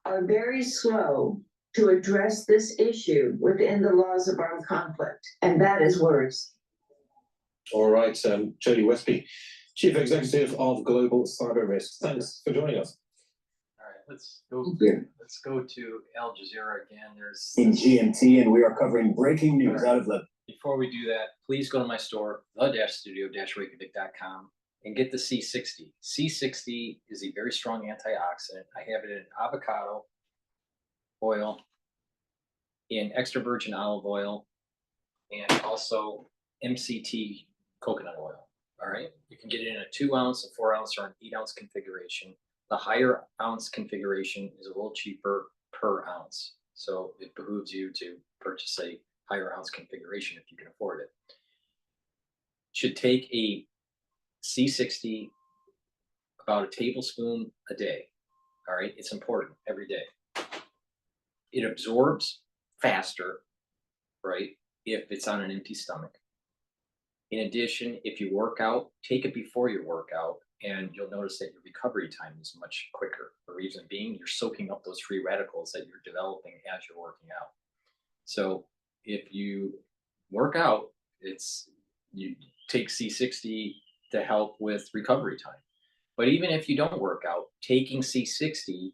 E: are very slow to address this issue within the laws of armed conflict. And that is worse.
B: All right, Jodie Westby, Chief Executive of Global Cyber Risk. Thanks for joining us.
A: All right, let's go to Al Jazeera again. There's
V: in GMT, and we are covering breaking news out of Lebanon.
A: Before we do that, please go to my store, the-studio-reykjavik.com, and get the C60. C60 is a very strong antioxidant. I have it in avocado oil, in extra virgin olive oil, and also MCT coconut oil. All right, you can get it in a 2 ounce, a 4 ounce, or an 8 ounce configuration. The higher ounce configuration is a little cheaper per ounce. So it behooves you to purchase a higher ounce configuration if you can afford it. Should take a C60 about a tablespoon a day. All right, it's important every day. It absorbs faster, right, if it's on an empty stomach. In addition, if you work out, take it before your workout, and you'll notice that your recovery time is much quicker. The reason being, you're soaking up those free radicals that you're developing as you're working out. So if you work out, you take C60 to help with recovery time. But even if you don't work out, taking C60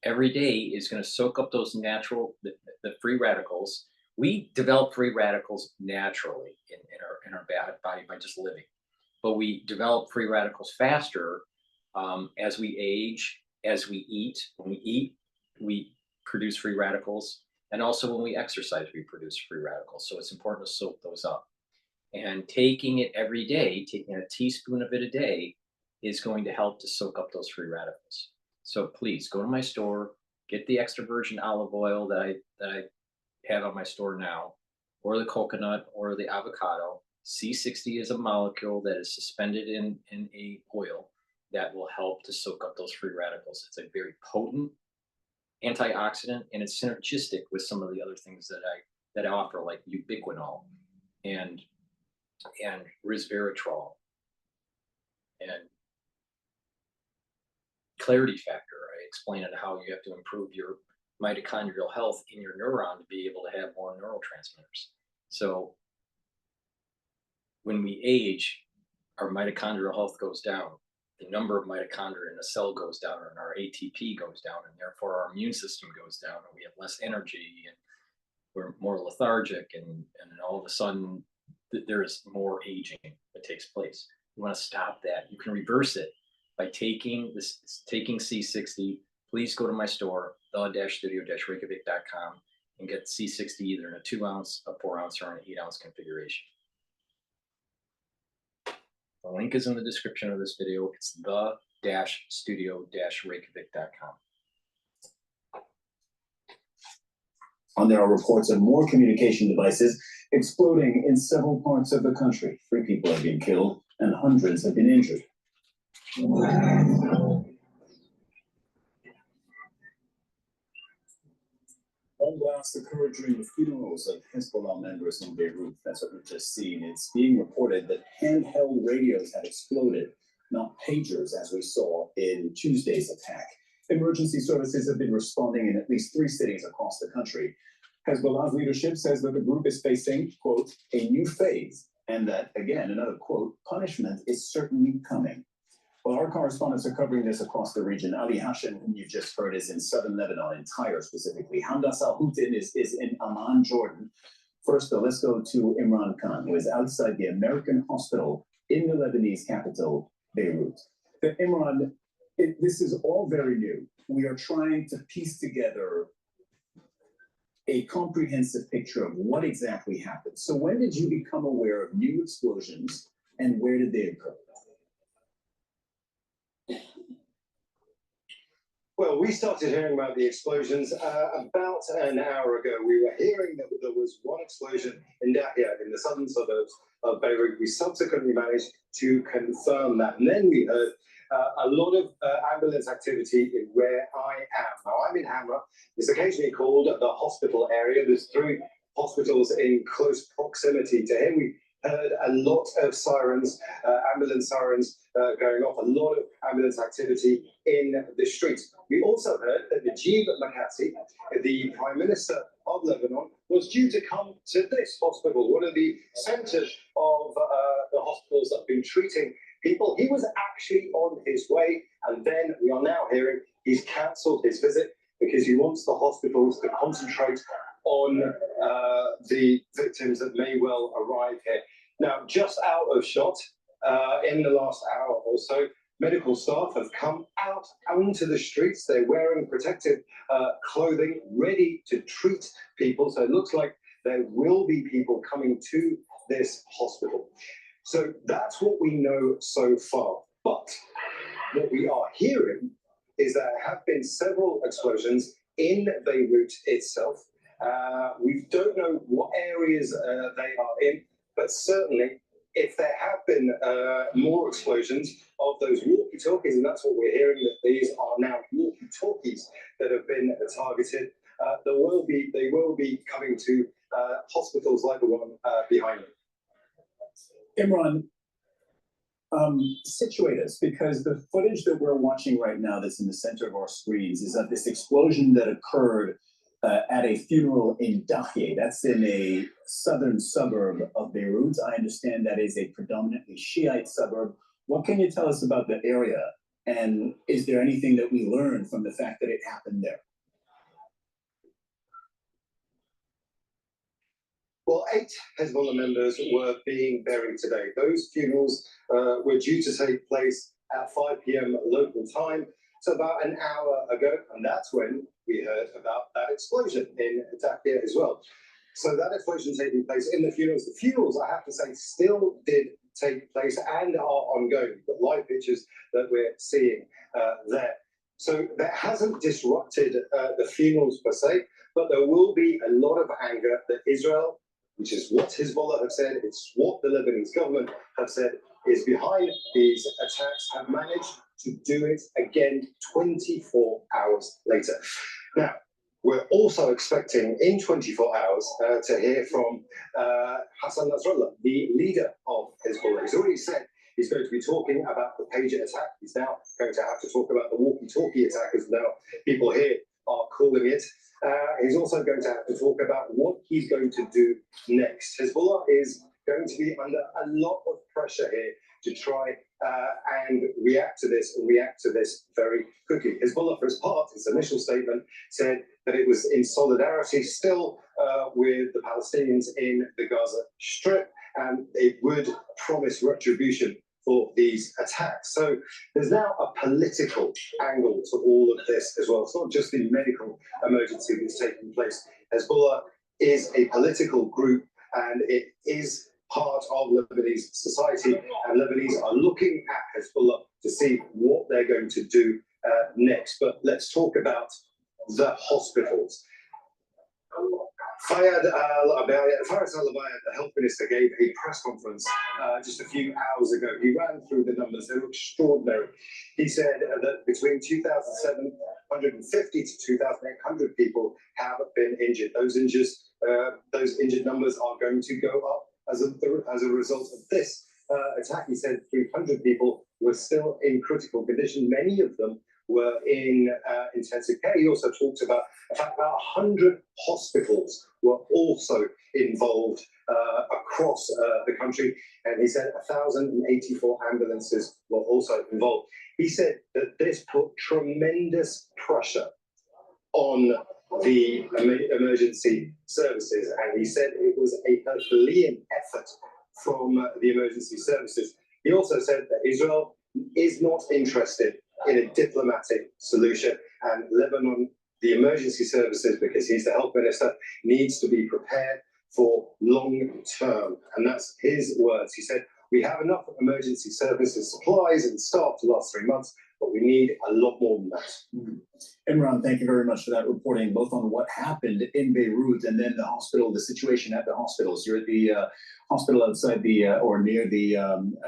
A: every day is going to soak up those natural, the free radicals. We develop free radicals naturally in our body by just living, but we develop free radicals faster as we age, as we eat. When we eat, we produce free radicals, and also when we exercise, we produce free radicals. So it's important to soak those up. And taking it every day, taking a teaspoon of it a day, is going to help to soak up those free radicals. So please go to my store, get the extra virgin olive oil that I have on my store now, or the coconut or the avocado. C60 is a molecule that is suspended in a oil that will help to soak up those free radicals. It's a very potent antioxidant, and it's synergistic with some of the other things that I offer, like ubiquinol and resveratrol and clarity factor. I explain it how you have to improve your mitochondrial health in your neuron to be able to have more neurotransmitters. So when we age, our mitochondrial health goes down. The number of mitochondria in a cell goes down, and our ATP goes down, and therefore our immune system goes down, and we have less energy, and we're more lethargic, and all of a sudden there is more aging that takes place. You want to stop that. You can reverse it by taking C60. Please go to my store, the-studio-reykjavik.com, and get C60 either in a 2 ounce, a 4 ounce, or an 8 ounce configuration. The link is in the description of this video. It's the-studio-reykjavik.com.
V: And there are reports of more communication devices exploding in several parts of the country. 3 people have been killed and hundreds have been injured. One blast occurred during the funerals of Hezbollah members in Beirut. That's what we've just seen. It's being reported that handheld radios had exploded, not pagers, as we saw in Tuesday's attack. Emergency services have been responding in at least 3 cities across the country. Hezbollah's leadership says that the group is facing, quote, a new phase, and that, again, another quote, punishment is certainly coming. Well, our correspondents are covering this across the region. Ali Hashem, whom you've just heard, is in southern Lebanon, in Tyre specifically. Hamda Salhutin is in Amman, Jordan. First, though, let's go to Imran Khan, who is outside the American hospital in the Lebanese capital, Beirut. Imran, this is all very new. We are trying to piece together a comprehensive picture of what exactly happened. So when did you become aware of new explosions, and where did they occur?
C: Well, we started hearing about the explosions about an hour ago. We were hearing that there was one explosion in Dahya, in the southern suburbs of Beirut. We subsequently managed to confirm that. And then we heard a lot of ambulance activity in where I am. Now, I'm in Hamra. It's occasionally called the hospital area. There's 3 hospitals in close proximity to him. We heard a lot of sirens, ambulance sirens going off, a lot of ambulance activity in the streets. We also heard that Najib Mikati, the Prime Minister of Lebanon, was due to come to this hospital, one of the centers of the hospitals that have been treating people. He was actually on his way, and then we are now hearing he's cancelled his visit because he wants the hospitals to concentrate on the victims that may well arrive here. Now, just out of shot, in the last hour or so, medical staff have come out onto the streets. They're wearing protective clothing, ready to treat people. So it looks like there will be people coming to this hospital. So that's what we know so far. But what we are hearing is there have been several explosions in Beirut itself. We don't know what areas they are in, but certainly if there have been more explosions of those walkie-talkies, and that's what we're hearing, that these are now walkie-talkies that have been targeted, they will be coming to hospitals like the one behind me.
V: Imran, situate us, because the footage that we're watching right now that's in the center of our screens is of this explosion that occurred at a funeral in Dahye. That's in a southern suburb of Beirut. I understand that is a predominantly Shiite suburb. What can you tell us about the area? And is there anything that we learned from the fact that it happened there?
C: Well, 8 Hezbollah members were being buried today. Those funerals were due to take place at 5 p.m. local time, so about an hour ago, and that's when we heard about that explosion in Dahye as well. So that explosion taking place in the funerals. The funerals, I have to say, still did take place and are ongoing. But live pictures that we're seeing there. So that hasn't disrupted the funerals per se, but there will be a lot of anger that Israel, which is what Hezbollah have said, it's what the Lebanese government have said, is behind these attacks, have managed to do it again 24 hours later. Now, we're also expecting in 24 hours to hear from Hassan Nasrallah, the leader of Hezbollah. He's already said he's going to be talking about the pager attack. He's now going to have to talk about the walkie-talkie attack, as now people here are calling it. He's also going to have to talk about what he's going to do next. Hezbollah is going to be under a lot of pressure here to try and react to this very quickly. Hezbollah, for his part, his initial statement said that it was in solidarity still with the Palestinians in the Gaza Strip, and it would promise retribution for these attacks. So there's now a political angle to all of this as well. It's not just the medical emergency that's taking place. Hezbollah is a political group, and it is part of Lebanese society, and Lebanese are looking at Hezbollah to see what they're going to do next. But let's talk about the hospitals. Fayyad al-Abayad, the health minister, gave a press conference just a few hours ago. He ran through the numbers. They were extraordinary. He said that between 2,750 to 2,800 people have been injured. Those injured numbers are going to go up as a result of this attack. He said 300 people were still in critical condition. Many of them were in intensive care. He also talked about the fact about 100 hospitals were also involved across the country. And he said 1,084 ambulances were also involved. He said that this put tremendous pressure on the emergency services. And he said it was a Herculean effort from the emergency services. He also said that Israel is not interested in a diplomatic solution, and Lebanon, the emergency services, because he's the health minister, needs to be prepared for long term. And that's his words. He said, we have enough emergency services, supplies and staff to last 3 months, but we need a lot more than that.
V: Imran, thank you very much for that reporting, both on what happened in Beirut and then the hospital, the situation at the hospitals. You're at the hospital outside or near the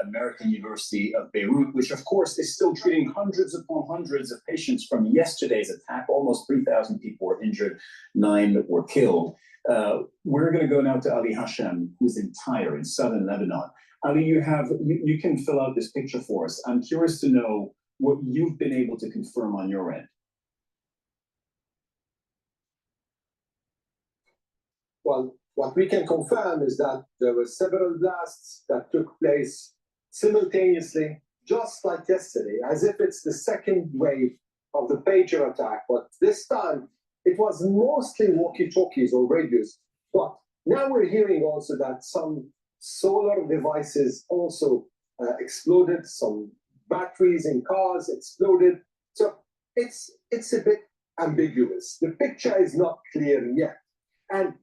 V: American University of Beirut, which of course is still treating hundreds upon hundreds of patients from yesterday's attack. Almost 3,000 people were injured, 9 were killed. We're going to go now to Ali Hashem, who's in Tyre in southern Lebanon. Ali, you can fill out this picture for us. I'm curious to know what you've been able to confirm on your end.
F: Well, what we can confirm is that there were several blasts that took place simultaneously, just like yesterday, as if it's the second wave of the pager attack. But this time, it was mostly walkie-talkies or radios. But now we're hearing also that some solar devices also exploded, some batteries in cars exploded. So it's a bit ambiguous. The picture is not clear yet. And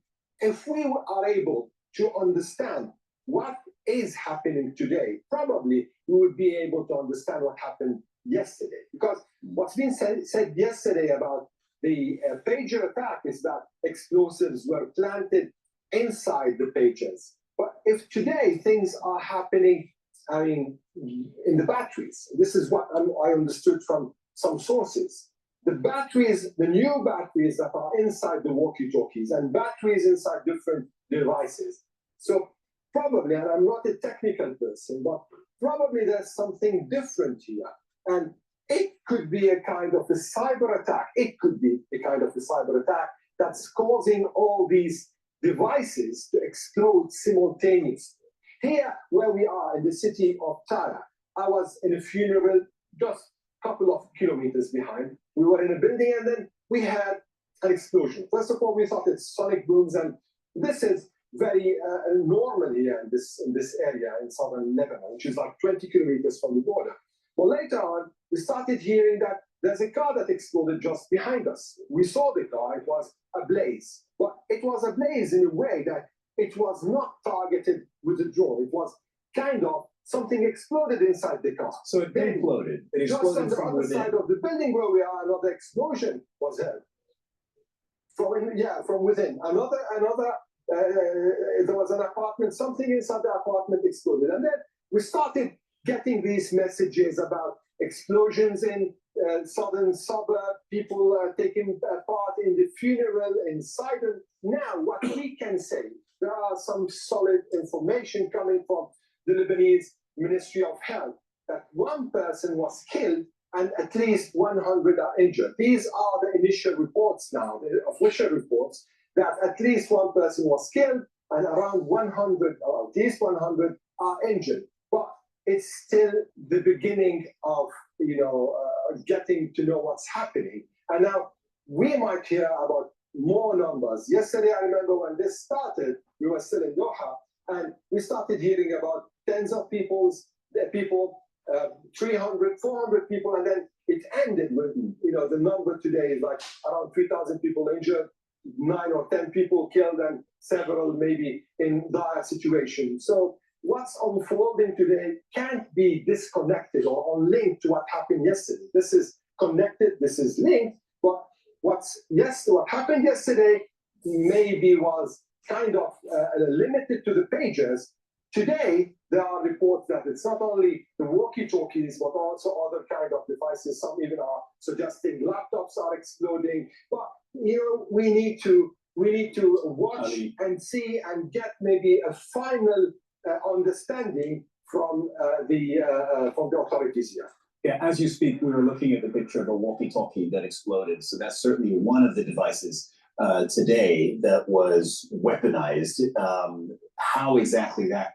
F: if we are able to understand what is happening today, probably we would be able to understand what happened yesterday. Because what's been said yesterday about the pager attack is that explosives were planted inside the pagers. But if today things are happening, I mean, in the batteries, this is what I understood from some sources. The batteries, the new batteries that are inside the walkie-talkies and batteries inside different devices. So probably, and I'm not a technical person, but probably there's something different here. And it could be a kind of a cyber attack. It could be a kind of a cyber attack that's causing all these devices to explode simultaneously. Here, where we are in the city of Tara, I was in a funeral just a couple of kilometers behind. We were in a building and then we had an explosion. First of all, we thought it's sonic booms, and this is very normal here in this area in southern Lebanon, which is like 20 kilometers from the border. Well, later on, we started hearing that there's a car that exploded just behind us. We saw the car, it was ablaze. But it was ablaze in a way that it was not targeted with a drone. It was kind of something exploded inside the car.
V: So it imploded. It exploded
F: just on the other side of the building where we are, another explosion was heard. From within. There was an apartment, something inside the apartment exploded. And then we started getting these messages about explosions in southern suburb, people taking part in the funeral in Sidon. Now, what we can say, there are some solid information coming from the Lebanese Ministry of Health that one person was killed and at least 100 are injured. These are the initial reports now, the official reports, that at least one person was killed and around 100, or at least 100 are injured. But it's still the beginning of, getting to know what's happening. And now we might hear about more numbers. Yesterday, I remember when this started, we were still in Doha, and we started hearing about tens of people, 300, 400 people, and then it ended with, the number today is like around 3,000 people injured, 9 or 10 people killed, and several maybe in dire situations. So what's unfolding today can't be disconnected or unlinked to what happened yesterday. This is connected, this is linked, but what happened yesterday maybe was kind of limited to the pagers. Today, there are reports that it's not only the walkie-talkies, but also other kind of devices. Some even are suggesting laptops are exploding. But we need to watch and see and get maybe a final understanding from the authorities here.
V: Yeah, as you speak, we were looking at the picture of a walkie-talkie that exploded. So that's certainly one of the devices today that was weaponized. How exactly that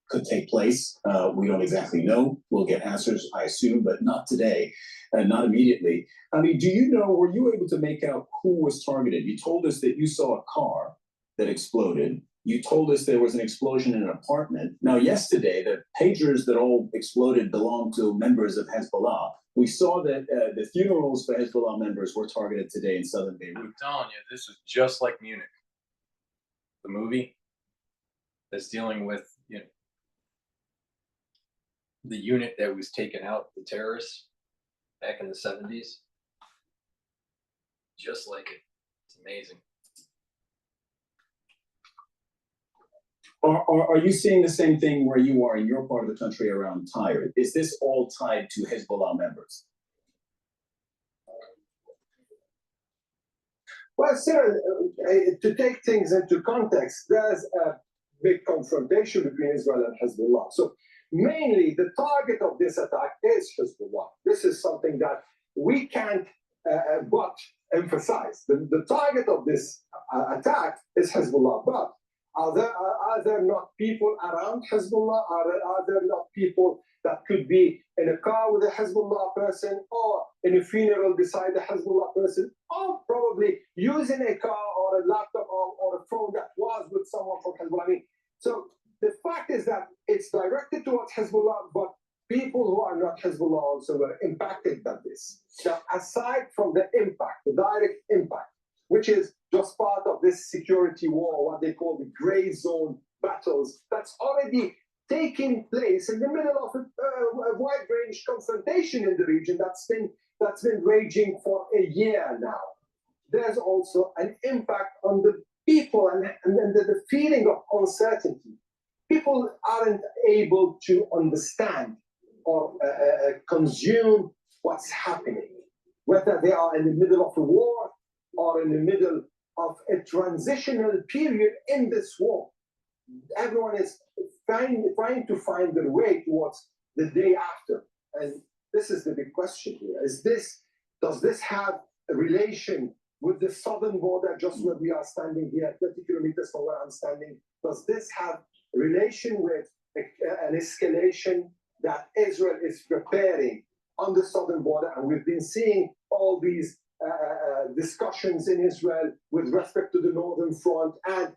V: could take place, we don't exactly know. We'll get answers, I assume, but not today, not immediately. I mean, do you know, were you able to make out who was targeted? You told us that you saw a car that exploded. You told us there was an explosion in an apartment. Now, yesterday, the pagers that all exploded belonged to members of Hezbollah. We saw that the funerals for Hezbollah members were targeted today in southern Beirut.
A: I'm telling you, this is just like Munich, the movie that's dealing with the unit that was taken out, the terrorists, back in the 70s. Just like it. It's amazing.
V: Are you seeing the same thing where you are in your part of the country around Tyre? Is this all tied to Hezbollah members?
F: Well, sir, to take things into context, there's a big confrontation between Israel and Hezbollah. So mainly the target of this attack is Hezbollah. This is something that we can't but emphasize. The target of this attack is Hezbollah. But are there not people around Hezbollah? Are there not people that could be in a car with a Hezbollah person, or in a funeral beside a Hezbollah person, or probably using a car or a laptop or a phone that was with someone from Hezbollah? I mean, so the fact is that it's directed towards Hezbollah, but people who are not Hezbollah also were impacted by this. Now, aside from the impact, the direct impact, which is just part of this security war, what they call the gray zone battles, that's already taking place in the middle of a wide range confrontation in the region that's been raging for a year now. There's also an impact on the people and the feeling of uncertainty. People aren't able to understand or consume what's happening, whether they are in the middle of a war or in the middle of a transitional period in this war. Everyone is trying to find their way towards the day after. And this is the big question here. Does this have a relation with the southern border, just where we are standing here, 20 kilometers from where I'm standing? Does this have a relation with an escalation that Israel is preparing on the southern border? And we've been seeing all these discussions in Israel with respect to the northern front and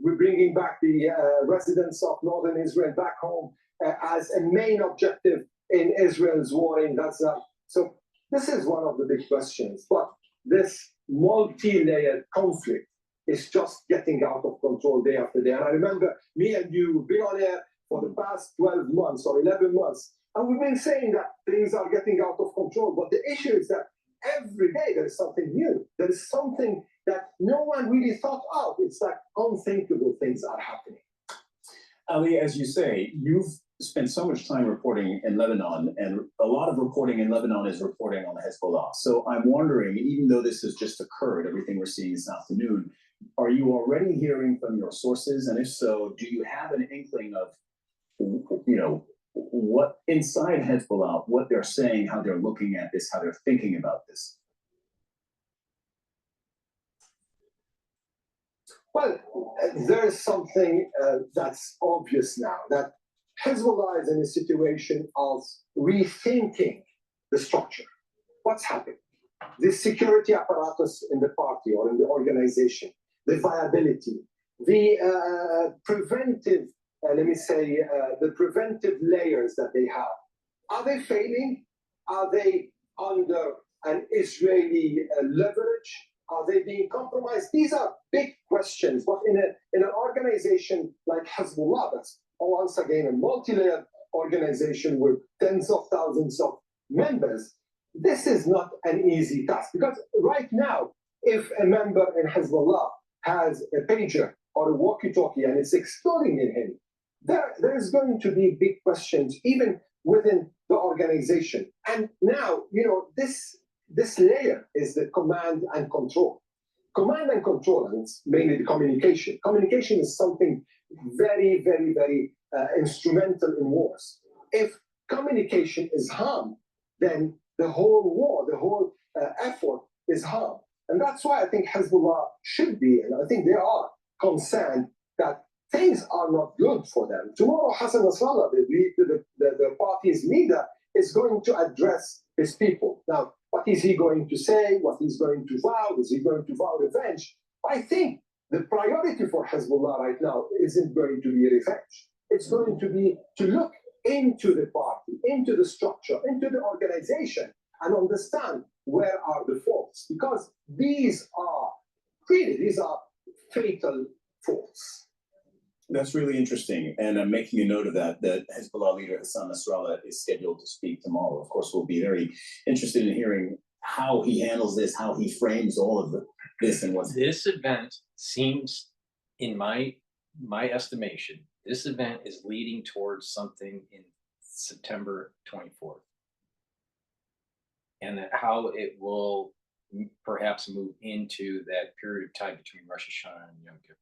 F: we're bringing back the residents of northern Israel back home as a main objective in Israel's war in Gaza. So this is one of the big questions. But this multi-layered conflict is just getting out of control day after day. And I remember me and you have been on air for the past 12 months or 11 months, and we've been saying that things are getting out of control. But the issue is that every day there is something new. There is something that no one really thought out. It's like unthinkable things are happening.
V: Ali, as you say, you've spent so much time reporting in Lebanon, and a lot of reporting in Lebanon is reporting on Hezbollah. So I'm wondering, even though this has just occurred, everything we're seeing this afternoon, are you already hearing from your sources? And if so, do you have an inkling of, what inside Hezbollah, what they're saying, how they're looking at this, how they're thinking about this?
F: Well, there is something that's obvious now, that Hezbollah is in a situation of rethinking the structure. What's happening? The security apparatus in the party or in the organization, the viability, the preventive, the preventive layers that they have. Are they failing? Are they under an Israeli leverage? Are they being compromised? These are big questions. But in an organization like Hezbollah, that's once again a multi-layered organization with tens of thousands of members, this is not an easy task. Because right now, if a member in Hezbollah has a pager or a walkie-talkie and it's exploding in him, there is going to be big questions even within the organization. And now, this layer is the command and control. Command and control, and it's mainly the communication. Communication is something very, very, very instrumental in wars. If communication is harmed, then the whole war, the whole effort is harmed. And that's why I think Hezbollah should be, and I think they are concerned that things are not good for them. Tomorrow, Hassan Nasrallah, the party's leader, is going to address his people. Now, what is he going to say? What he's going to vow? Is he going to vow revenge? I think the priority for Hezbollah right now isn't going to be revenge. It's going to be to look into the party, into the structure, into the organization, and understand where are the faults. Because these are fatal faults.
V: That's really interesting, and I'm making a note of that Hezbollah leader Hassan Nasrallah is scheduled to speak tomorrow. Of course, we'll be very interested in hearing how he handles this, how he frames all of this, and what's
A: this event seems, in my estimation, this event is leading towards something in September 24th, and that how it will perhaps move into that period of time between Rosh Hashanah and Yom Kippur.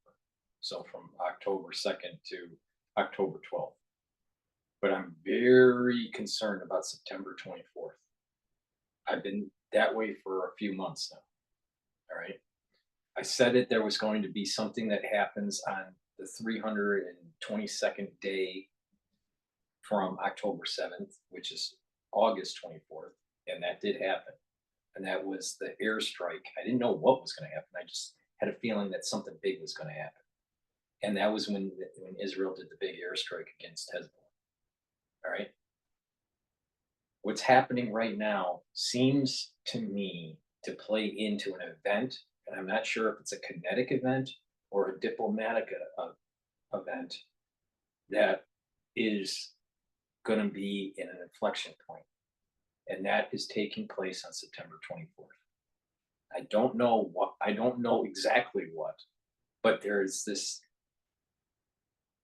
A: So from October 2nd to October 12th. But I'm very concerned about September 24th. I've been that way for a few months now, all right? I said that there was going to be something that happens on the 322nd day from October 7th, which is August 24th, and that did happen. And that was the airstrike. I didn't know what was going to happen. I just had a feeling that something big was going to happen. And that was when Israel did the big airstrike against Hezbollah. All right. What's happening right now seems to me to play into an event, and I'm not sure if it's a kinetic event or a diplomatic event, that is going to be in an inflection point, and that is taking place on September 24th. I don't know what, I don't know exactly what, but there's this,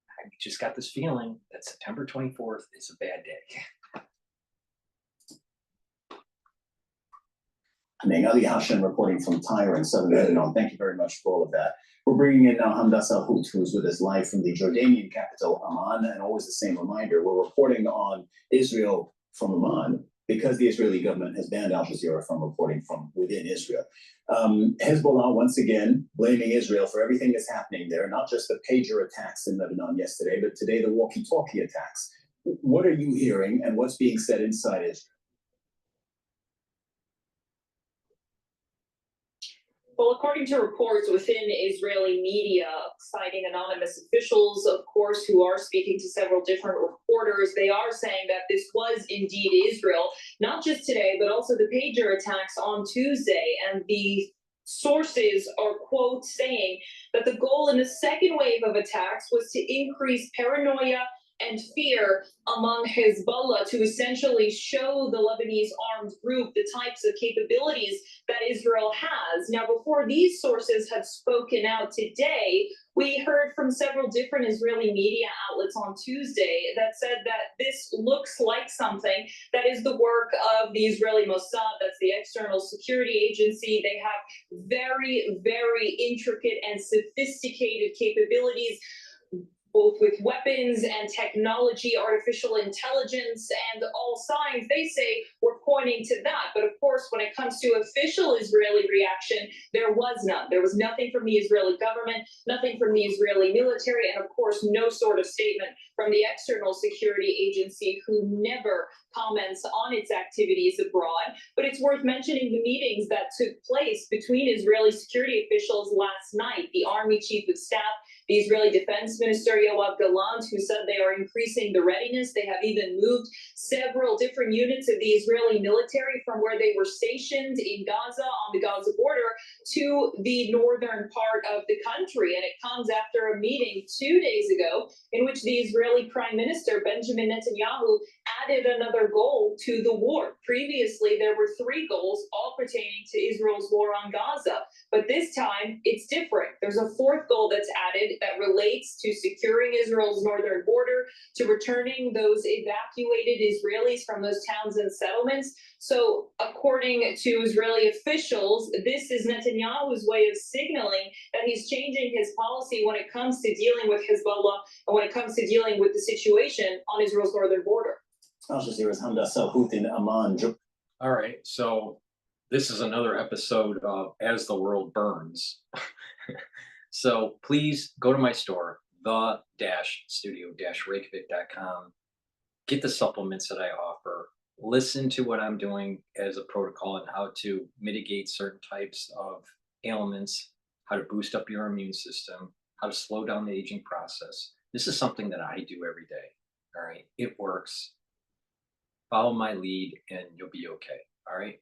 A: I just got this feeling that September 24th is a bad day.
V: Ali Hashem reporting from Tyre in southern Lebanon. Thank you very much for all of that. We're bringing in now Hamda Salhout, who's with us live from the Jordanian capital, Amman. And always the same reminder, we're reporting on Israel from Amman because the Israeli government has banned Al Jazeera from reporting from within Israel. Hezbollah, once again, blaming Israel for everything that's happening there, not just the pager attacks in Lebanon yesterday, but today the walkie-talkie attacks. What are you hearing and what's being said inside Israel?
G: Well, according to reports within Israeli media citing anonymous officials, of course, who are speaking to several different reporters, they are saying that this was indeed Israel, not just today, but also the pager attacks on Tuesday. And the sources are, quote, saying that the goal in the second wave of attacks was to increase paranoia and fear among Hezbollah to essentially show the Lebanese armed group the types of capabilities that Israel has. Now, before these sources have spoken out today, we heard from several different Israeli media outlets on Tuesday that said that this looks like something that is the work of the Israeli Mossad, that's the external security agency. They have very, very intricate and sophisticated capabilities, both with weapons and technology, artificial intelligence, and all signs, they say, we're pointing to that. But of course, when it comes to official Israeli reaction, there was none. There was nothing from the Israeli government, nothing from the Israeli military, and of course, no sort of statement from the external security agency, who never comments on its activities abroad. But it's worth mentioning the meetings that took place between Israeli security officials last night. The Army Chief of Staff, the Israeli Defense Minister Yoav Gallant, who said they are increasing the readiness. They have even moved several different units of the Israeli military from where they were stationed in Gaza, on the Gaza border, to the northern part of the country. And it comes after a meeting 2 days ago in which the Israeli Prime Minister Benjamin Netanyahu added another goal to the war. Previously, there were 3 goals, all pertaining to Israel's war on Gaza. But this time, it's different. There's a 4th goal that's added that relates to securing Israel's northern border, to returning those evacuated Israelis from those towns and settlements. So according to Israeli officials, this is Netanyahu's way of signaling that he's changing his policy when it comes to dealing with Hezbollah and when it comes to dealing with the situation on Israel's northern border.
V: Al Jazeera's Hamda Salhout in Amman.
A: All right, so this is another episode of As the World Burns. So please go to my store, the-studio-reykjavik.com. Get the supplements that I offer. Listen to what I'm doing as a protocol and how to mitigate certain types of ailments, how to boost up your immune system, how to slow down the aging process. This is something that I do every day. All right, it works. Follow my lead and you'll be okay. All right.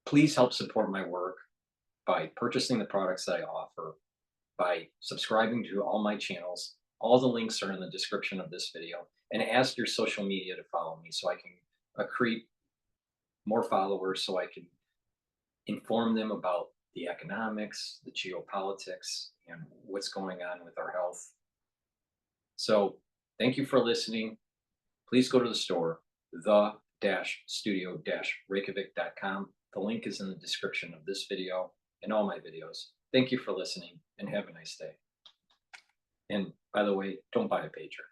A: Please help support my work by purchasing the products that I offer, by subscribing to all my channels. All the links are in the description of this video, and ask your social media to follow me so I can accrete more followers, so I can inform them about the economics, the geopolitics, and what's going on with our health. So thank you for listening. Please go to the store, the-studio-reykjavik.com. The link is in the description of this video and all my videos. Thank you for listening and have a nice day. And by the way, don't buy a pager.